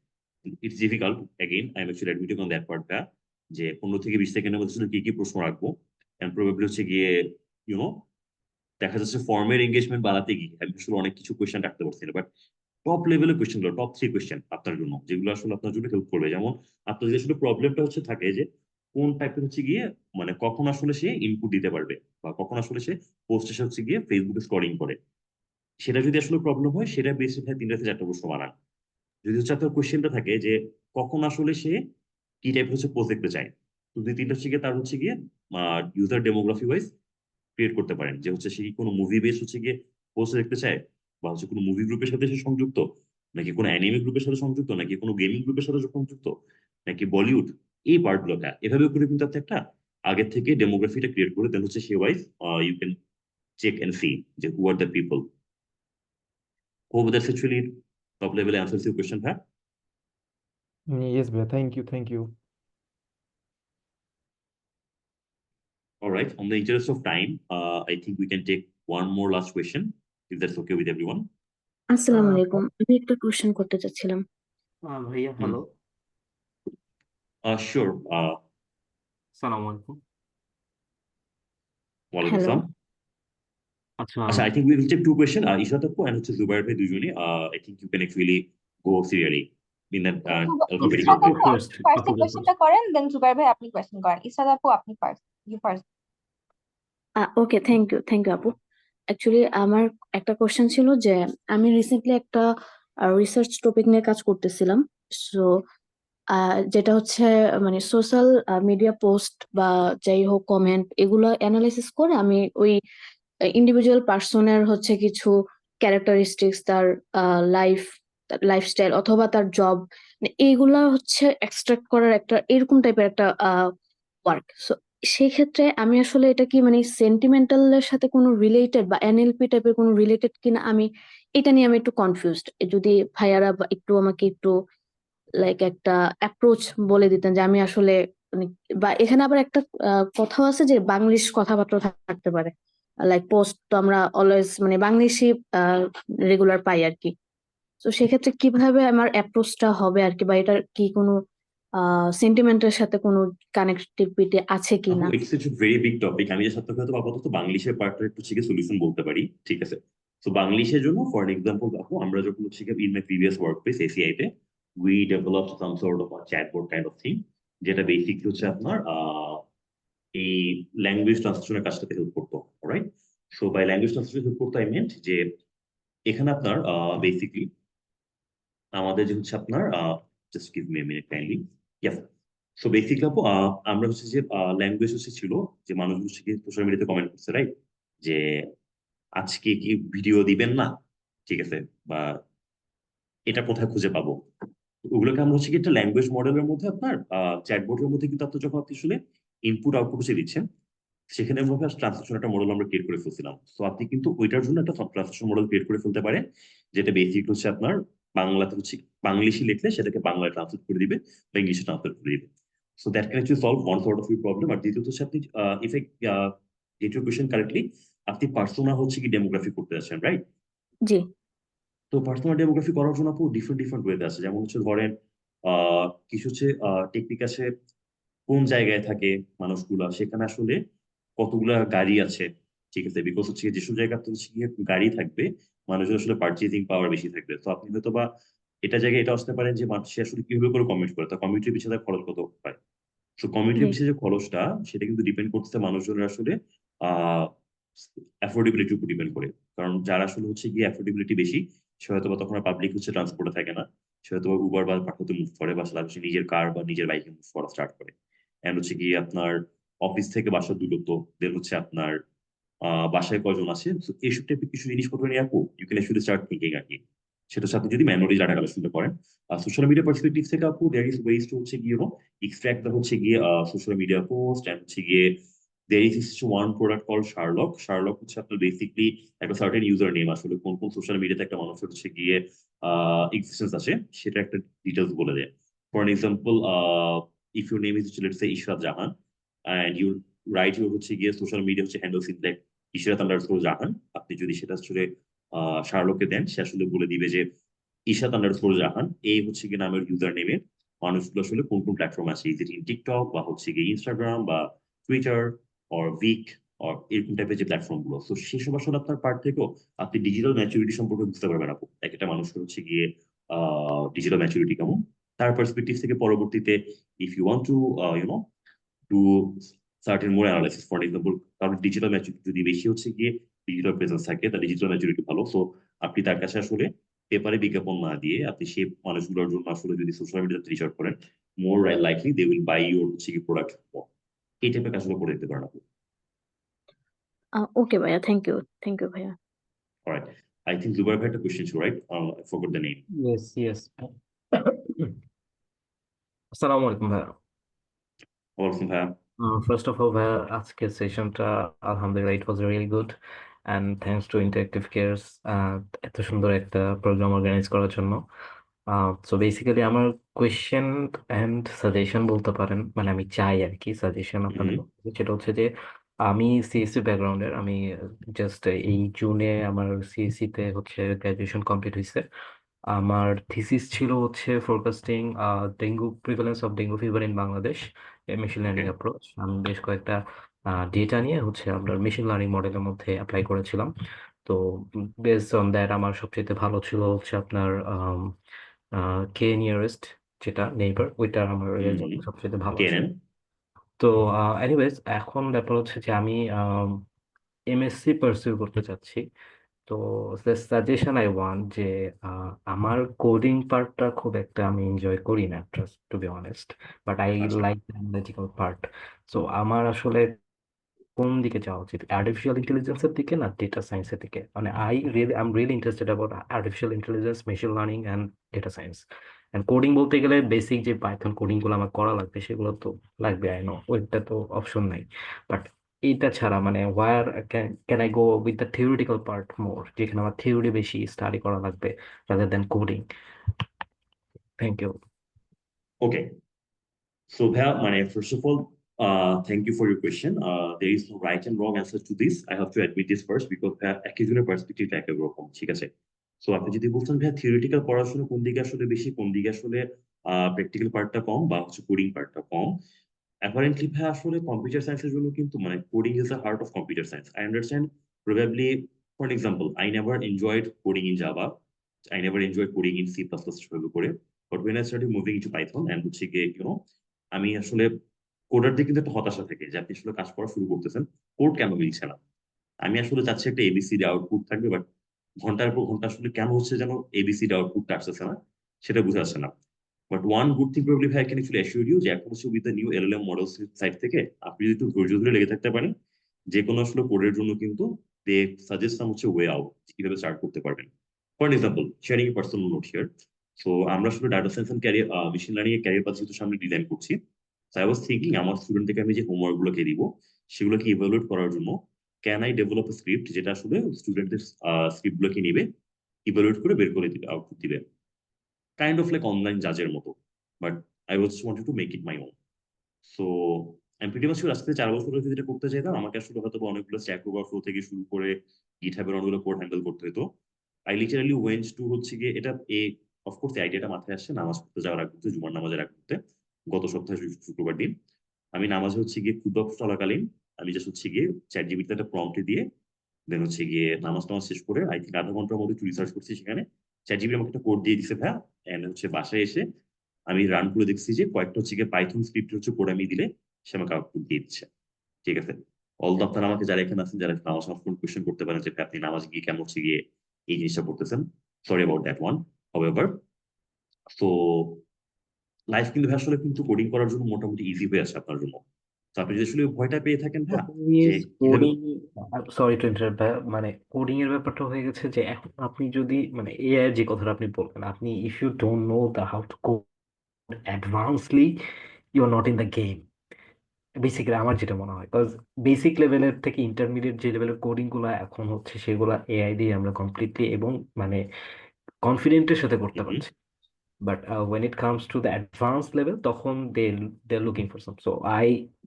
it's difficult again I am actually admitting on that পার্টটা যে 15 থেকে 20 সেকেন্ডের মধ্যে আসলে কি কি প্রশ্ন রাখবো এন্ড প্রবাবলি হচ্ছে গিয়ে ইউনো দেখা যাচ্ছে ফর্মের এঙ্গেজমেন্ট বাড়াতে গিয়ে আমি আসলে অনেক কিছু কোয়েশ্চেন রাখতে পারছি না, বাট টপ লেভেলের কোয়েশ্চেন গুলো টপ 3 কোয়েশ্চেন আপনার জন্য যেগুলো আসলে আপনার জন্য হেল্প করবে। যেমন আপনার যে আসলে প্রবলেমটা হচ্ছে থাকে যে কোন টাইপের হচ্ছে গিয়ে মানে কখন আসলে সে ইনপুট দিতে পারবে বা কখন আসলে সে পোস্ট এসে হচ্ছে গিয়ে ফেসবুকে স্কোরিং করে, সেটা যদি আসলে প্রবলেম হয় সেটা বেসিক 3 থেকে 4টা প্রশ্ন বানান। যদি হচ্ছে আপনার কোয়েশ্চেনটা থাকে যে কখন আসলে সে কি টাইপের হচ্ছে পোস্ট দেখতে চায়, তো 2-3টা হচ্ছে গিয়ে তার হচ্ছে গিয়ে ইউজার ডেমোগ্রাফি ওয়াইজ ক্রিয়েট করতে পারেন যে হচ্ছে সে কি কোনো মুভি বেস হচ্ছে গিয়ে পোস্ট দেখতে চায় বা হচ্ছে কোনো মুভি গ্রুপের সাথে সে সংযুক্ত, নাকি কোনো অ্যানিমে গ্রুপের সাথে সংযুক্ত, নাকি কোনো গেমিং গ্রুপের সাথে সংযুক্ত, নাকি বলিউড, এই পার্টগুলোটা এভাবে করে কিন্তু আপনি একটা আগে থেকে ডেমোগ্রাফিটা ক্রিয়েট করে দেন হচ্ছে say wise you can check and see যে who are the people. Hope that's actually top level answers your question, huh? Yes ভাইয়া, thank you. All right. On the interest of time, I think we can take one more last question, if that's okay with everyone. আসসালামু আলাইকুম, আমি একটা কোশ্চেন করতে চাচ্ছিলাম। ভাইয়া Hmm. Hello, Sure. সালাম আলাইকুম। Walaikum hello. salam. আচ্ছা I think we will take 2 questions. Ishat Appu and Zubair bhai dujoni. I think you can actually go serially in that alphabetical Israt আপু order. ফার্স্ট আপনি ফার্স্টে আপু কোয়েশ্চেনটা করেন, দেন জুবাইর ভাই আপনি কোয়েশ্চেন করেন। ইসরাত আপু আপনি first, you first. Okay, thank you আপু। অ্যাকচুয়ালি আমার একটা কোশ্চেন ছিল যে আমি রিসেন্টলি একটা রিসার্চ টপিক নিয়ে কাজ করতেছিলাম। সো যেটা হচ্ছে মানে সোশ্যাল মিডিয়া পোস্ট বা যাই হোক কমেন্ট এগুলো অ্যানালাইসিস করে আমি ওই ইন্ডিভিজুয়াল পার্সনের হচ্ছে কিছু ক্যারেক্টারিস্টিক্স, তার লাইফস্টাইল অথবা তার জব, এইগুলা হচ্ছে এক্সট্রাক্ট করার একটা এরকম টাইপের একটা ওয়ার্ক। সো সেই ক্ষেত্রে আমি আসলে এটা কি মানে সেন্টিমেন্টালের সাথে কোনো রিলেটেড বা এনএলপি টাইপের কোনো রিলেটেড কিনা, আমি এটা নিয়ে আমি একটু কনফিউজড। যদি ভাইয়ারা একটু আমাকে একটু লাইক একটা অ্যাপ্রোচ বলে দিতেন যে আমি আসলে মানে, বা এখানে আবার একটা কথাও আছে যে বাংলিশ কথাবার্তা থাকতে পারে, লাইক পোস্ট তো আমরা অলওয়েজ মানে বাংলিশই রেগুলার পাই আর কি। তো সেক্ষেত্রে কিভাবে আমার অ্যাপ্রোচটা হবে আর কি, বা এটার কি কোনো সেন্টিমেন্টের সাথে কোনো কানেক্টিভিটি আছে কিনা? It's such a very big topic. আমি যে সাথে হয়তো আপাতত বাংলিশের পার্টটা একটু থেকে সলিউশন বলতে পারি, ঠিক আছে? তো বাংলিশের জন্য ফর এক্সাম্পল আপু আমরা যখন হচ্ছে in my previous work place ACI তে we developed some sort of chatbot kind of thing, যেটা বেসিকলি হচ্ছে আপনার এই ল্যাঙ্গুয়েজ ট্রান্সলেশনের কাজটাতে হেল্প করতো, রাইট? So by language translation help করতো আই মিন্ট যে এখানে আপনার বেসিকলি আমাদের যে হচ্ছে আপনার just give me a minute kindly, yes. So basically আপু আমরা হচ্ছে যে ল্যাঙ্গুয়েজ হচ্ছে ছিল যে মানুষ হচ্ছে কি সোশ্যাল মিডিয়াতে কমেন্ট করছে, রাইট? যে আজকে কি ভিডিও দিবেন না, ঠিক আছে, বা এটা কোথায় খুঁজে পাবো, ওগুলোকে আমরা হচ্ছে কি একটা ল্যাঙ্গুয়েজ মডেলের মধ্যে আপনার চ্যাটবোর্ডের মধ্যে কিন্তু আপনি যখন আপনি আসলে ইনপুট আউটপুট হচ্ছে দিচ্ছেন, সেখানে আমরা ট্রান্সলেশন একটা মডেল আমরা ক্রিয়েট করে ফেলছিলাম। তো আপনি কিন্তু ওইটার জন্য একটা ট্রান্সলেশন মডেল ক্রিয়েট করে ফেলতে পারেন, যেটা বেসিক হচ্ছে আপনার বাংলাতে হচ্ছে বাংলিশে লিখলে সেটাকে বাংলায় ট্রান্সলেট করে দিবে বা ইংলিশে ট্রান্সলেট করে দিবে। So that can actually solve one sort of your problem. আর দ্বিতীয়ত হচ্ছে আপনি if I get your question correctly, আপনি পার্সোনা হচ্ছে কি ডেমোগ্রাফি করতে যাচ্ছেন, রাইট? জি। তো পার্সোনাল ডেমোগ্রাফি করার জন্য আপু ডিফারেন্ট ডিফারেন্ট ওয়েতে আছে। যেমন হচ্ছে ধরেন কিছু হচ্ছে টেকনিক আছে কোন জায়গায় থাকে মানুষগুলা, সেখানে আসলে কতগুলা গাড়ি আছে, ঠিক আছে? বিকজ হচ্ছে যেসব জায়গাতে হচ্ছে গিয়ে গাড়ি থাকবে মানুষের আসলে পার্চেজিং পাওয়ার বেশি থাকবে। তো আপনি হয়তো বা এটা জায়গায় এটা আসতে পারেন যে মানুষ আসলে কিভাবে করে কমিট করে, তো কমিটির পিছনে তার খরচ কত হয়। তো কমিটির জি। পিছনে যে খরচটা সেটা কিন্তু ডিপেন্ড করতেছে মানুষজনের আসলে আহ অ্যাফোর্ডেবিলিটির উপর ডিপেন্ড করে। কারণ যারা আসলে হচ্ছে গিয়ে অ্যাফোর্ডেবিলিটি বেশি, সে হয়তো বা তখন পাবলিক হচ্ছে ট্রান্সপোর্টে থাকে না, সে হয়তো উবার বা পাঠাতে মুভ করে বা সারা হচ্ছে নিজের কার বা নিজের বাইকে মুভ করা স্টার্ট করে। এন্ড হচ্ছে গিয়ে আপনার অফিস থেকে বাসার দূরত্ব, দেন হচ্ছে আপনার বাসায় কয়জন আছে, তো এইসব টাইপের কিছু জিনিসপত্র নিয়ে আপু you can actually start thinking আর কি। সেটার সাথে যদি ম্যানুয়ালি ডাটা কালেকশনটা করেন সোশ্যাল মিডিয়া পার্সপেক্টিভ থেকে আপু দেয়ার ইজ ওয়েজ টু হচ্ছে গিয়ে এক্সট্রাক্ট দা হচ্ছে গিয়ে সোশ্যাল মিডিয়া পোস্ট এন্ড হচ্ছে গিয়ে there is one product called Sherlock. Sherlock হচ্ছে আপনার বেসিকলি একটা সার্টেন ইউজার নেম, আসলে কোন কোন সোশ্যাল মিডিয়াতে একটা মানুষের হচ্ছে গিয়ে এক্সিস্টেন্স আছে সেটা একটা ডিটেলস বলে দেয়। For example if your name is let's say Ishrat Jahan and you write your হচ্ছে গিয়ে সোশ্যাল মিডিয়া হচ্ছে handle in like Ishrat underscore Jahan, আপনি যদি সেটা আসলে শার্লককে দেন সে আসলে বলে দিবে যে ইশাত আন্ডারস্কোর জাহান এই হচ্ছে কি নামের ইউজার নেমের মানুষগুলো আসলে কোন কোন প্ল্যাটফর্ম আছে, ইজ ইট ইন টিকটক বা হচ্ছে গিয়ে ইনস্টাগ্রাম বা টুইটার অর ভিক অর এরকম টাইপের যে প্ল্যাটফর্ম গুলো, তো সেসব আসলে আপনার পার্ট থেকেও আপনি ডিজিটাল ম্যাচুরিটি সম্পর্কে বুঝতে পারবেন আপু। একটা মানুষের হচ্ছে গিয়ে ডিজিটাল ম্যাচুরিটি কেমন তার পার্সপেক্টিভ থেকে পরবর্তীতে if you want to you know to certain more analysis, for example কারণ ডিজিটাল ম্যাচুরিটি যদি বেশি হচ্ছে গিয়ে ডিজিটাল প্রেজেন্স থাকে তার ডিজিটাল ম্যাচুরিটি ভালো, সো আপনি তার কাছে আসলে পেপারে বিজ্ঞাপন না দিয়ে আপনি সেই মানুষগুলোর জন্য আসলে যদি সোশ্যাল মিডিয়াতে রিচ আউট করেন, more likely they will buy your হচ্ছে কি প্রোডাক্ট। এই টাইপের কাজগুলো করে দিতে পারেন আপনি। ওকে ভাইয়া, থ্যাংক ইউ ভাইয়া। অলরাইট, আই থিংক জুবাইর ভাই একটা কোশ্চেন ছিল, right? I forgot the name. yes. আসসালামু আলাইকুম ভাইয়া। ওয়ালাইকুম ভাইয়া। ফার্স্ট অফ অল ভাইয়া, আজকের সেশনটা আলহামদুলিল্লাহ it was really good and thanks to Interactive Cares এত সুন্দর একটা প্রোগ্রাম অর্গানাইজ করার জন্য। সো বেসিক্যালি আমার কোয়েশ্চেন অ্যান্ড সাজেশন বলতে পারেন, মানে আমি চাই আর কি সাজেশন আপনাদের হুম। কাছ থেকে। সেটা হচ্ছে যে আমি সিএসসি ব্যাকগ্রাউন্ডের, আমি জাস্ট এই জুনে আমার সিএসসি তে হচ্ছে গ্রাজুয়েশন কমপ্লিট হয়েছে। আমার থিসিস ছিল হচ্ছে forecasting dengue prevalence of dengue fever in Bangladesh, machine learning okay. Approach. আমি বেশ কয়েকটা ডেটা নিয়ে হচ্ছে আমরা মেশিন লার্নিং মডেলের মধ্যে অ্যাপ্লাই করেছিলাম। তো বেসড অন দ্যাট আমার সবচেয়ে ভালো ছিল হচ্ছে আপনার কে নিয়ারেস্ট, যেটা নেইবার, ওইটা আমার রেজাল্ট সবচেয়ে ভালো ছিল। কেনেন। তো এনিওয়েজ এখন ব্যাপার হচ্ছে যে আমি এমএসসি পার্সিউ করতে চাচ্ছি। তো সাজেশন আই ওয়ান্ট যে আমার কোডিং পার্টটা খুব একটা আমি এনজয় করি না, to be honest, but I আচ্ছা। Like the analytical part. So আমার আসলে কোন দিকে যাওয়া উচিত, আর্টিফিশিয়াল ইন্টেলিজেন্সের দিকে না ডেটা সায়েন্সের দিকে? মানে I am really interested about artificial intelligence, machine learning and data science. And coding বলতে গেলে বেসিক যে পাইথন কোডিং গুলো আমার করা লাগবে সেগুলো তো লাগবে, আই নো, ওইটা তো অপশন নাই। বাট এইটা ছাড়া মানে where can I go with the theoretical part more, যেখানে আমার থিওরি বেশি স্টাডি করা লাগবে rather than coding? Thank you. Okay, so Bhaiya, first of all, thank you for your question. There is no right and wrong answer to this. I have to admit this first because একজনের পার্সপেক্টিভ এক এক রকম, ঠিক আছে? সো আপনি যদি বলছেন ভাইয়া থিওরিটিক্যাল পড়াশোনা কোন দিকে আসলে বেশি, কোন দিকে আসলে প্র্যাকটিক্যাল পার্টটা কম বা হচ্ছে কোডিং পার্টটা কম, অ্যাপারেন্টলি ভাইয়া আসলে কম্পিউটার সায়েন্সের জন্য কিন্তু coding is the heart of computer science. I understand probably, for example, I never enjoyed coding in Java, I never enjoyed coding in C plus plus শুরু করে, but when I started moving into Python and হচ্ছে গিয়ে আমি আসলে কোডার দিকে কিন্তু একটা হতাশা থেকে যে আপনি আসলে কাজ করা শুরু করতেছেন, কোড কেন মিলছে না। আমি আসলে চাচ্ছি একটা এবিসিডি আউটপুট থাকবে, বাট ঘন্টার পর ঘন্টা আসলে কেন হচ্ছে যেন এবিসিডি আউটপুটটা আসতেছে না, সেটা বুঝে আসছে না। But one good thing probably ভাই ক্যান অ্যাকচুয়ালি অ্যাসিওর ইউ যে এখন হচ্ছে with the new LLM model side থেকে আপনি যদি একটু ধৈর্য ধরে লেগে থাকতে পারেন, যে কোনো আসলে কোডের জন্য কিন্তু দে সাজেস্ট হচ্ছে ওয়ে আউট, কিভাবে স্টার্ট করতে পারবেন। For example, sharing a personal note here. So আমরা আসলে data science and career, machine learning এর ক্যারিয়ার পাথ যেহেতু সামনে ডিজাইন করছি, সো আই ওয়াজ থিঙ্কিং আমার স্টুডেন্টকে আমি যে হোমওয়ার্ক গুলোকে দিব সেগুলোকে ইভালুয়েট করার জন্য ক্যান আই ডেভেলপ স্ক্রিপ্ট যেটা আসলে স্টুডেন্টদের স্ক্রিপ্ট গুলোকে নিবে, ইভালুয়েট করে বের করে দিবে, আউটপুট দিবে, কাইন্ড অফ লাইক অনলাইন জাজের মতো, but I was wanted to make it my own. So আমি প্রিটি মাচ আজকে 4 বছর ধরে যেটা করতে চাইতাম, আমাকে আসলে হয়তো অনেকগুলো স্ট্যাক ওভারফ্লো থেকে শুরু করে গিটহাবের অনেকগুলো কোড হ্যান্ডেল করতে হতো। আই লিটারালি ওয়েন্ট টু হচ্ছে গিয়ে এটা অফকোর্স এই আইডিয়াটা মাথায় আসছে নামাজ পড়তে যাওয়ার আগ মুহূর্তে, জুমার নামাজের আগ মুহূর্তে, গত সপ্তাহে শুক্রবার দিন আমি নামাজে হচ্ছে গিয়ে খুদ চলাকালীন আমি জাস্ট হচ্ছে গিয়ে চ্যাট জিপিটিতে একটা প্রম্পট দিয়ে দেন হচ্ছে গিয়ে নামাজ টামাজ শেষ করে আই থিঙ্ক আধা ঘন্টার মধ্যে একটু রিসার্চ করছি সেখানে, চ্যাট জিপিটি আমাকে একটা কোড দিয়ে দিছে ভাইয়া, এন্ড হচ্ছে বাসায় এসে আমি রান করে দেখছি যে কয়েকটা হচ্ছে গিয়ে পাইথন স্ক্রিপ্ট হচ্ছে কোড আমি দিলে সে আমাকে আউটপুট দিয়ে দিচ্ছে, ঠিক আছে? অল দা আপনারা আমাকে যারা এখানে আছেন, যারা নামাজ কোয়েশ্চেন করতে পারেন যে আপনি নামাজ গিয়ে কেমন হচ্ছে গিয়ে এই জিনিসটা করতেছেন, sorry about that one. However, so life কিন্তু আসলে কিন্তু কোডিং করার জন্য মোটামুটি ইজি হয়ে আছে আপনার জন্য। তো আপনি যদি আসলে ভয়টা পেয়ে থাকেন ভাইয়া যে কিভাবে, কোডিং, সরি টু ইন্টারাপ্ট, মানে কোডিং এর ব্যাপারটা হয়ে গেছে যে এখন আপনি যদি মানে এআই যে কথাটা আপনি বলবেন, আপনি if you don't know the how to code advancely, you are not in the game. Basically আমার যেটা মনে হয়, বিকজ বেসিক লেভেলের থেকে ইন্টারমিডিয়েট যে লেভেলের কোডিং গুলা এখন হচ্ছে সেগুলা এআই দিয়ে আমরা কমপ্লিটলি এবং মানে কনফিডেন্টের সাথে করতে পারছি। But when it comes to the advanced level, তখন they're looking for some. So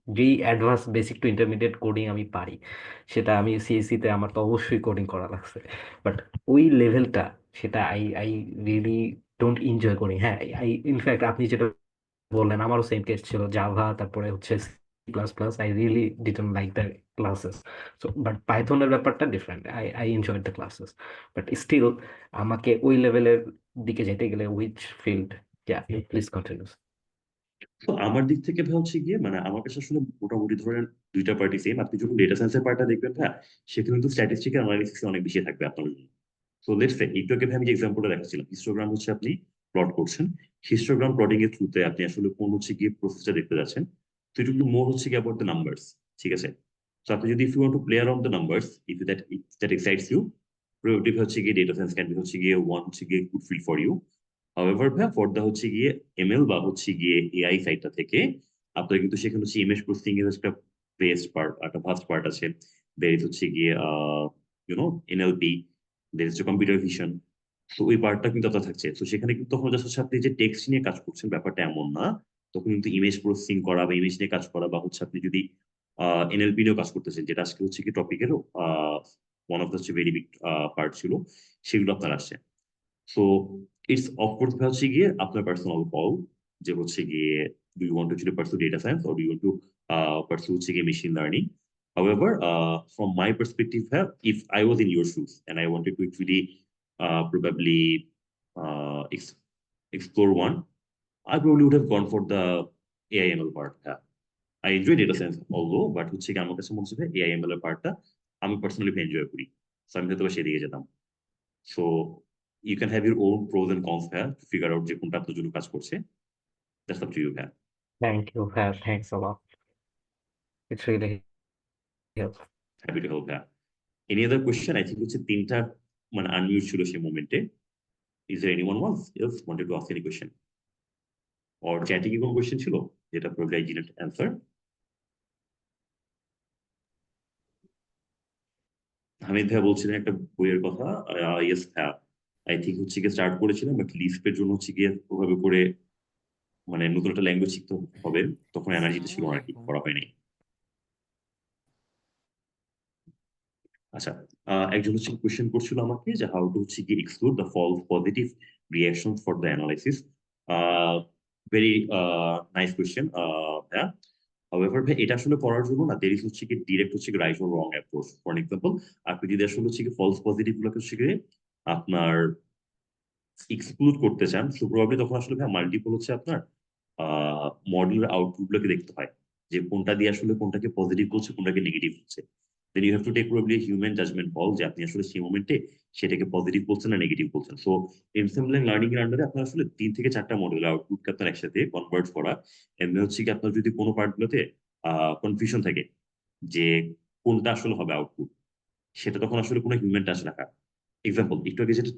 যেই advance basic to intermediate coding আমি পারি, সেটা আমি সিএসসি তে আমার তো অবশ্যই কোডিং করা লাগছে, বাট ওই লেভেলটা সেটা I I really don't enjoy করি। হ্যাঁ, আই ইনফ্যাক্ট আপনি যেটা বললেন আমারও সেম কেস ছিল, জাভা তারপরে হচ্ছে C++, I really didn't like the classes. So but পাইথনের ব্যাপারটা different, I enjoyed the classes, but still আমাকে ওই লেভেলের দিকে যেতে গেলে উইচ ফিল্ড, প্লিজ কন্টিনিউ। তো আমার দিক থেকে ভাই হচ্ছে গিয়ে মানে আমার কাছে আসলে মোটামুটি ধরেন দুইটা পার্টি সেম। আপনি যখন ডেটা সায়েন্সের পার্টটা দেখবেন হ্যাঁ, সেখানে কিন্তু স্ট্যাটিস্টিক্যাল অ্যানালিসিস অনেক বেশি থাকবে আপনার জন্য। সো লেটস সে একটু আগে ভাই আমি যে এক্সাম্পলটা দেখাচ্ছিলাম, হিস্টোগ্রাম হচ্ছে আপনি প্লট করছেন, হিস্টোগ্রাম প্লটিং এর থ্রুতে আপনি আসলে কোন হচ্ছে গিয়ে প্রসেসটা দেখতে যাচ্ছেন। তো এটা কিন্তু মোর হচ্ছে গিয়ে অ্যাবাউট দ্য নাম্বারস, ঠিক আছে? তো আপনি যদি if you want to play around the numbers, if that excites you, probability হচ্ছে গিয়ে ডেটা সায়েন্স ক্যান বি হচ্ছে গিয়ে ওয়ান হচ্ছে গিয়ে good field for you. However ভাই ফর দা হচ্ছে গিয়ে এমএল বা হচ্ছে গিয়ে এআই সাইডটা থেকে আপনার কিন্তু সেখানে হচ্ছে ইমেজ প্রসেসিং এর একটা বেস্ট পার্ট, একটা ফার্স্ট পার্ট আছে। দের ইজ হচ্ছে গিয়ে NLP, there is computer vision. তো ওই পার্টটা কিন্তু আপনার থাকছে। তো সেখানে কিন্তু তখন জাস্ট হচ্ছে আপনি যে টেক্সট নিয়ে কাজ করছেন ব্যাপারটা এমন না, তখন কিন্তু ইমেজ প্রসেসিং করা বা ইমেজ নিয়ে কাজ করা বা হচ্ছে আপনি যদি এনএলপি নিয়েও কাজ করতেছেন, যেটা আজকে হচ্ছে কি টপিকেরও ওয়ান অফ দ্য হচ্ছে ভেরি বিগ পার্ট ছিল, সেগুলো আপনার আসছে। সো ইটস অফকোর্স হচ্ছে গিয়ে আপনার পার্সোনাল কল, যে হচ্ছে গিয়ে do you want to actually pursue data science or do you want to pursue হচ্ছে গিয়ে machine learning. However, from my perspective, if I was in your shoes and I wanted to actually probably explore one, I probably would have gone for the AI/ML part. I enjoy data science although, but হচ্ছে কি আমার কাছে মনে হচ্ছে AI/ML এর পার্টটা আমি পার্সোনালি এনজয় করি, সো আমি হয়তো সেদিকে যেতাম। So you can have your own pros and cons here to figure out যে কোনটা আপনার জন্য কাজ করছে। That's up to you here. Thank you হ্যাঁ, thanks a lot, it's really help. Happy to help here. Any other question? I think হচ্ছে তিনটা মানে unmute ছিল সেই মোমেন্টে। Is there anyone else wanted to ask any question? Or chatting কি কোনো question ছিল যেটা probably I didn't answer? Hamid ভাই বলছিলেন একটা বইয়ের কথা। ইয়েস হ্যাঁ, আই থিঙ্ক হচ্ছে গিয়ে স্টার্ট করেছিলাম, বাট লিস্পের জন্য হচ্ছে গিয়ে ওভাবে করে মানে নতুন একটা ল্যাঙ্গুয়েজ শিখতে হবে, তখন এনার্জিটা ছিল না আর কি, করা হয়নি। আচ্ছা, একজন হচ্ছে কোয়েশ্চেন করছিল আমাকে যে হাউ টু হচ্ছে কি exclude the false positive reaction for the analysis. Very nice question. হ্যাঁ, হাউএভার ভাই এটা আসলে করার জন্য না দের ইজ হচ্ছে কি ডিরেক্ট হচ্ছে কি right or wrong approach. For example, আপনি যদি আসলে হচ্ছে কি ফলস পজিটিভ গুলোকে হচ্ছে কি আপনার এক্সক্লুড করতে চান, সো প্রবাবলি তখন আসলে ভাই মাল্টিপল হচ্ছে আপনার মডেলের আউটপুট গুলোকে দেখতে হয়, যে কোনটা দিয়ে আসলে কোনটাকে পজিটিভ করছে কোনটাকে নেগেটিভ হচ্ছে। Then you have to take probably human judgement call, যে আপনি আসলে সেই মোমেন্টে সেটাকে পজিটিভ বলছেন না নেগেটিভ বলছেন। সো এনসেম্বলিং লার্নিং এর আন্ডারে আপনার আসলে 3 থেকে 4টা মডেল আউটপুটকে আপনার একসাথে কনভার্ট করা। এমনি হচ্ছে কি আপনার যদি কোনো পার্ট গুলোতে কনফিউশন থাকে যে কোনটা আসলে হবে আউটপুট, সেটা তখন আসলে কোনো হিউম্যান টাচ রাখা। এক্সাম্পল একটু আগে যেটা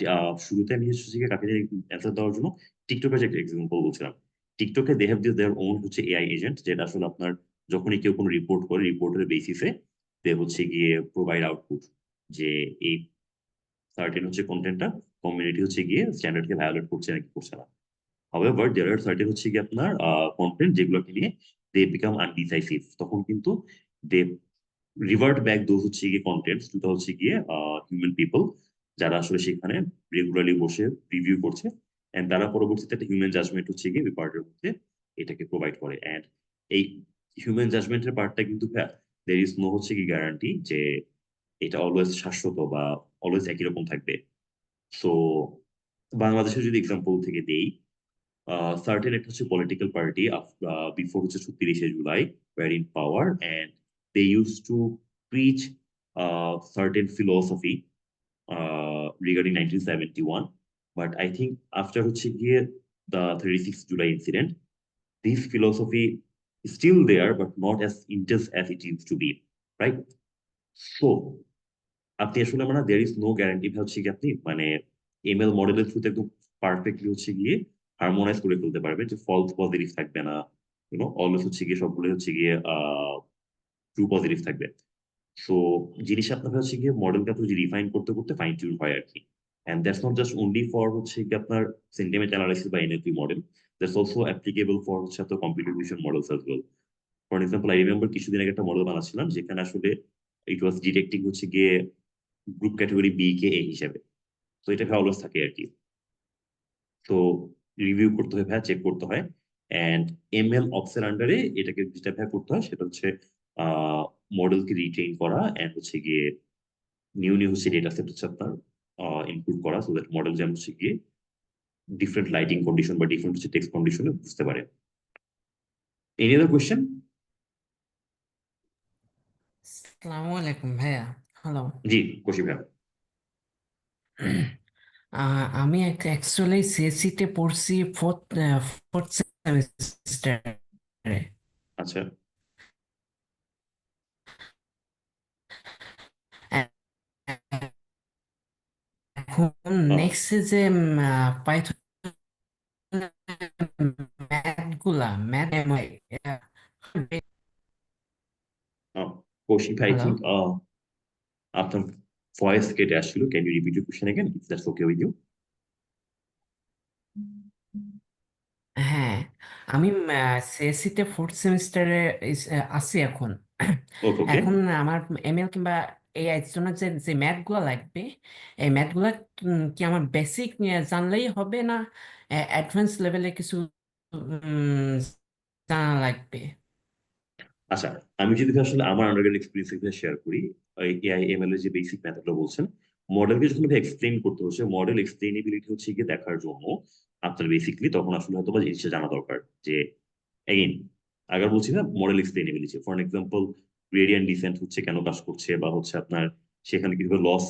শুরুতে আমি হচ্ছে কাকে অ্যান্সার দেওয়ার জন্য টিকটকের যে একটা এক্সাম্পল বলছিলাম, টিকটকে they have this their own হচ্ছে এআই এজেন্ট, যেটা আসলে আপনার যখনই কেউ কোনো রিপোর্ট করে রিপোর্টের বেসিসে দে হচ্ছে গিয়ে প্রোভাইড আউটপুট, যে এই সার্টেন হচ্ছে কন্টেন্টটা কমিউনিটি হচ্ছে গিয়ে স্ট্যান্ডার্ডকে ভায়োলেট করছে নাকি করছে না। হাউএভার দেয়ার আর সার্টেন হচ্ছে গিয়ে আপনার কন্টেন্ট যেগুলোকে নিয়ে দে বিকাম আনডিসাইসিভ, তখন কিন্তু দে রিভার্ট ব্যাক দোজ হচ্ছে গিয়ে কন্টেন্টস টু হচ্ছে গিয়ে হিউম্যান পিপল, যারা আসলে সেখানে রেগুলারলি বসে রিভিউ করছে, এন্ড তারা পরবর্তীতে একটা হিউম্যান জাজমেন্ট হচ্ছে গিয়ে ওই পার্টের মধ্যে এটাকে প্রোভাইড করে। এন্ড এই হিউম্যান জাজমেন্টের পার্টটা কিন্তু দের ইজ নো হচ্ছে কি গ্যারান্টি যে এটা অলওয়েজ শাশ্বত বা অলওয়েজ একই রকম থাকবে। সো বাংলাদেশের যদি এক্সাম্পল থেকে দেই, সার্টেন একটা হচ্ছে পলিটিক্যাল পার্টি বিফোর হচ্ছে 30শে জুলাই were in power, and they used to preach certain philosophy regarding 1971. But I think after হচ্ছে গিয়ে the 36th July incident, this philosophy is still there, but not as intense as it used to be, right? So আপনি আসলে মানে there is no guarantee হচ্ছে কি আপনি মানে এমএল মডেলের থ্রুতে একদম পারফেক্টলি হচ্ছে গিয়ে হারমোনাইজ করে ফেলতে পারবে যে ফলস পজিটিভ থাকবে না, অলওয়েজ হচ্ছে গিয়ে সবগুলো হচ্ছে গিয়ে ট্রু পজিটিভ থাকবে। সো জিনিস আপনার হচ্ছে গিয়ে মডেলকে আপনি রিফাইন করতে করতে ফাইন টিউন হয় আর কি। And that's not just only for হচ্ছে কি আপনার সেন্টিমেন্ট অ্যানালাইসিস বা NLP model, that's also applicable for হচ্ছে আপনার computer vision models as well. For example I remember কিছুদিন আগে একটা মডেল বানাচ্ছিলাম যেখানে আসলে ইট ওয়াজ ডিটেক্টিং হচ্ছে গিয়ে গ্রুপ ক্যাটাগরি বি কে এ হিসাবে। তো এটা অলওয়েজ থাকে আর কি। তো রিভিউ করতে হয়, চেক করতে হয়। অ্যান্ড এমএল অপস এর আন্ডারে এটাকে যেটা করতে হয় সেটা হচ্ছে মডেলকে রিট্রেন করা অ্যান্ড হচ্ছে গিয়ে নিউ হচ্ছে ডেটা সেট হচ্ছে আপনার ইনক্লুড করা, সো দ্যাট মডেল যেন হচ্ছে গিয়ে ডিফারেন্ট লাইটিং কন্ডিশন বা ডিফারেন্ট হচ্ছে টেক্সট কন্ডিশনে বুঝতে পারে। Any other question? আসসালামু আলাইকুম ভাইয়া। হ্যালো। জি কৌশিক ভাই। আমি অ্যাকচুয়ালি সিএসসি তে পড়ছি ফোর্থ সেমিস্টারে। আচ্ছা। এখন নেক্সট যে পাইথন ম্যাথ কৌশিক ভাই, আই হ্যালো। থিঙ্ক আপনার ভয়েস কেটে আসছিল, can you repeat your question again if that's okay with you? হ্যাঁ, আমি সিএসসি তে ফোর্থ সেমিস্টারে আছি এখন। ওকে ওকে। এখন আমার এমএল কিংবা এআই এর জন্য যে যে ম্যাথগুলো লাগবে, এই ম্যাথগুলো কি আমার বেসিক জানলেই হবে, না অ্যাডভান্স লেভেলে কিছু জানা লাগবে? আচ্ছা, আমি যদি আসলে আমার আন্ডারগ্রেড এক্সপিরিয়েন্স শেয়ার করি, এআই এমএল এর যে বেসিক মেথডগুলো বলছেন, মডেলকে যখন এক্সপ্লেইন করতে হচ্ছে, মডেল এক্সপ্লেইনেবিলিটি হচ্ছে গিয়ে দেখার জন্য আপনার বেসিকলি তখন আসলে হয়তো বা জিনিসটা জানা দরকার যে এগেইন আগে বলছি না model explainability, for example gradient descent হচ্ছে কেন কাজ করছে, বা হচ্ছে আপনার সেখানে কিভাবে লস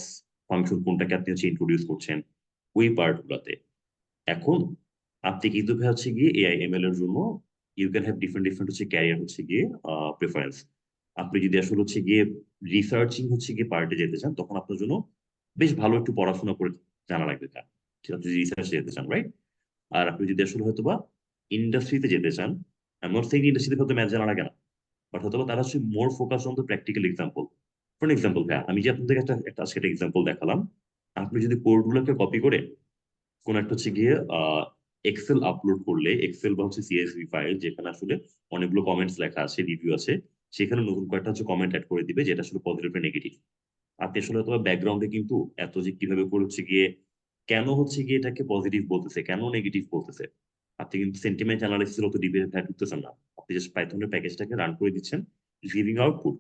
ফাংশন কোনটাকে আপনি হচ্ছে ইন্ট্রোডিউস করছেন ওই পার্ট গুলাতে। এখন আপনি কিন্তু হচ্ছে গিয়ে এআই এমএল এর জন্য ইউ ক্যান হ্যাভ ডিফারেন্ট হচ্ছে ক্যারিয়ার হচ্ছে গিয়ে প্রেফারেন্স। আপনি যদি আসলে হচ্ছে গিয়ে রিসার্চিং হচ্ছে গিয়ে পার্টে যেতে চান তখন আপনার জন্য বেশ ভালো একটু পড়াশোনা করে জানা লাগবে তা, আপনি যদি রিসার্চে যেতে চান, রাইট? আর আপনি যদি আসলে হয়তো বা ইন্ডাস্ট্রিতে যেতে চান, আমি নট সেইং ইন্ডাস্ট্রিতে হয়তো ম্যাথ জানা লাগে না, বাট হয়তো বা তারা হচ্ছে মোর focus on the practical example. For example ভাইয়া, আমি যে আপনাদের আজকে একটা এক্সাম্পল দেখালাম, আপনি যদি কোডগুলোকে কপি করে কোন একটা হচ্ছে গিয়ে এক্সেল আপলোড করলে, এক্সেল বা হচ্ছে সিএসভি ফাইল যেখানে আসলে অনেকগুলো কমেন্টস লেখা আছে, রিভিউ আছে, সেখানে নতুন কয়েকটা হচ্ছে কমেন্ট অ্যাড করে দিবে যেটা আসলে পজিটিভ বা নেগেটিভ। আপনি আসলে হয়তো ব্যাকগ্রাউন্ডে কিন্তু এত যে কিভাবে করে হচ্ছে গিয়ে কেন হচ্ছে গিয়ে এটাকে পজিটিভ বলতেছে, কেন নেগেটিভ বলতেছে, আপনি কিন্তু সেন্টিমেন্ট অ্যানালাইসিস অত ডিপে ঢুকতেছেন না। আপনি জাস্ট পাইথনের প্যাকেজটাকে রান করে দিচ্ছেন, giving output,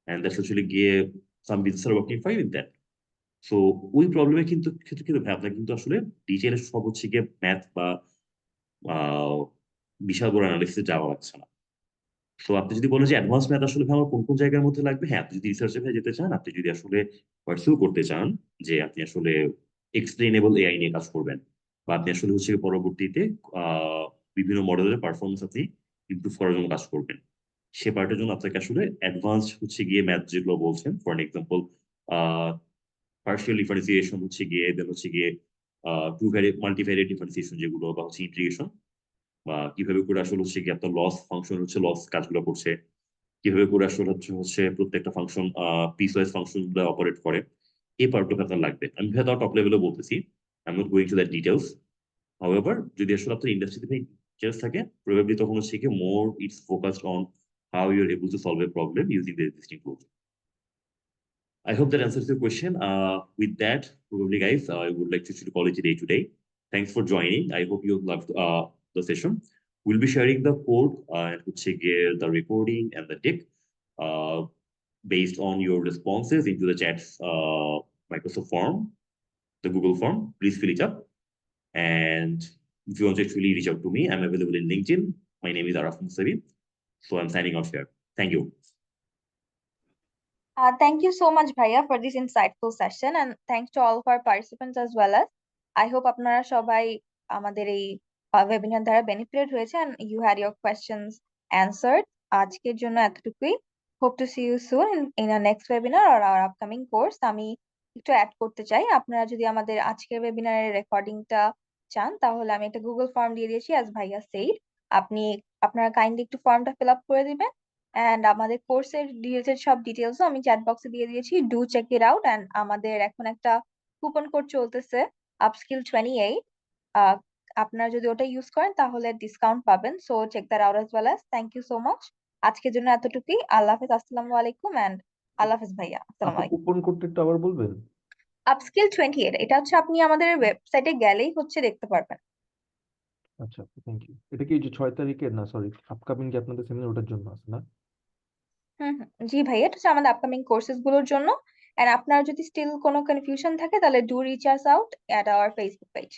and that's actually গিয়ে some business are working fine in that. So ওই প্রবলেমে কিন্তু ক্ষেত্রে কিন্তু ভাই আপনার কিন্তু আসলে ডিটেইলে সব হচ্ছে গিয়ে ম্যাথ বা বিশাল বড় অ্যানালিসিসে যাওয়া লাগছে না। সো আপনি যদি বলেন যে অ্যাডভান্স ম্যাথ আসলে ভাই আমার কোন কোন জায়গার মধ্যে লাগবে, হ্যাঁ আপনি যদি রিসার্চে ভাই যেতে চান, আপনি যদি আসলে পার্সিউ করতে চান যে আপনি আসলে এক্সপ্লেনেবল এআই নিয়ে কাজ করবেন, বা আপনি আসলে হচ্ছে পরবর্তীতে বিভিন্ন মডেলের পারফরমেন্স আপনি ইমপ্রুভ করার জন্য কাজ করবেন, সে পার্টের জন্য আপনাকে আসলে অ্যাডভান্স হচ্ছে গিয়ে ম্যাথ যেগুলো বলছেন, ফর এক্সাম্পল পার্শিয়াল ডিফারেন্সিয়েশন হচ্ছে গিয়ে, দেন হচ্ছে গিয়ে টু মাল্টিভ্যারিয়েট ডিফারেন্সিয়েশন যেগুলো, বা হচ্ছে ইন্টিগ্রেশন, বা কিভাবে করে আসলে হচ্ছে কি আপনার লস ফাংশন হচ্ছে লস কাজগুলো করছে, কিভাবে করে আসলে হচ্ছে প্রত্যেকটা ফাংশন পিস ওয়াইজ ফাংশন গুলো অপারেট করে, এই পার্টগুলো আপনার লাগবে। আমি ভেতর টপ লেভেলে বলতেছি, I am not going to that details. However যদি আসলে আপনার ইন্ডাস্ট্রিতে ইন্টারেস্ট থাকে, প্রবাবলি তখন হচ্ছে কি more it's focused on how you are able to solve a problem using the existing tools. I hope that answers your question. With that, probably, guys, I would like to call it a day today. Thanks for joining. I hope you loved the session. We'll be sharing the code and the recording and the deck uh, based on your responses into the chat's Microsoft form, the Google form. Please fill it up. And if you want to actually reach out to me, I'm available in LinkedIn. My name is Araf Musavi. So I'm signing off here. Thank you. Thank you so much, Bhaiya, for this insightful session, and thanks to all of our participants as well. As I hope আপনারা সবাই আমাদের এই ওয়েবিনার দ্বারা বেনিফিটেড হয়েছে and you had your questions answered. আজকের জন্য এতটুকুই. Hope to see you soon in our next webinar or our upcoming course. আমি একটু অ্যাড করতে চাই, আপনারা যদি আমাদের আজকের ওয়েবিনারের রেকর্ডিংটা চান তাহলে আমি একটা গুগল ফর্ম দিয়ে দিয়েছি as ভাইয়া said. আপনারা কাইন্ডলি একটু ফর্মটা ফিল আপ করে দিবেন, এন্ড আমাদের কোর্সের রিলেটেড সব ডিটেলসও আমি চ্যাট বক্সে দিয়ে দিয়েছি, do check it out. And আমাদের এখন একটা কুপন কোড চলতেছে আপস্কিল 28, আপনারা যদি ওটা ইউজ করেন তাহলে ডিসকাউন্ট পাবেন, so check that out as well. Thank you so much. আজকের জন্য এতটুকুই। আল্লাহ হাফেজ, আসসালামু আলাইকুম, এন্ড আল্লাহ হাফেজ ভাইয়া, আসসালামু আপু আলাইকুম। কুপন কোডটা একটু আবার বলবেন? আপস্কিল 28, এটা হচ্ছে আপনি আমাদের ওয়েবসাইটে গেলেই হচ্ছে দেখতে পারবেন। আচ্ছা, থ্যাংক ইউ। এটা কি এই যে 6 তারিখের, না সরি, আপকামিং যে আপনাদের সেমিনার, ওটার জন্য আছে না? জি ভাইয়া, এটা হচ্ছে আমাদের আপকামিং কোর্সেস গুলোর জন্য। এন্ড আপনার যদি স্টিল কোনো কনফিউশন থাকে তাহলে do reach us out at our Facebook page.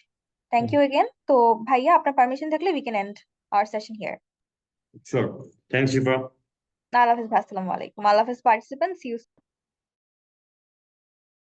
Thank thank you again. তো ভাইয়া, আপনার পারমিশন থাকলে we can end our session here. Sure. Thanks, Shifa. আল্লাহ হাফেজ ভাই, আসসালামু আলাইকুম। আল্লাহ হাফেজ পার্টিসিপেন্টস, ইউ